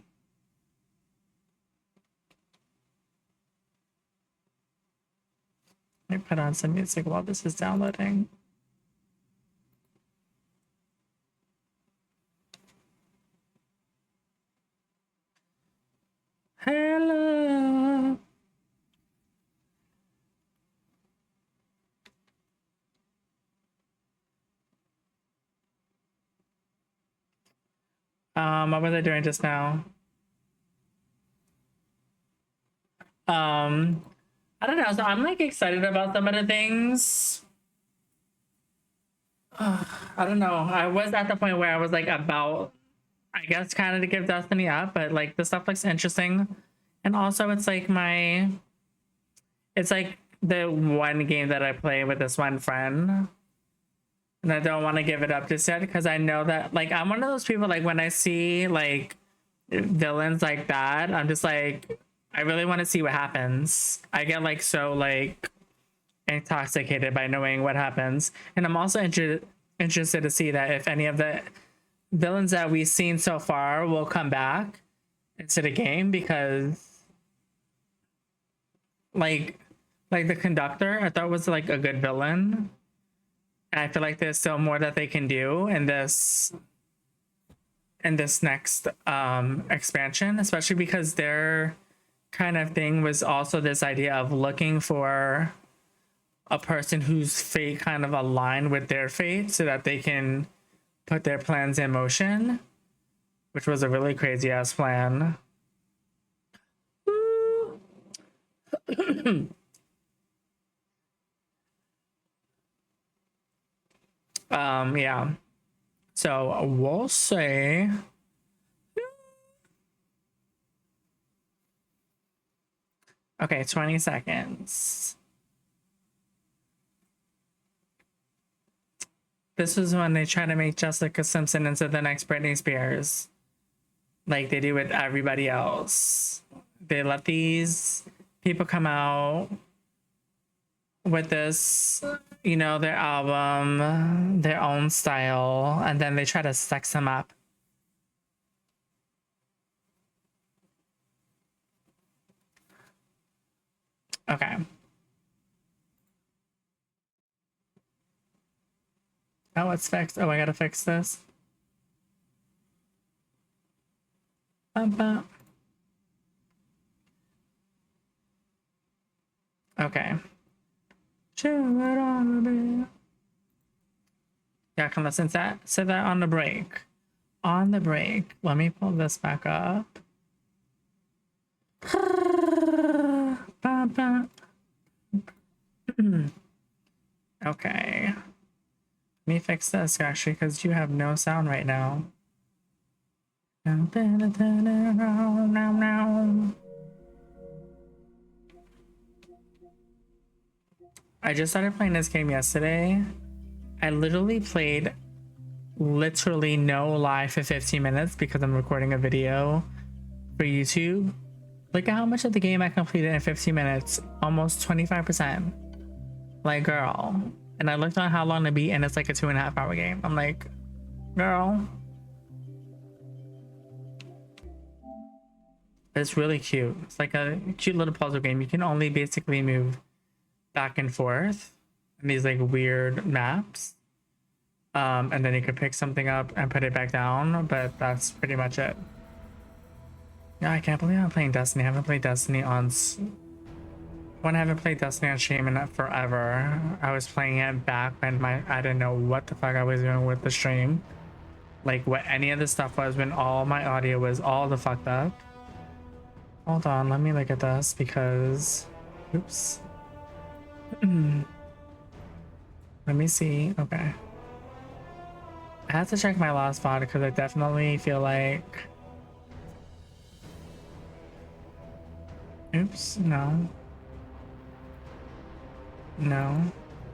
Let me put on some music while this is downloading. Hello. What was I doing just now? I don't know. So I'm like excited about some of the things. I don't know. I was at the point where I was like about, I guess, kind of to give Destiny up, but like the stuff looks interesting. And also it's like it's like the one game that I play with this one friend. And I don't want to give it up just yet because I know that like I'm one of those people like when I see like villains like that, I'm just like I really want to see what happens. I get like so like intoxicated by knowing what happens. And I'm also interested to see that if any of the villains that we've seen so far will come back into the game because like the conductor I thought was like a good villain. And I feel like there's still more that they can do in this next expansion, especially because their kind of thing was also this idea of looking for a person whose fate kind of aligned with their fate so that they can put their plans in motion, which was a really crazy ass plan. Yeah. So we'll say okay, 20 seconds. This is when they try to make Jessica Simpson into the next Britney Spears. Like they do with everybody else. They let these people come out with this, you know, their album, their own style, and then they try to sex them up. Okay. Oh, it's fixed. Oh, I gotta fix this. Okay. Yeah, I can listen to that. Say that on the break. On the break. Let me pull this back up. Okay. Let me fix this actually because you have no sound right now. I just started playing this game yesterday. I literally played no lie for 15 minutes because I'm recording a video for YouTube. Look at how much of the game I completed in 15 minutes. Almost 25%. Like, girl. And I looked on how long to beat and it's like a 2.5 hour game. I'm like, girl. It's really cute. It's like a cute little puzzle game. You can only basically move back and forth in these like weird maps. And then you could pick something up and put it back down, but that's pretty much it. Yeah, I can't believe I'm playing Destiny. I haven't played Destiny on... When I haven't played Destiny on stream in forever. I was playing it back when I didn't know what the fuck I was doing with the stream. Like what any of the stuff was when all my audio was all the fucked up. Hold on, let me look at this because... Oops. Let me see. Okay. I have to check my last VOD because I definitely feel like Oops, no. No.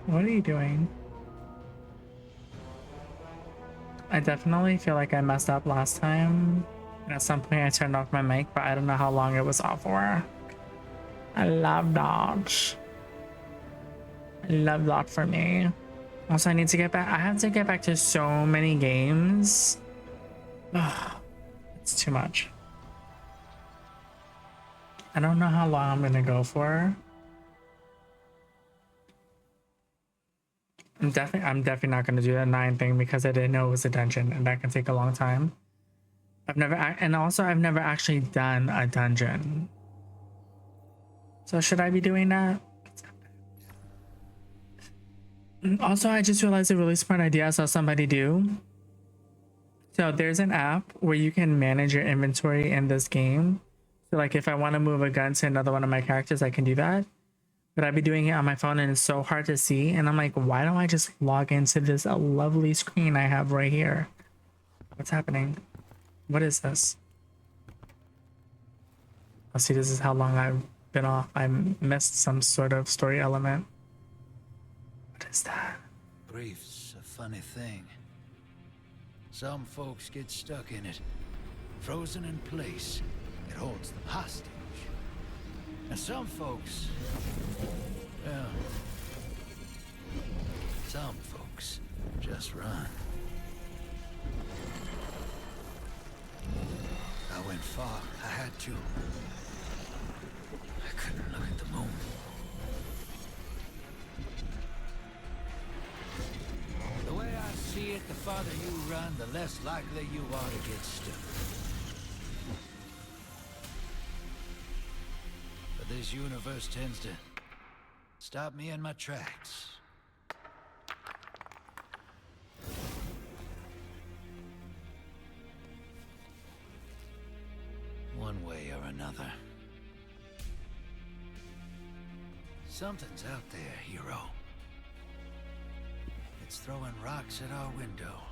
What are you doing? I definitely feel like I messed up last time. And at some point I turned off my mic, but I don't know how long it was off for. I love that. I love that for me. Also, I need to get back. I have to get back to so many games. Ugh, it's too much. I don't know how long I'm gonna go for. I'm definitely not gonna do that 9 thing because I didn't know it was a dungeon and that can take a long time. I've never actually done a dungeon. So should I be doing that? Also, I just realized a really smart idea I saw somebody do. So there's an app where you can manage your inventory in this game. So like if I want to move a gun to another one of my characters, I can do that. But I'd be doing it on my phone and it's so hard to see. And I'm like, why don't I just log into this lovely screen I have right here? What's happening? What is this? Oh, see, this is how long I've been off. I missed some sort of story element. What is that? Grief's a funny thing. Some folks get stuck in it, frozen in place. It holds them hostage. And some folks, well, some folks just run. I went far. I had to. I couldn't look at the moon. The way I see it, the farther you run, the less likely you are to get stuck. But this universe tends to stop me in my tracks. One way or another. Something's out there, hero. It's throwing rocks at our window.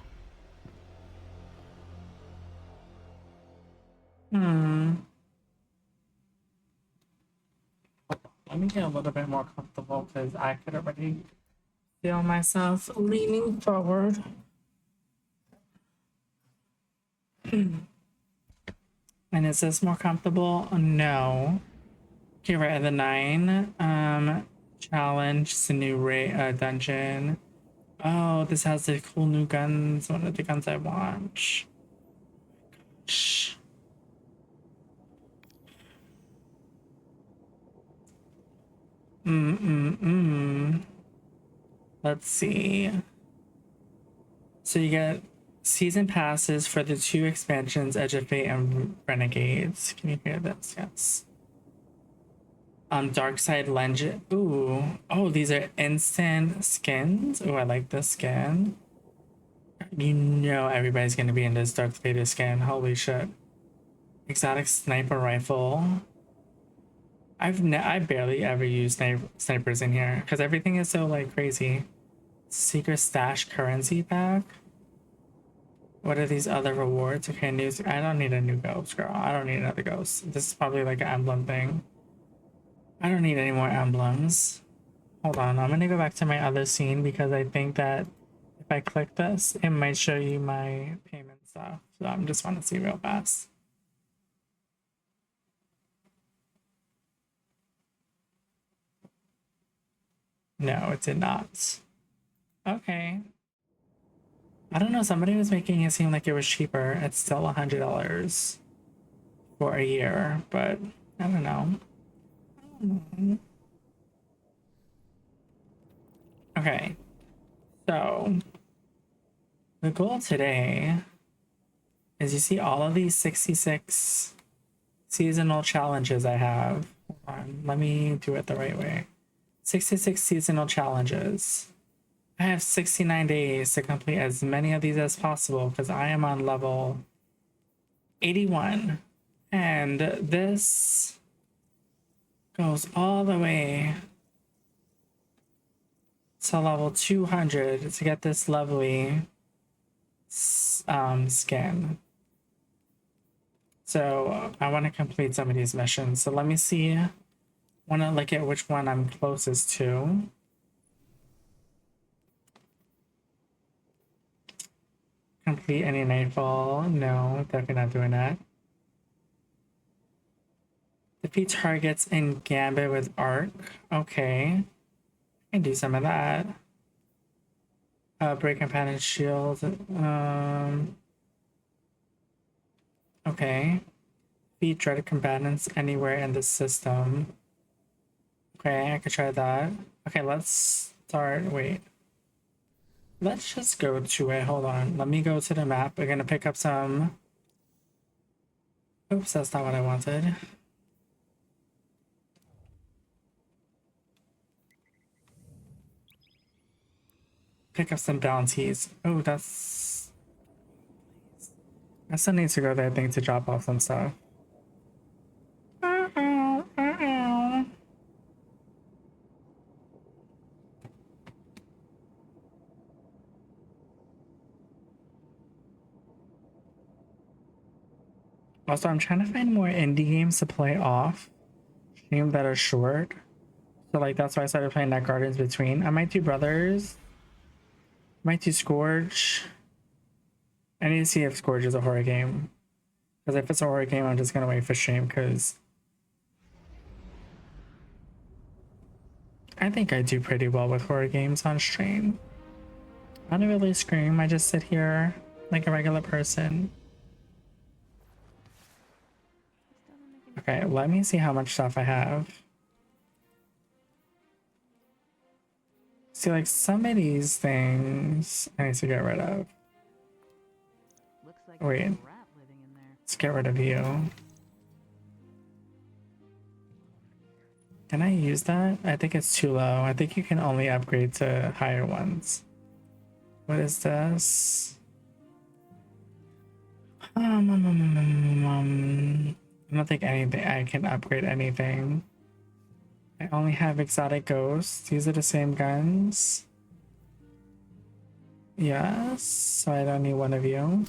Let me get a little bit more comfortable because I could already feel myself leaning forward. And is this more comfortable? No. Okay, right at the 9. Challenge, it's a new dungeon. Oh, this has the cool new guns. One of the guns I want. Gosh. Let's see. So you get season passes for the 2 expansions, Edge of Fate and Renegades. Can you hear this? Yes. Dark Side Legend. Ooh. Oh, these are instant skins. Ooh, I like this skin. You know everybody's gonna be in this Dark Vader skin. Holy shit. Exotic sniper rifle. I barely ever use snipers in here because everything is so like crazy. Secret stash currency pack. What are these other rewards? Okay, news. I don't need a new ghost, girl. I don't need another ghost. This is probably like an emblem thing. I don't need any more emblems. Hold on, I'm gonna go back to my other scene because I think that if I click this, it might show you my payment stuff. So I just want to see real fast. No, it did not. Okay. I don't know, somebody was making it seem like it was cheaper. It's still $100 for a year, but I don't know. Okay, so the goal today is you see all of these 66 seasonal challenges I have. Hold on, let me do it the right way. 66 seasonal challenges. I have 69 days to complete as many of these as possible because I am on level 81. And this goes all the way to level 200 to get this lovely skin. So I want to complete some of these missions. So let me see. Want to look at which one I'm closest to. Complete any nightfall. No, definitely not doing that. Defeat targets in Gambit with Arc. Okay. I can do some of that. Break companion shield. Okay. Defeat dreaded combatants anywhere in the system. Okay, I could try that. Okay, let's start. Wait. Let's just go to it. Hold on. Let me go to the map. We're gonna pick up some. Oops, that's not what I wanted. Pick up some bounties. Oh, that's. I still need to go there, I think, to drop off some stuff. Also, I'm trying to find more indie games to play off stream that are short. So, like, that's why I started playing that Gardens Between. I might do Brothers. Might do Scourge. I need to see if Scourge is a horror game. Because if it's a horror game, I'm just gonna wait for stream, because I think I do pretty well with horror games on stream. I don't really scream, I just sit here like a regular person. Okay, let me see how much stuff I have. See, like, some of these things I need to get rid of. Wait, let's get rid of you. Can I use that? I think it's too low. I think you can only upgrade to higher ones. What is this? I don't think anything. I can upgrade anything. I only have exotic ghosts. These are the same guns. Yes, so I don't need one of you.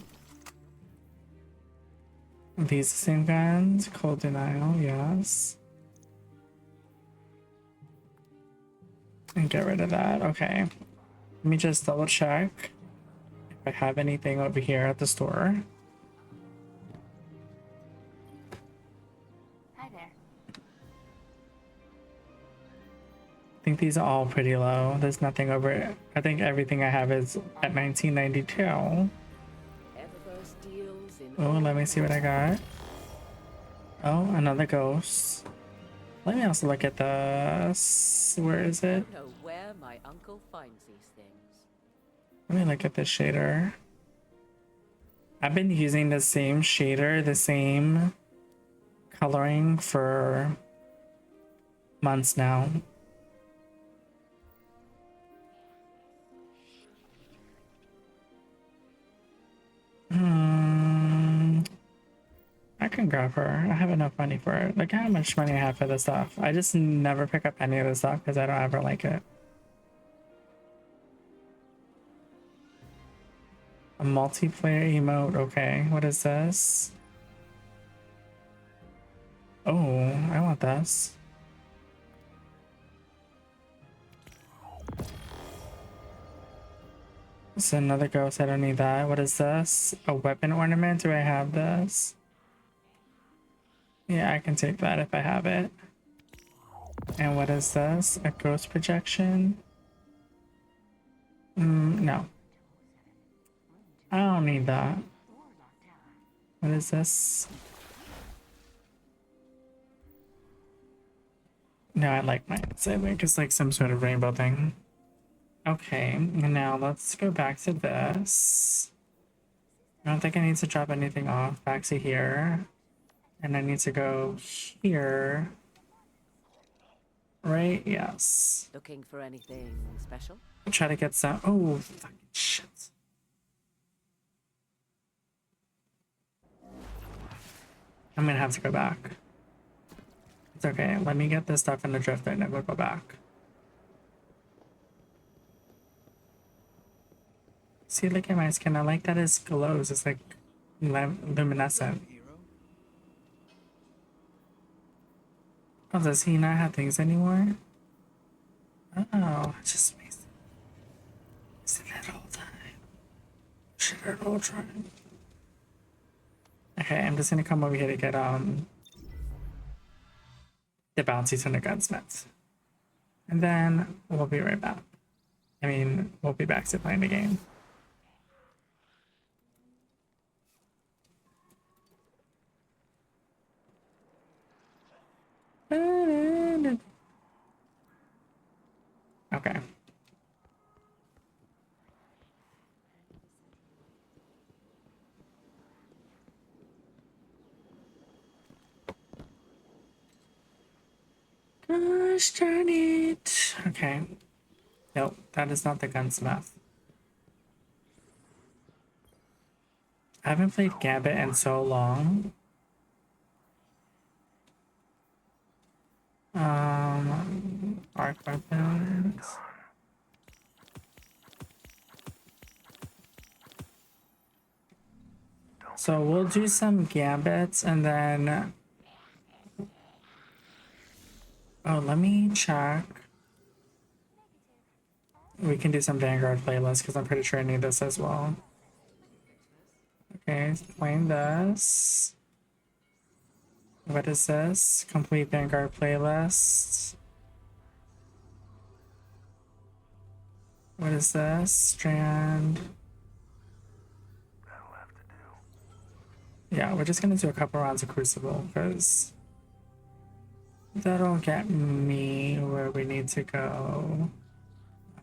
These the same guns. Cold denial, yes. And get rid of that. Okay. Let me just double check if I have anything over here at the store. Hi there. I think these are all pretty low. There's nothing over it. I think everything I have is at 1992. Oh, let me see what I got. Oh, another ghost. Let me also look at this. Where is it? I don't know where my uncle finds these things. Let me look at this shader. I've been using the same shader, the same coloring for months now. I can grab her. I have enough money for it. Look how much money I have for this stuff. I just never pick up any of this stuff because I don't ever like it. A multiplayer emote. Okay, what is this? Oh, I want this. This is another ghost. I don't need that. What is this? A weapon ornament? Do I have this? Yeah, I can take that if I have it. And what is this? A ghost projection? No. I don't need that. What is this? No, I like mine. So I think it's like some sort of rainbow thing. Okay, now let's go back to this. I don't think I need to drop anything off. Back to here. And I need to go here. Right? Yes. Looking for anything special? Try to get some. Oh, fucking shit. I'm gonna have to go back. It's okay. Let me get this stuff in the drifter and then we'll go back. See, look at my skin. I like that it glows. It's like luminescent. Oh, does he not have things anymore? Oh, it just makes it all the time. Shit at all time. Okay, I'm just gonna come over here to get the bounties from the gunsmiths. And then we'll be right back. I mean, we'll be back to playing the game. Okay. Gosh darn it. Okay. Nope, that is not the gunsmith. I haven't played Gambit in so long. Arc weapons. So we'll do some Gambits and then... Oh, let me check. We can do some Vanguard playlists because I'm pretty sure I need this as well. Okay, playing this. What is this? Complete Vanguard playlist. What is this? Strand. Yeah, we're just gonna do a couple rounds of Crucible because that'll get me where we need to go.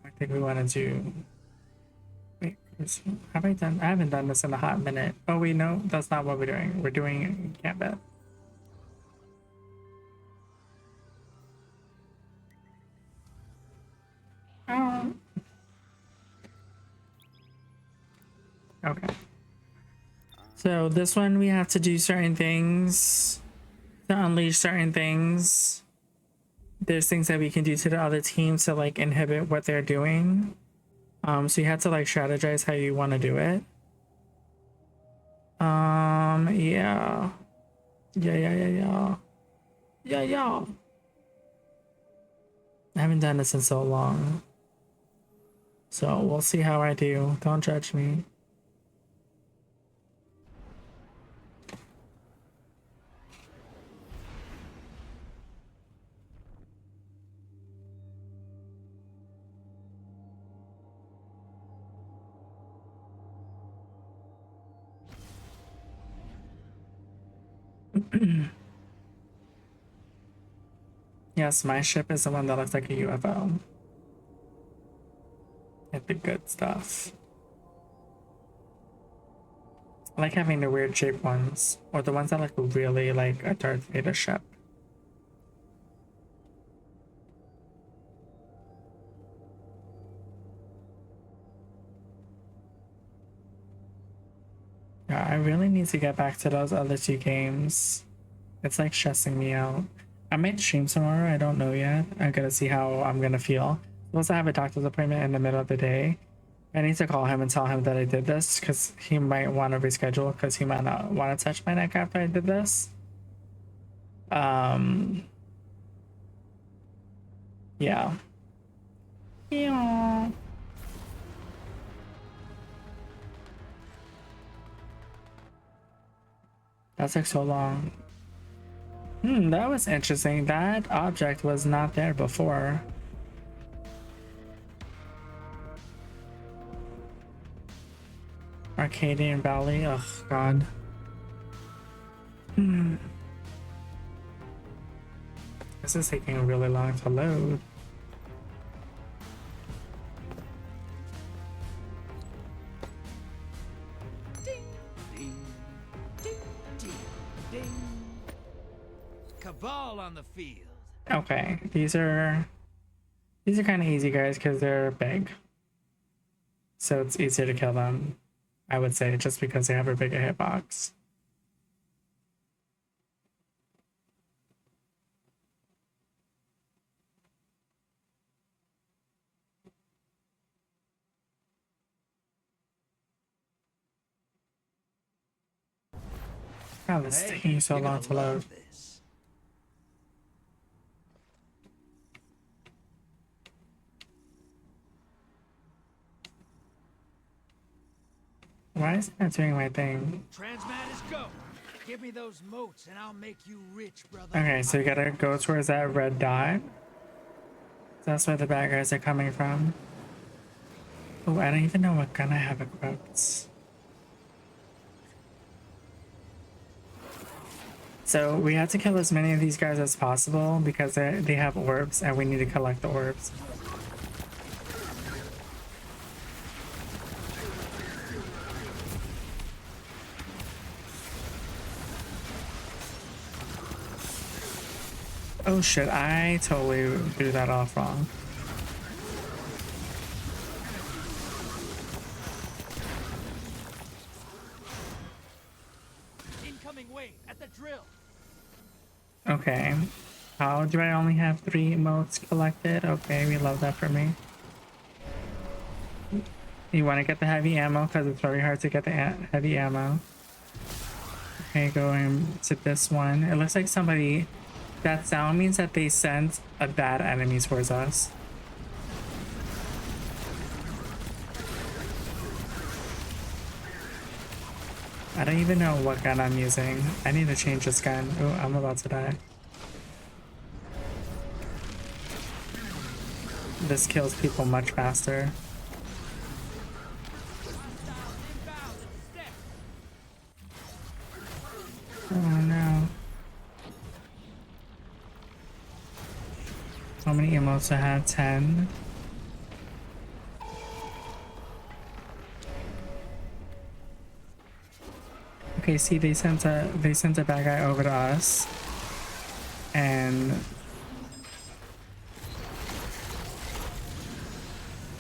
I think we want to do. Wait, have I done? I haven't done this in a hot minute. Oh wait, no, that's not what we're doing. We're doing Gambit. Okay. So this one we have to do certain things to unleash certain things. There's things that we can do to the other team to like inhibit what they're doing. So you have to like strategize how you want to do it. Yeah. Yeah. I haven't done this in so long. So we'll see how I do. Don't judge me. Yes, my ship is the one that looks like a UFO. And the good stuff. I like having the weird shaped ones, or the ones that look really like a Darth Vader ship. Yeah, I really need to get back to those other two games. It's like stressing me out. I might stream tomorrow, I don't know yet. I'm gonna see how I'm gonna feel. Supposed to have a doctor's appointment in the middle of the day. I need to call him and tell him that I did this because he might want to reschedule because he might not want to touch my neck after I did this. Yeah. Yeah. That took so long. That was interesting. That object was not there before. Arcadian Valley. Oh god. This is taking really long to load. Cabal on the field. Okay, these are kind of easy, guys, because they're big. So it's easier to kill them, I would say, just because they have a bigger hitbox. God, this is taking so long to load. Why is it not doing my thing? Transmatters, go. Give me those motes and I'll make you rich, brother. Okay, so you gotta go towards that red dot. That's where the bad guys are coming from. Oh, I don't even know what gun I have equipped. So we have to kill as many of these guys as possible because they have orbs and we need to collect the orbs. Oh shit, I totally threw that off wrong. Incoming wave at the drill. Okay. How do I only have 3 emotes collected? Okay, we love that for me. You want to get the heavy ammo because it's very hard to get the heavy ammo. Okay, going to this one. It looks like somebody... That sound means that they sent a bad enemy towards us. I don't even know what gun I'm using. I need to change this gun. Oh, I'm about to die. This kills people much faster. Oh no. How many emotes I have? 10. Okay, see, they sent a bad guy over to us. And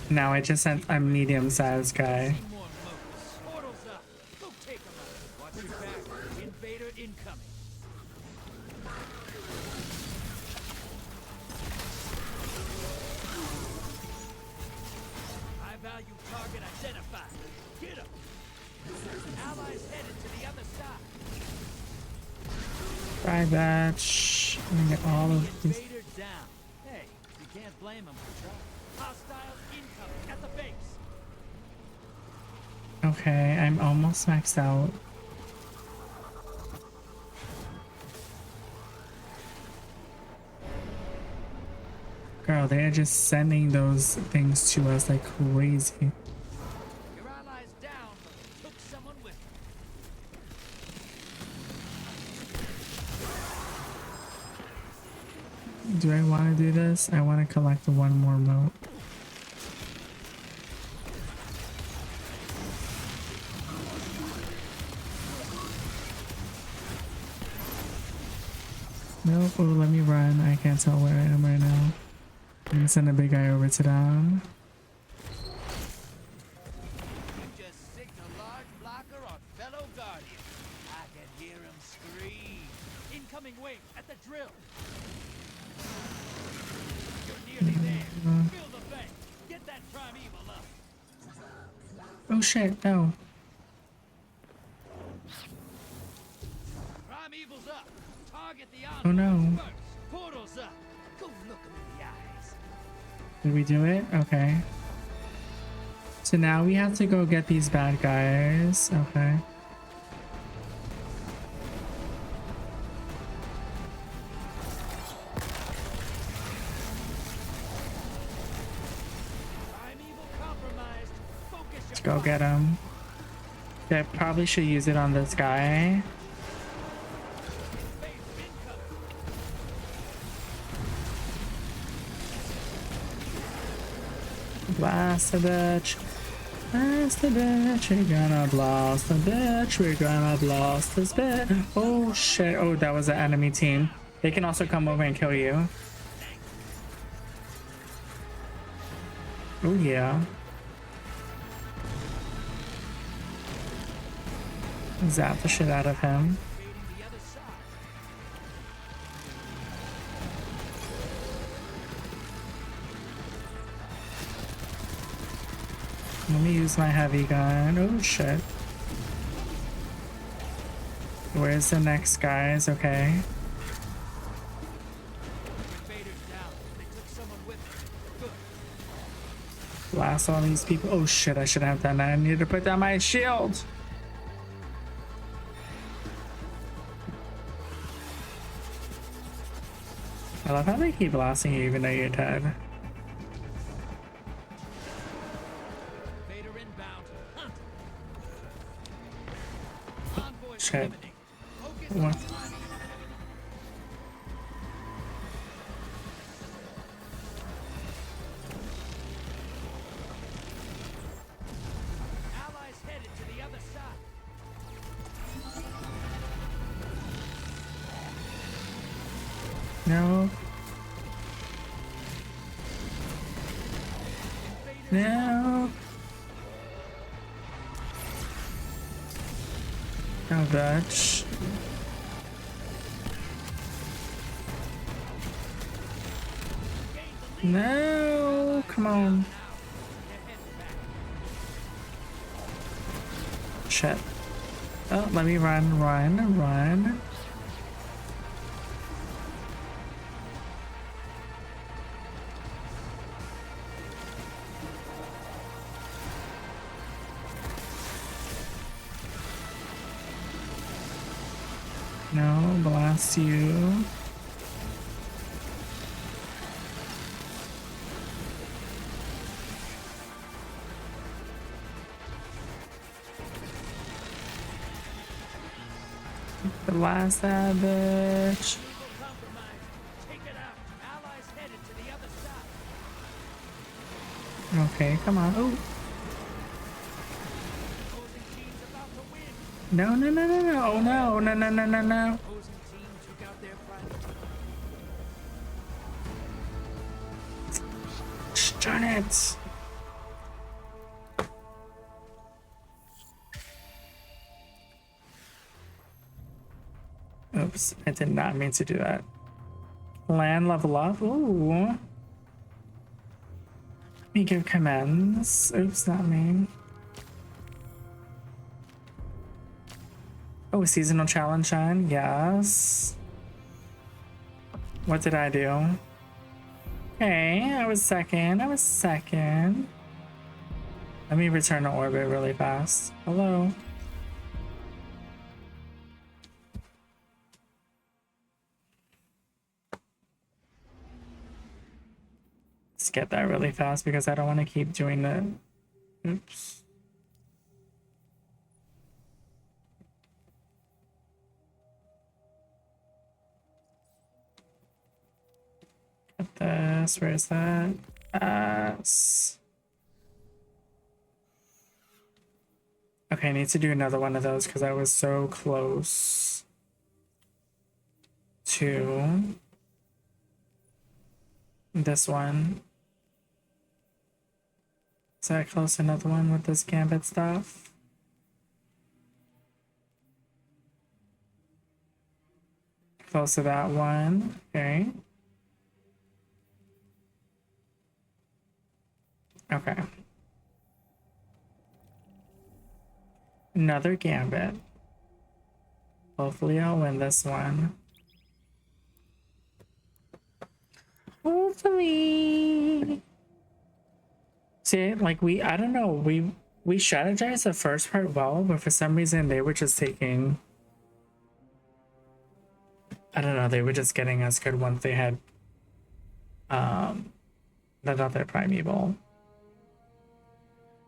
now I just sent a medium-sized guy. Try that. Shh. I'm gonna get all of these. Hey, you can't blame him for trying. Hostiles incoming at the base. Okay, I'm almost maxed out. Girl, they are just sending those things to us like crazy. Your allies down, but took someone with them. Do I want to do this? I want to collect one more mote. Nope, oh, let me run. I can't tell where I am right now. I'm gonna send a big guy over to them. Just sicked a large blocker on fellow guardian. I can hear him scream. Incoming wave at the drill. You're nearly there. Fill the bank. Get that primeval up. Oh shit, no. Primeval's up. Target the Oh no. first. Portal's up. Go look him in the eyes. Did we do it? Okay. So now we have to go get these bad guys. Okay. Let's go get him. I probably should use it on this guy. Blast the bitch. Blast the bitch. We're gonna blast the bitch. We're gonna blast this bitch. Oh shit. Oh, that was an enemy team. They can also come over and kill you. Oh yeah. Zap the shit out of him. Let me use my heavy gun. Oh shit. Where's the next guys? Okay. blast all these people. Oh shit, I should have done that. I need to put down my shield. I love how they keep blasting you even though you're dead. Shit. What? No. No. Oh, bitch. No, come on. Shit. Oh, let me run. No, blast you. Blast that bitch. Okay, come on. Oh. No, no, no, no, no, no, no, no, no, no, no. Darn it. Oops, I did not mean to do that. Land level up. Ooh. Let me give commands. Oops, not me. Oh, seasonal challenge on. Yes. What did I do? Okay, I was second. Let me return to orbit really fast. Hello. Let's get that really fast because I don't want to keep doing that. Oops. Get this. Where is that? Okay, I need to do another one of those because I was so close to this one. Is that close to another one with this gambit stuff? Close to that one. Okay. Okay. Another gambit. Hopefully I'll win this one. Hopefully. See, like I don't know, we strategized the first part well, but for some reason they were just taking, I don't know, they were just getting us good once they had the other primeval.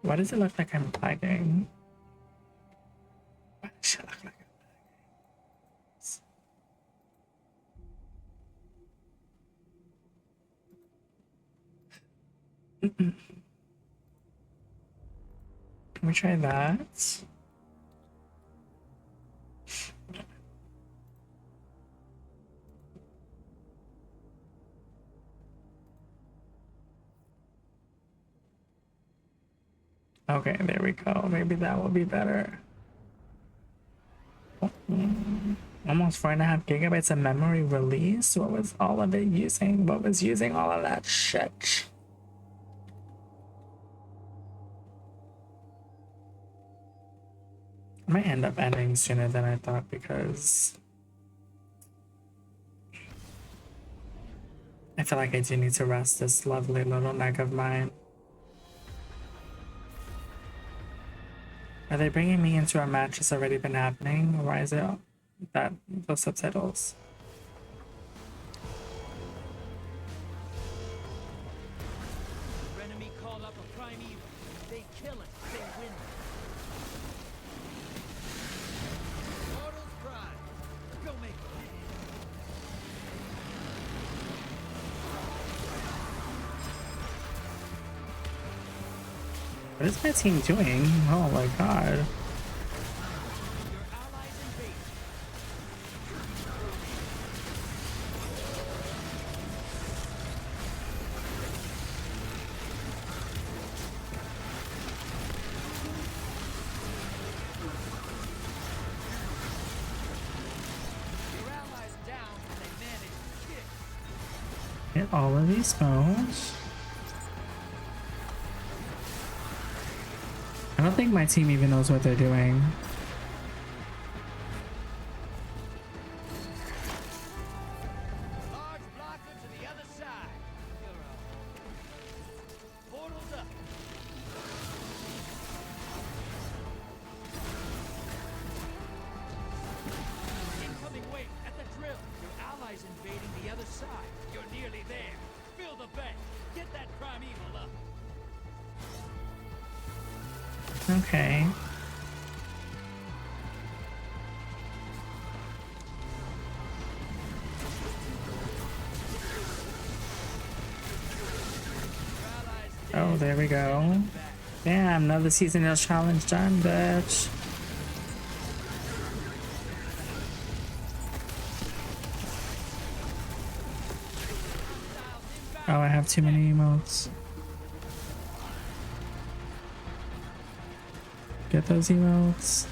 Why does it look like I'm lagging? Why does it look like I'm Can we try that? Okay, there we go. Maybe that will be better. Almost 4.5 gigabytes of memory release. What was all of it using? What was using all of that shit? I might end up ending sooner than I thought because I feel like I do need to rest this lovely little neck of mine. Are they bringing me into a match that's already been happening? Why is it that those subtitles? Your enemy call up a primeval. They kill it, they win. Mortal's prize. Go make it. What is my team doing? Oh my god. Hit all of these modes. I don't think my team even knows what they're doing. Large blocker to the other side. Portal's up. Incoming wave at the drill. Your allies invading the other side. You're nearly there. Fill the bank. Get that primeval up. Okay. Oh, there we go. Damn, another seasonal challenge done, bitch. Oh, I have too many emotes. Get those emotes.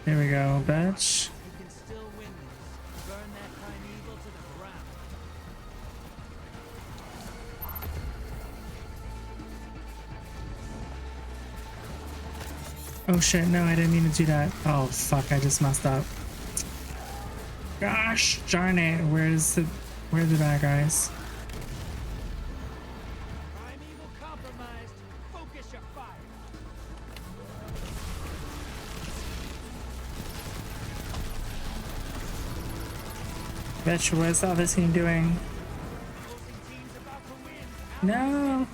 There we go, bitch. You can still win this. Burn that primeval to the ground. Oh shit, no, I didn't mean to do that. Oh fuck, I just messed up. Gosh darn it, where's the bad guys? Primeval compromised. Focus your fire. Bitch, what's the other team doing? No!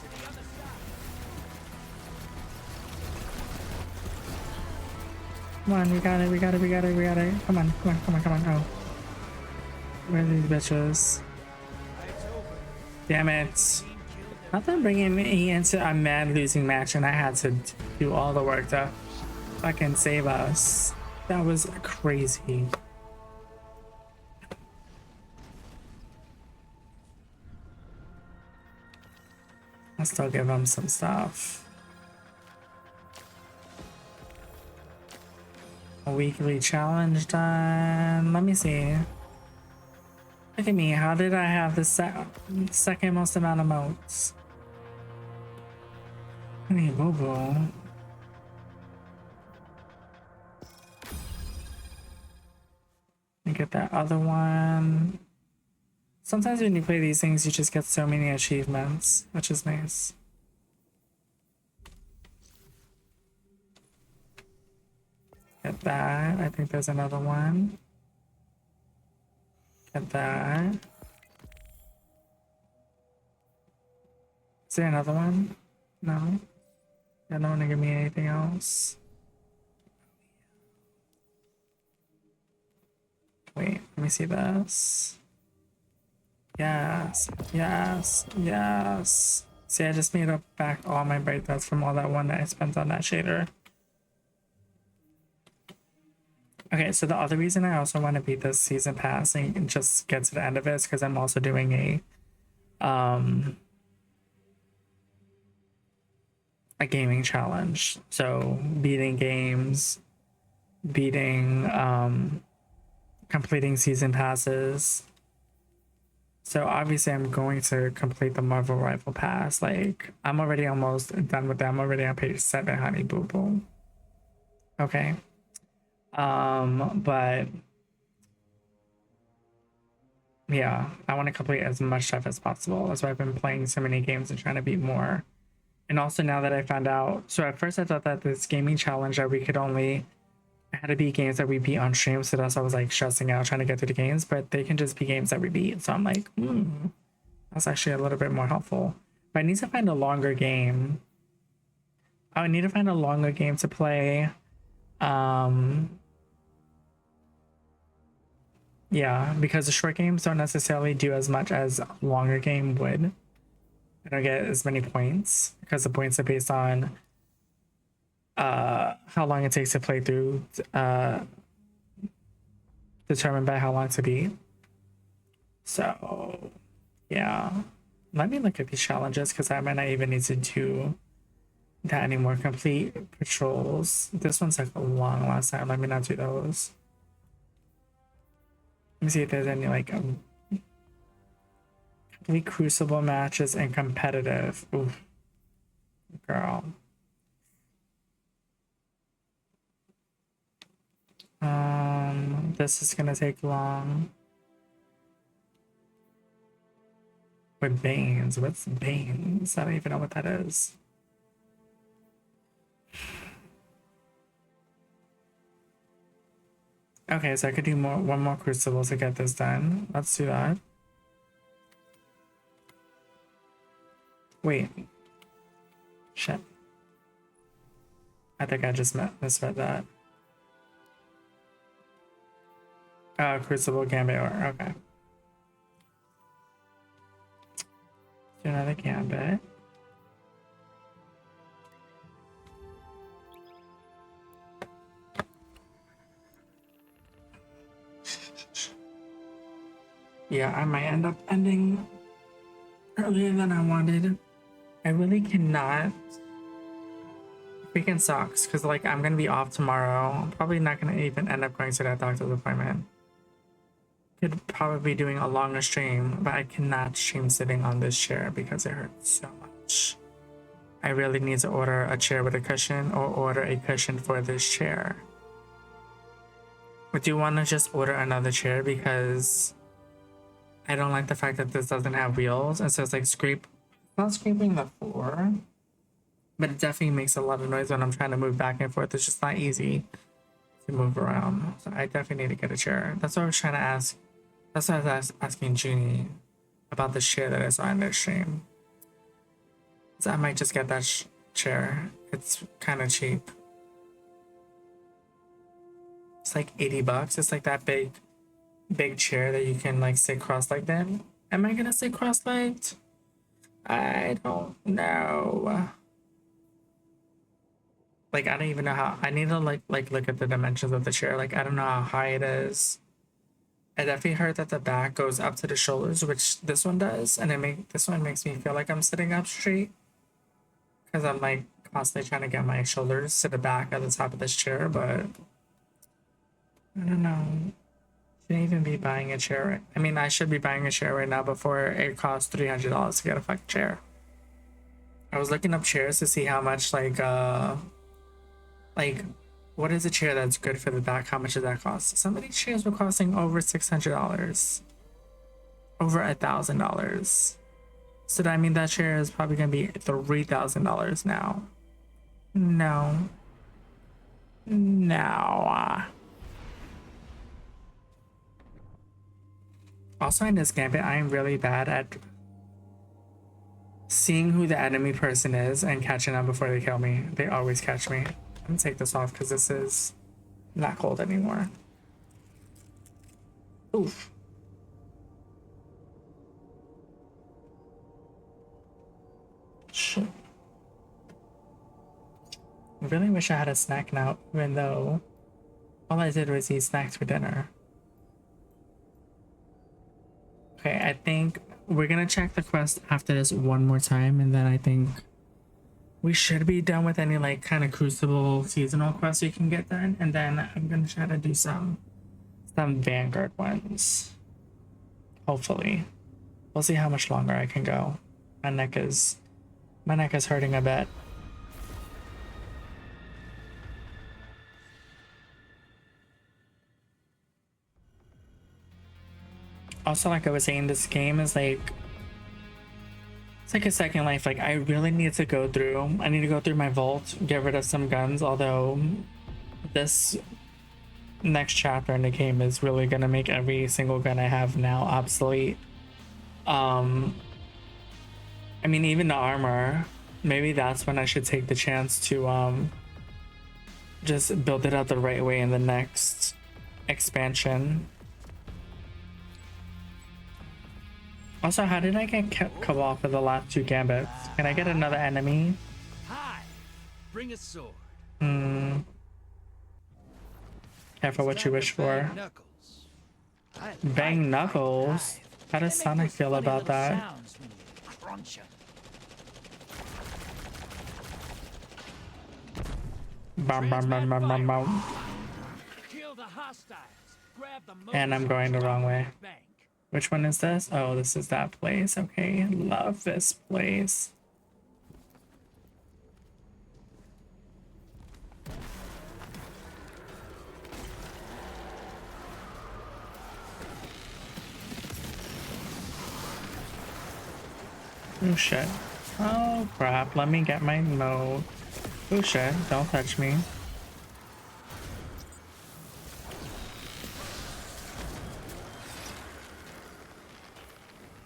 Come on, we got it, we got it, we got it, we got it. Come on, come on, come on, come on. Oh. Where are these bitches? Damn it. Not them bringing me into a mad losing match and I had to do all the work to fucking save us. That was crazy. I'll still give them some stuff. A weekly challenge done. Let me see. Look at me. How did I have the second most amount of motes? I need boo-boo. Let me get that other one. Sometimes when you play these things, you just get so many achievements, which is nice. Get that. I think there's another one. Get that. Is there another one? No. They don't want to give me anything else. Wait, let me see this. Yes, yes, yes. See, I just made up back all my breakdowns from all that one that I spent on that shader. Okay, so the other reason I also want to beat this season pass and just get to the end of it is because I'm also doing a gaming challenge. So beating games, beating completing season passes. So obviously I'm going to complete the Marvel Rifle Pass. Like, I'm already almost done with that. I'm already on page 7, honey boo boo. Okay. But yeah, I want to complete as much stuff as possible. That's why I've been playing so many games and trying to beat more And also now that I found out, so at first I thought that this gaming challenge that we could only, it had to be games that we beat on stream, so that's why I was like stressing out trying to get through the games, but they can just be games that we beat. So I'm like, that's actually a little bit more helpful. But I need to find a longer game. I need to find a longer game to play. Yeah, because the short games don't necessarily do as much as a longer game would. I don't get as many points because the points are based on how long it takes to play through, determined by how long to beat. So yeah, let me look at these challenges because I might not even need to do that anymore. Complete patrols. This one's like a long last time. Let me not do those. Let me see if there's any like complete crucible matches and competitive. Oof, girl. This is gonna take long. With Banes, what's Banes? I don't even know what that is. Okay, so I could do one more crucible to get this done. Let's do that. Wait. Shit. I think I just misread that. Crucible Gambit. Okay. Do another Gambit. Yeah, I might end up ending earlier than I wanted. I really cannot. Freaking sucks, because like I'm gonna be off tomorrow. I'm probably not gonna even end up going to that doctor's appointment. Could probably be doing a longer stream, but I cannot stream sitting on this chair because it hurts so much. I really need to order a chair with a cushion or order a cushion for this chair. But do you want to just order another chair because I don't like the fact that this doesn't have wheels, and so it's like not scraping the floor, but it definitely makes a lot of noise when I'm trying to move back and forth. It's just not easy to move around. So I definitely need to get a chair. That's what I was trying to ask. That's why I was asking Junie about the chair that I saw in their stream. So I might just get that chair. It's kind of cheap. It's like 80 bucks. It's like that big chair that you can like sit cross-legged in. Am I gonna sit cross-legged? I don't know. Like I don't even know how. I need to like look at the dimensions of the chair. Like I don't know how high it is. I definitely heard that the back goes up to the shoulders, which this one does, and this one makes me feel like I'm sitting up straight because I'm like constantly trying to get my shoulders to the back at the top of this chair, but I don't know. Shouldn't even be buying a chair. I mean, I should be buying a chair right now before it costs $300 to get a fucking chair. I was looking up chairs to see how much like what is a chair that's good for the back? How much does that cost? Some of these chairs were costing over $600, over $1,000. So that, I mean, that chair is probably gonna be $3,000 now. No. Also in this gambit, I am really bad at seeing who the enemy person is and catching them before they kill me. They always catch me. I'm gonna take this off because this is not cold anymore. Oof. Shit. I really wish I had a snack now, even though all I did was eat snacks for dinner. Okay, I think we're gonna check the quest after this one more time, and then I think we should be done with any like kind of crucible seasonal quests you can get done, and then I'm gonna try to do some Vanguard ones. Hopefully. We'll see how much longer I can go. My neck is hurting a bit. Also, like I was saying, this game is like, it's like a second life. Like I really need to go through. I need to go through my vault, get rid of some guns. Although this next chapter in the game is really gonna make every single gun I have now obsolete. I mean, even the armor. Maybe that's when I should take the chance to just build it out the right way in the next expansion. Also, how did I get cut off of the last 2 gambits? Can I get another enemy? Hi, bring a sword. Careful what you wish for. Bang knuckles? How does Sonic feel about that? Bum, bum, bum, bum, bum, bum. And I'm going the wrong way. Which one is this? Oh, this is that place. Okay, love this place. Oh shit. Oh crap, let me get my mode. Oh shit, don't touch me.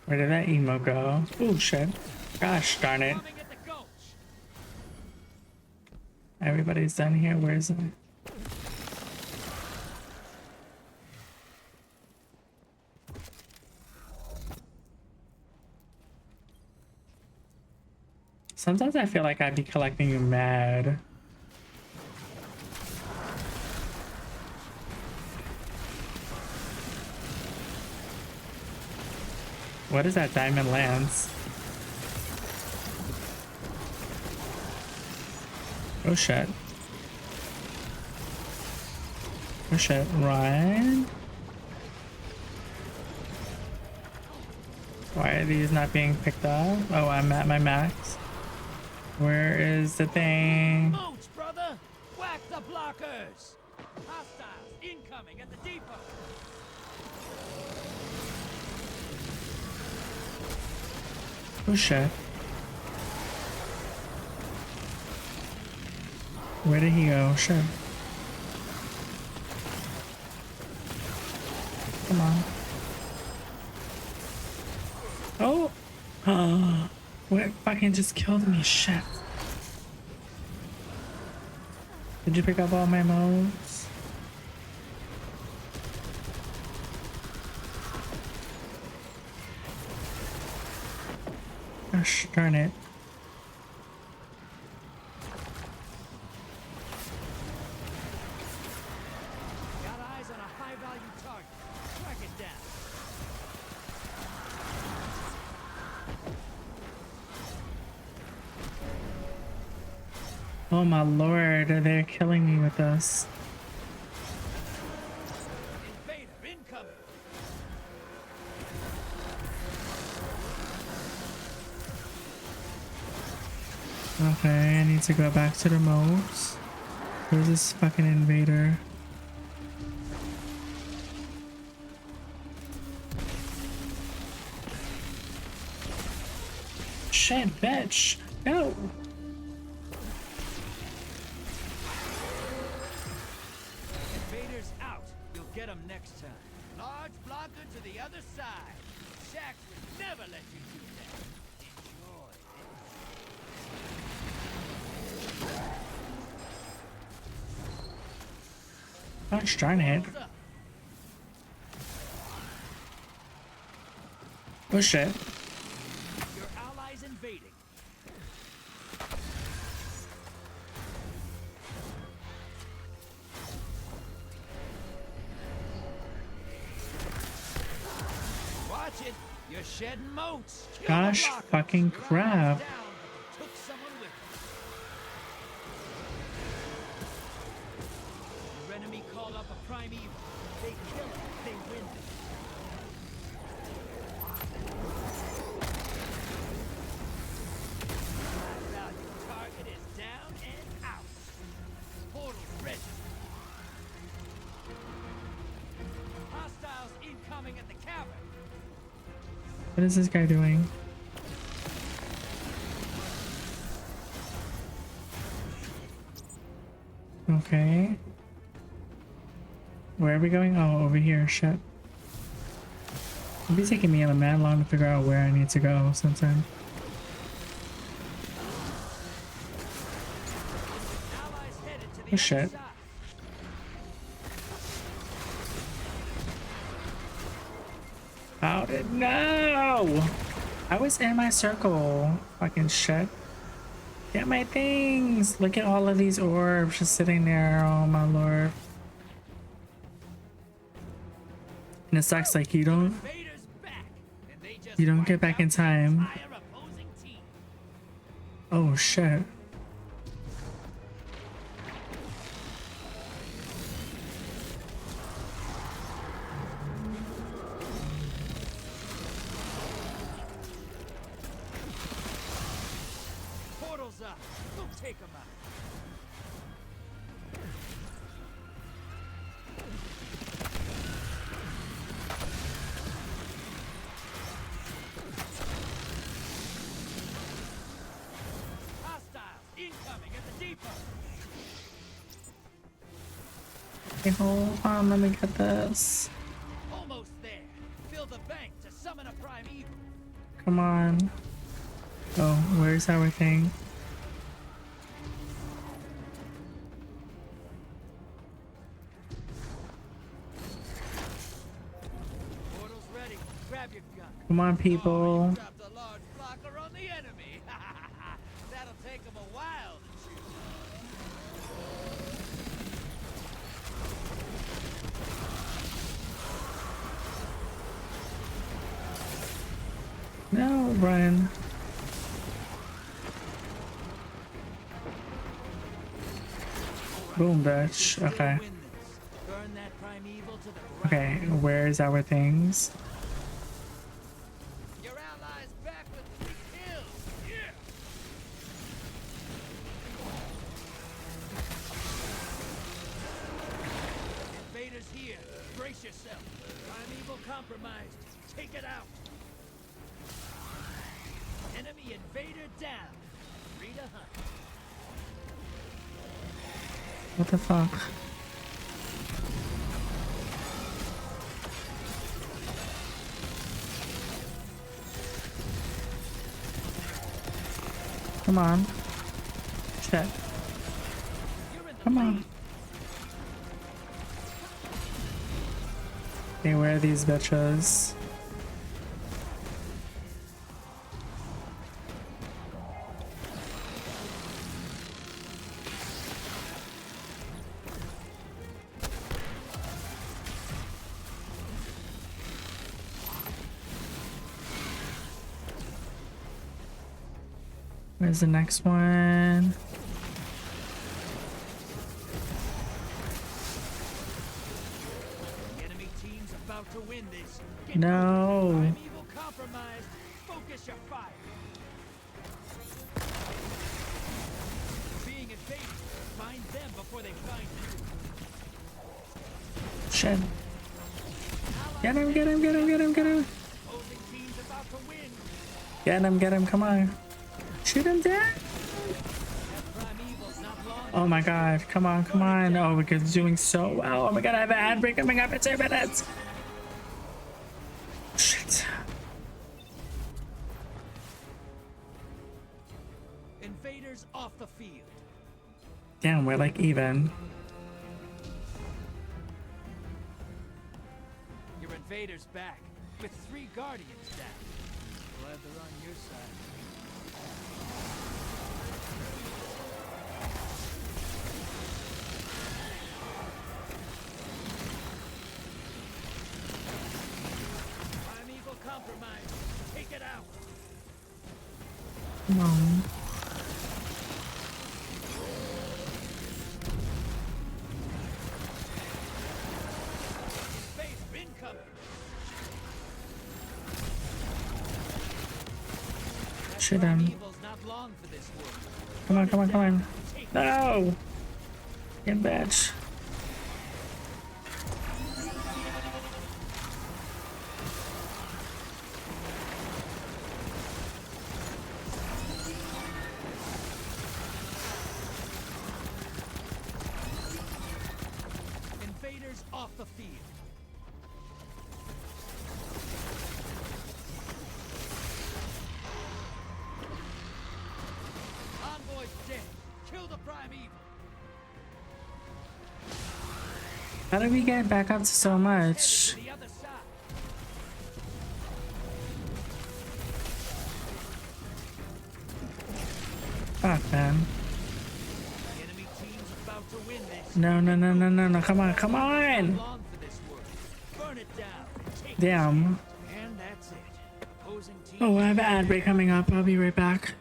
Where did that emo go? Oh shit. Gosh darn it. Everybody's done here, where is it? Sometimes I feel like I'd be collecting mad. What is that diamond lance? Oh shit. Oh shit, run. Why are these not being picked up? Oh, I'm at my max. Where is the thing? Moats, brother! Whack the blockers! Hostiles incoming at the depot! Oh shit. Where did he go? Shit. Come on. Oh! What fucking just killed me? Shit. Did you pick up all my modes? Gosh darn it. Got eyes on a high-value target. Track it down. Oh my lord, they're killing me with this. Invader incoming! Okay, I need to go back to the modes. Where's this fucking invader? Shit, bitch! No! Invaders out. You'll get them next time. Large blocker to the other side. Shax would never let you do that. Gosh darn it. Oh shit. Your allies invading. Watch it. You're shedding moats. Kill the Gosh blockers. fucking crap. Down. Took someone with them. Your enemy called up a prime evil. They kill it. They win. Value target is down and out. Portal ready. Hostiles incoming at the cavern. What is this guy doing? Okay. Where are we going? Oh, over here. Shit. It'll be taking me a mad long to figure out where I need to go sometime. Oh shit. How did no? I was in my circle. Fucking shit. Get my things. Look at all of these orbs just sitting there. Oh my lord. And it sucks like you don't get back in time. Oh shit. Portals up. Go take them out. Incoming at the depot. Okay, hold on, let me get this. Almost there. Fill the bank to summon a prime evil. Come on. Oh, where's our thing? Portal's ready. Grab your gun. Come on, people. Dropped a large blocker on the enemy. That'll take them a while to shoot. No, run. Boom, bitch. Okay. Burn that prime evil to the ground. Okay, where's our things? Your allies back with 3 kills. Yeah. Invaders here. Brace yourself. Prime evil compromised. Take it out. Enemy invader down. Free to hunt. What the fuck? Come on. Shit. Come on. Okay, where are these bitches? Where's the next one? The enemy team's about to win this. No. Prime evil compromised. Focus your fire. Being invaded. Find them before they find you. Shit. Get him, get him, get him, get him, get him. Opposing team's about to win. Get him, come on. Shoot him down. Oh my god, come on, come on. Oh, we're doing so well. Oh my god, I have an ad break coming up in 2 minutes. Shit. Invaders off the field. Damn, we're like even. Your invaders back with 3 guardians down. Glad they're on your side. Prime evil compromised. Take it out. Come on. Space incoming. Shoot him. Evil's not long for this world. Come on, come on, come on. No! Get bitch. Invaders off the field. Envoy's dead. Kill the primeval. How did we get back up to so much? The other side. Fuck, man. Enemy team's about to win this. No, no, no, no, no, no. Come on, come on. Long for this work. Burn it down. Take it. Damn. And that's it. Opposing team. Oh, I have an ad break coming up. I'll be right back.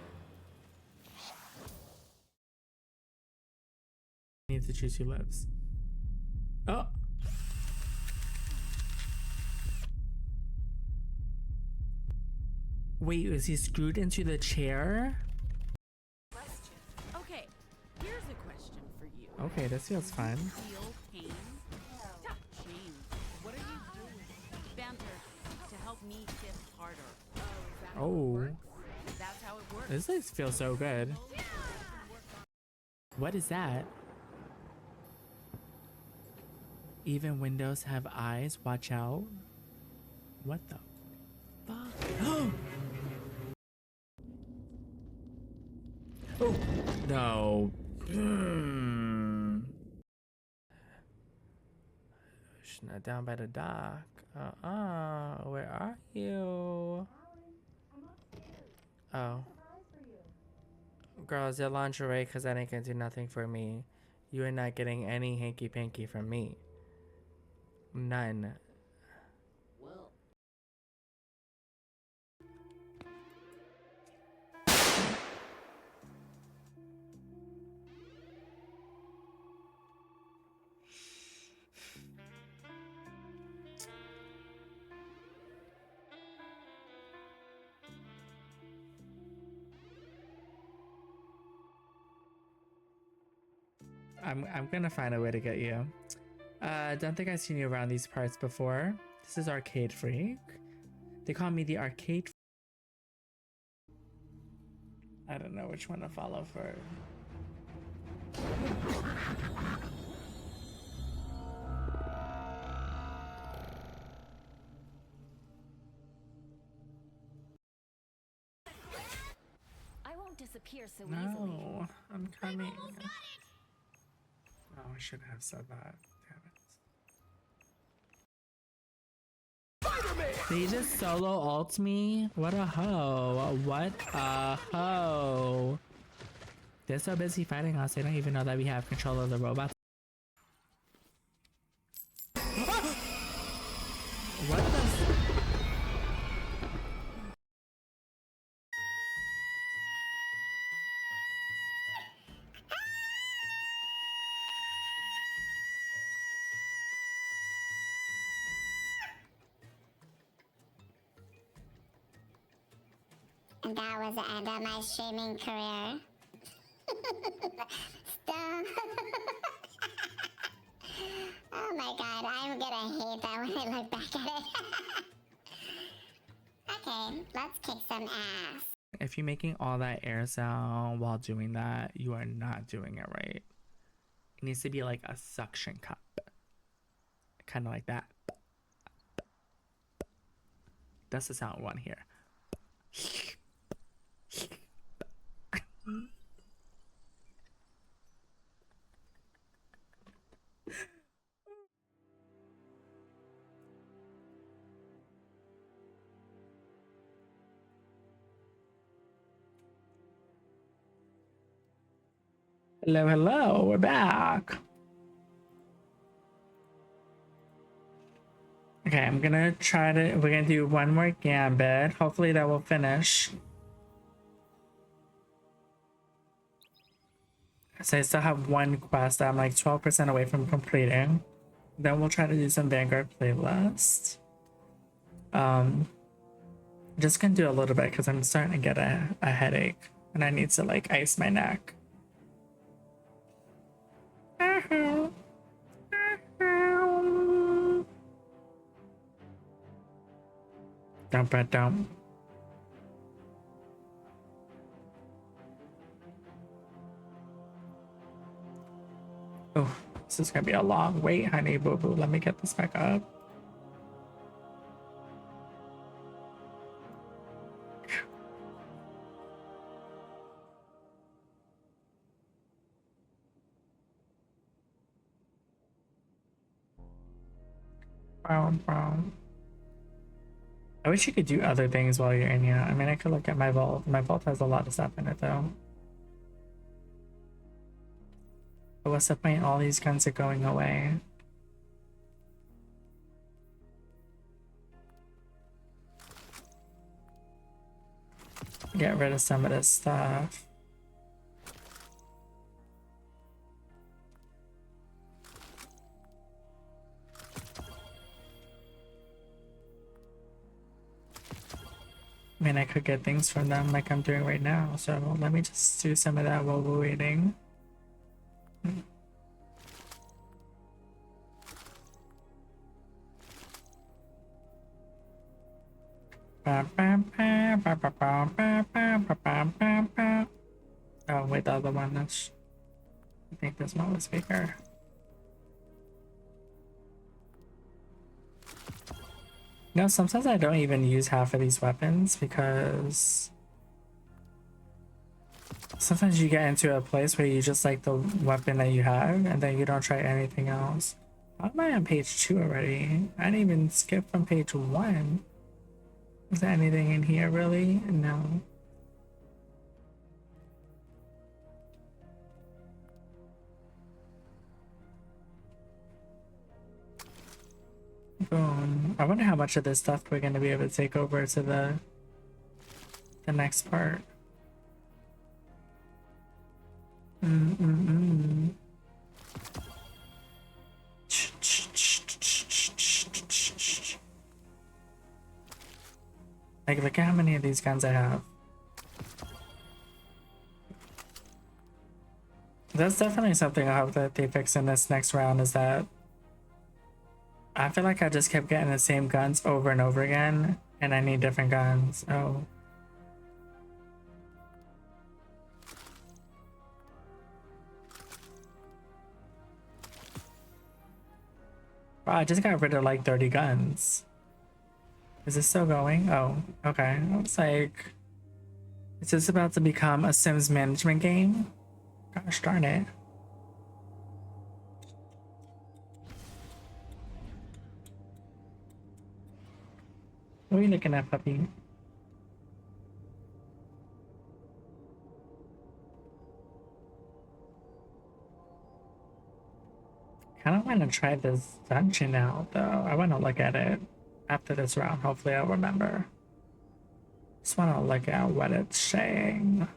Need to choose who lives. Oh. Wait, is he screwed into the chair? Question. Okay, here's a question for you. Okay, this feels fun. Feel pain? Shame. What are you doing? Banter to help me hit harder. Oh. That's how it works. This place feels so good. What is that? Even windows have eyes. Watch out. What the fuck? Oh no. Not down by the dock. Where are you? Oh. Girls, your lingerie, because that ain't gonna do nothing for me. You are not getting any hanky panky from me. None. I'm gonna find a way to get you. Don't think I've seen you around these parts before. This is Arcade Freak. They call me the Arcade. I don't know which one to follow for. I won't disappear so easily. No, I'm coming. Oh, I should have said that. Damn it. They just solo ult me? What a hoe. What a hoe. They're so busy fighting us, they don't even know that we have control of the robots. What the? That was the end of my streaming career. Stop. Oh my god, I'm gonna hate that when I look back at it. Okay, let's kick some ass. If you're making all that air sound while doing that, you are not doing it right. It needs to be like a suction cup. Kind of like that. That's the sound we want here. Hello, hello, we're back. Okay, I'm gonna try to, we're gonna do one more gambit. Hopefully that will finish. So I still have one quest that I'm like 12% away from completing. Then we'll try to do some Vanguard playlist. Just gonna do a little bit because I'm starting to get a headache and I need to like ice my neck. Dump it down. Oh, this is gonna be a long wait, honey boo boo. Let me get this back up. Brown. I wish you could do other things while you're in here. I mean, I could look at my vault. My vault has a lot of stuff in it, though. But what's the point? All these guns are going away. Get rid of some of this stuff. I mean, I could get things from them like I'm doing right now, so let me just do some of that while we're waiting. Oh, wait, the other one, that's... I think this one was bigger. No, sometimes I don't even use half of these weapons because sometimes you get into a place where you just like the weapon that you have and then you don't try anything else. How am I on page 2 already? I didn't even skip from page 1. Is there anything in here really? No. Boom. I wonder how much of this stuff we're going to be able to take over to the next part. Like, look at how many of these guns I have. That's definitely something I hope that they fix in this next round, is that I feel like I just kept getting the same guns over and over again, and I need different guns. Oh. Wow, I just got rid of like 30 guns. Is this still going? Oh, okay. I was like, is this about to become a Sims management game? Gosh darn it. What are you looking at, puppy? Kind of want to try this dungeon out, though. I want to look at it after this round. Hopefully I'll remember. Just want to look at what it's saying.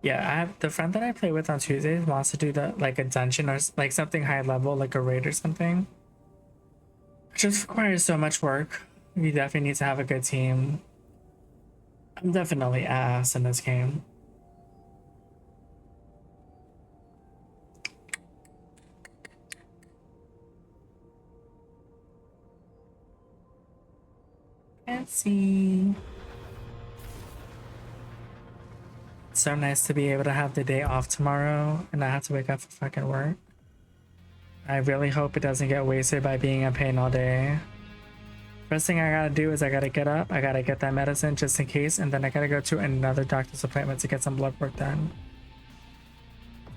Yeah, I have the friend that I play with on Tuesdays wants to do like a dungeon or like something high level, like a raid or something. It just requires so much work. You definitely need to have a good team. I'm definitely ass in this game. Fancy. It's so nice to be able to have the day off tomorrow and not have to wake up for fucking work. I really hope it doesn't get wasted by being in pain all day. First thing I gotta do is I gotta get up, I gotta get that medicine just in case, and then I gotta go to another doctor's appointment to get some blood work done.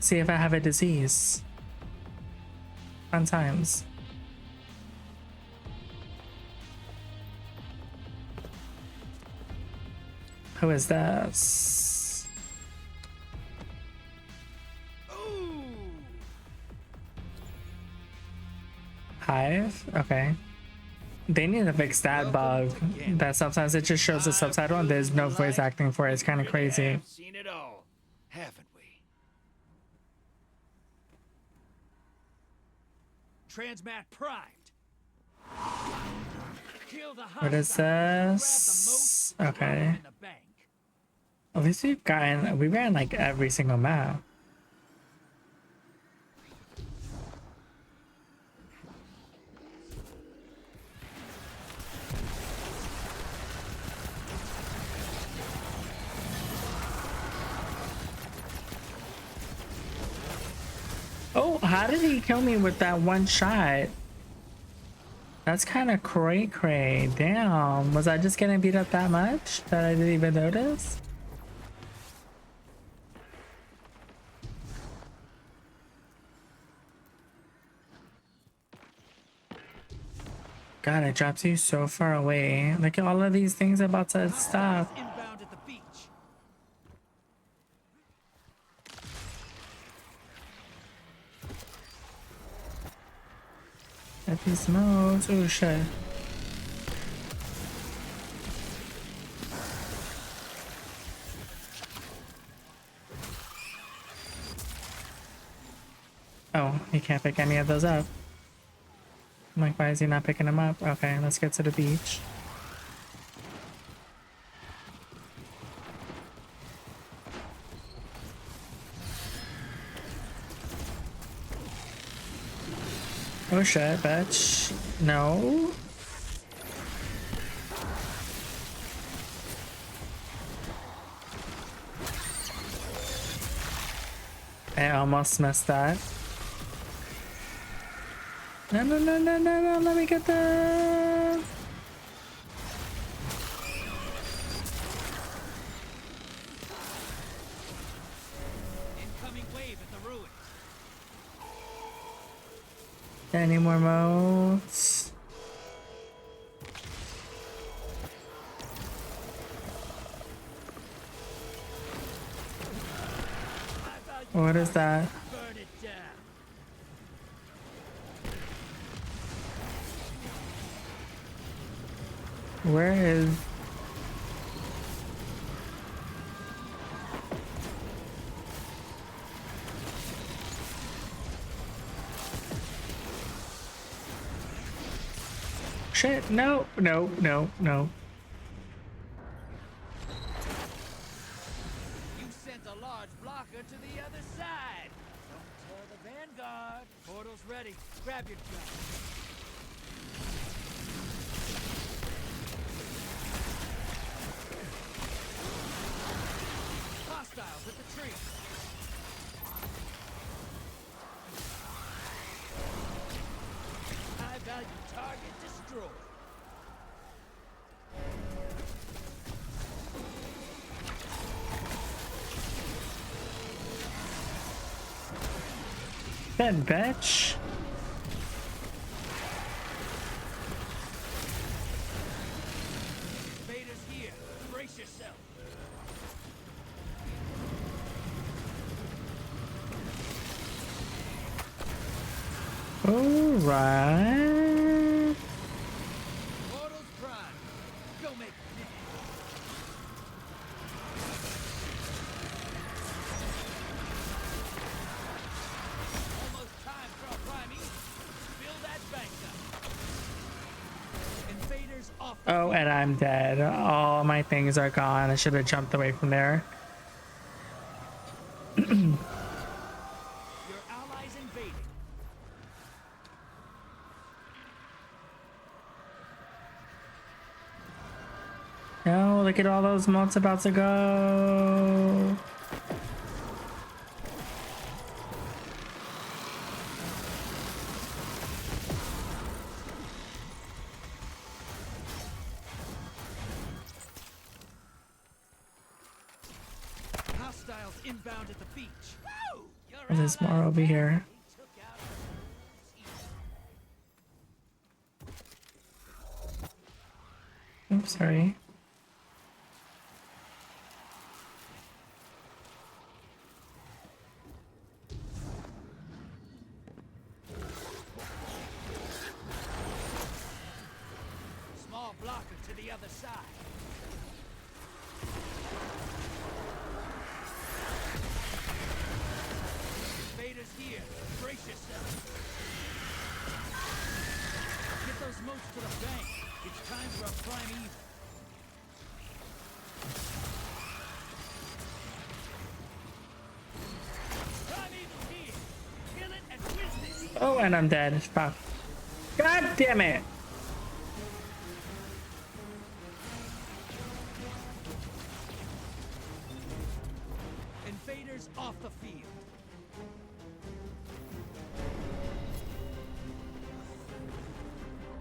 See if I have a disease. Fun times. Who is this? Hive? Okay. They need to fix that bug. That sometimes it just shows the subtitle and there's no voice acting for it. It's kind of crazy. Seen it all, haven't we? Transmat primed. Kill the What is this? Okay. At least we ran like every single map. Oh, how did he kill me with that one shot? That's kind of cray. Damn, was I just getting beat up that much that I didn't even notice? God, it drops you so far away. Look at all of these things about to stop. Inbound at the beach. At these modes. Oh shit. Oh, he can't pick any of those up. I'm like, why is he not picking them up? Okay, let's get to the beach. Oh shit, bitch. No. I almost missed that. No, let me get the... Incoming wave at the ruins. Any more modes? What is that? Burn it down. Where is... Shit, no. You sent a large blocker to the other side. Don't tell the Vanguard. Portal's ready. Grab your gun. Hostiles at the tree. High value target destroyed. That bitch. Vader's here. Brace yourself. Alright. Portal's prime. Go make it. Almost time for a prime eat. Fill that bank up. Invaders off the Oh, and I'm dead. All my things are gone. I should have jumped away from there. Your allies invading. No, look at all those motes about to go. Hostiles inbound at the beach. There's more over here. Oops, sorry. Small blocker to the other side. Vader's here. Brace yourself. Get those motes to the bank. It's time for a prime evil. Prime evil here. Kill it and win this. Oh, and I'm dead. Fuck. God damn it. Invaders off the field.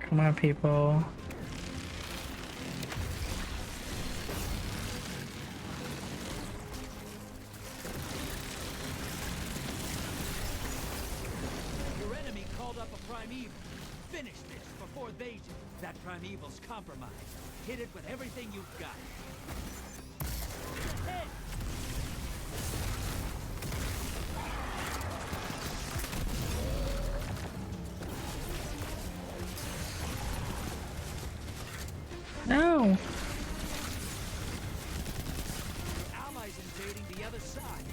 Come on, people. Your enemy called up a primeval. Finish this before they do. That primeval's compromised. Hit it with everything you've got. Ahead! No. Allies invading the other side.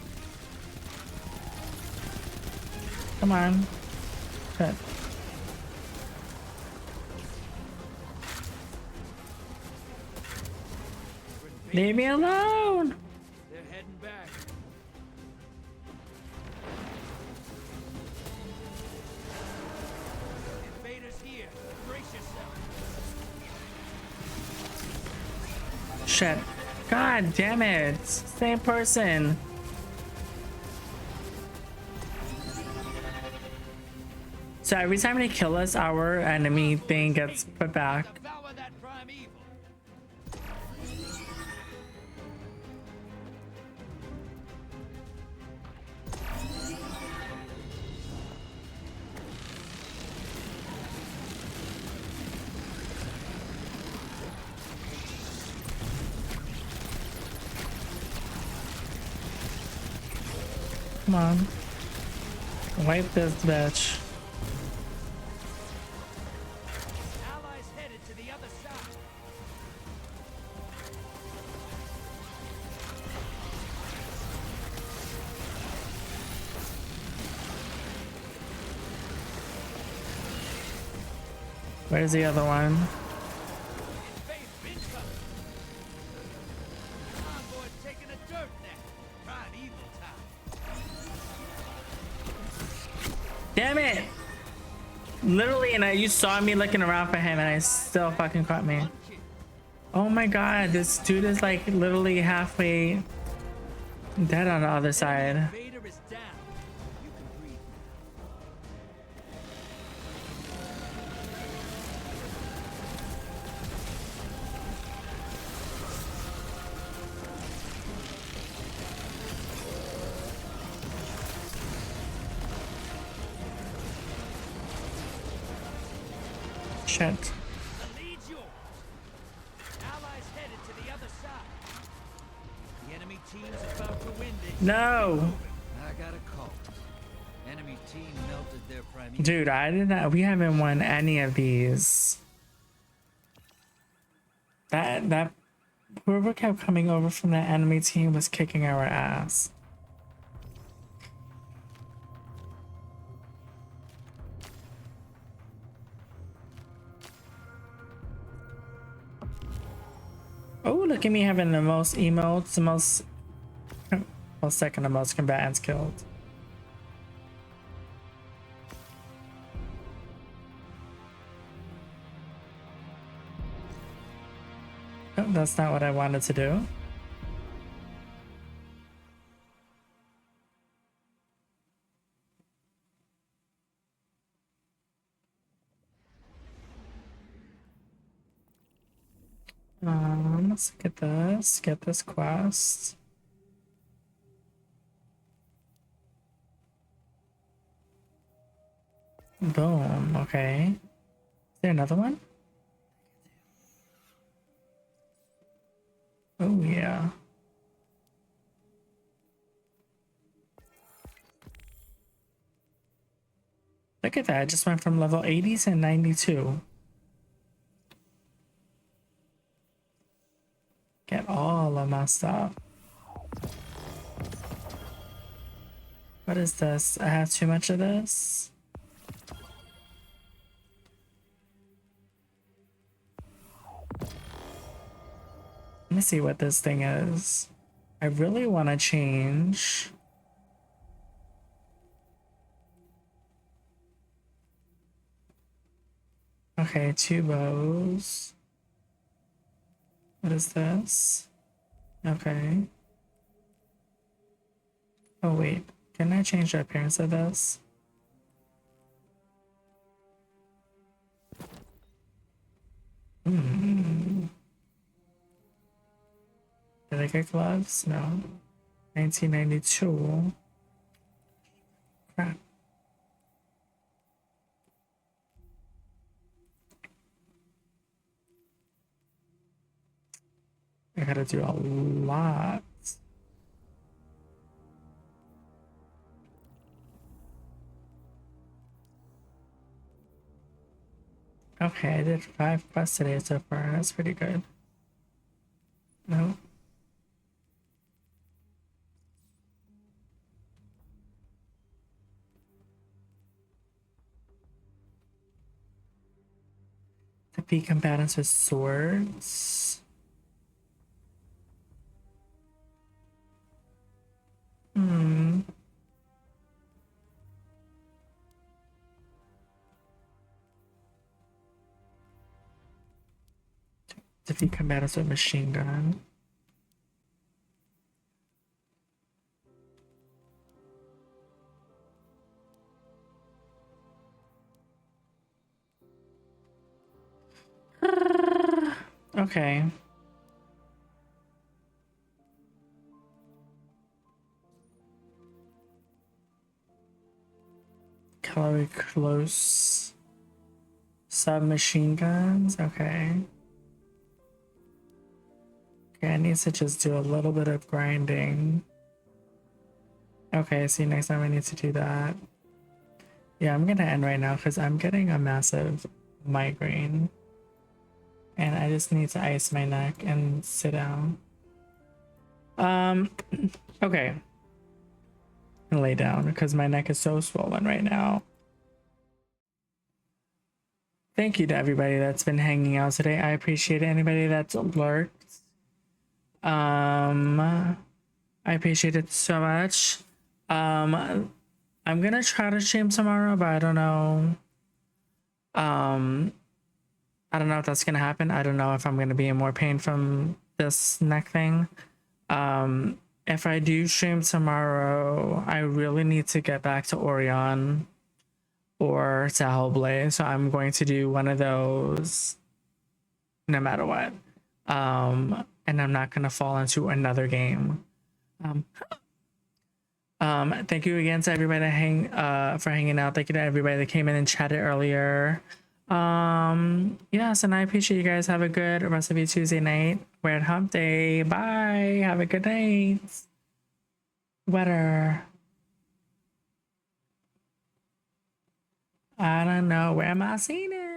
Come on. Shit. Leave me alone. They're heading back. Invaders here. Brace yourself. Shit. God damn it. Same person. So every time they kill us, our enemy thing gets put back. Devour that primeval. Come on. Wipe this bitch. Allies headed to the other side. Where's the other one? Invade been coming. Convoy taking a dirt nap. Primeval time. Damn it! Literally, and you saw me looking around for him and I still fucking caught me. Oh my god, this dude is like literally halfway dead on the other side. Invader is down. You can breathe. Shit. The lead's yours. Allies headed to the other side. The enemy team's about to win this. No! I got a call. Enemy team melted their primeval. Dude, I did not. We haven't won any of these. That whoever kept coming over from that enemy team was kicking our ass. Oh, look at me having the most emotes, the most, well, second the most combatants killed. Oh, that's not what I wanted to do. Let's get this quest. Boom, okay. Is there another one? Oh yeah. Look at that, I just went from level 80 to 92. Get all of my stuff. What is this? I have too much of this? Let me see what this thing is. I really want to change. Okay, 2 bows. What is this? Okay. Oh wait, can I change the appearance of this? Did I get gloves? No. 1992. Crap. I gotta do a lot. Okay, I did 5 quests today so far. That's pretty good. No. Defeat combatants with swords. Defeat combatants with machine gun. Okay. Calorie close. Submachine guns. Okay. Okay, I need to just do a little bit of grinding. Okay, see, next time I need to do that. Yeah, I'm gonna end right now because I'm getting a massive migraine. And I just need to ice my neck and sit down. Okay. And lay down because my neck is so swollen right now. Thank you to everybody that's been hanging out today. I appreciate it. Anybody that's lurked. I appreciate it so much. I'm gonna try to stream tomorrow, but I don't know. I don't know if that's gonna happen. I don't know if I'm gonna be in more pain from this neck thing. If I do stream tomorrow, I really need to get back to Orion or to Hellblade, so I'm going to do one of those no matter what. And I'm not gonna fall into another game. Thank you again to everybody that for hanging out. Thank you to everybody that came in and chatted earlier. Yes, and I appreciate you guys. Have a good rest of your Tuesday night. We're at hump day. Bye. Have a good night. Weather. I don't know. Where am I seeing it?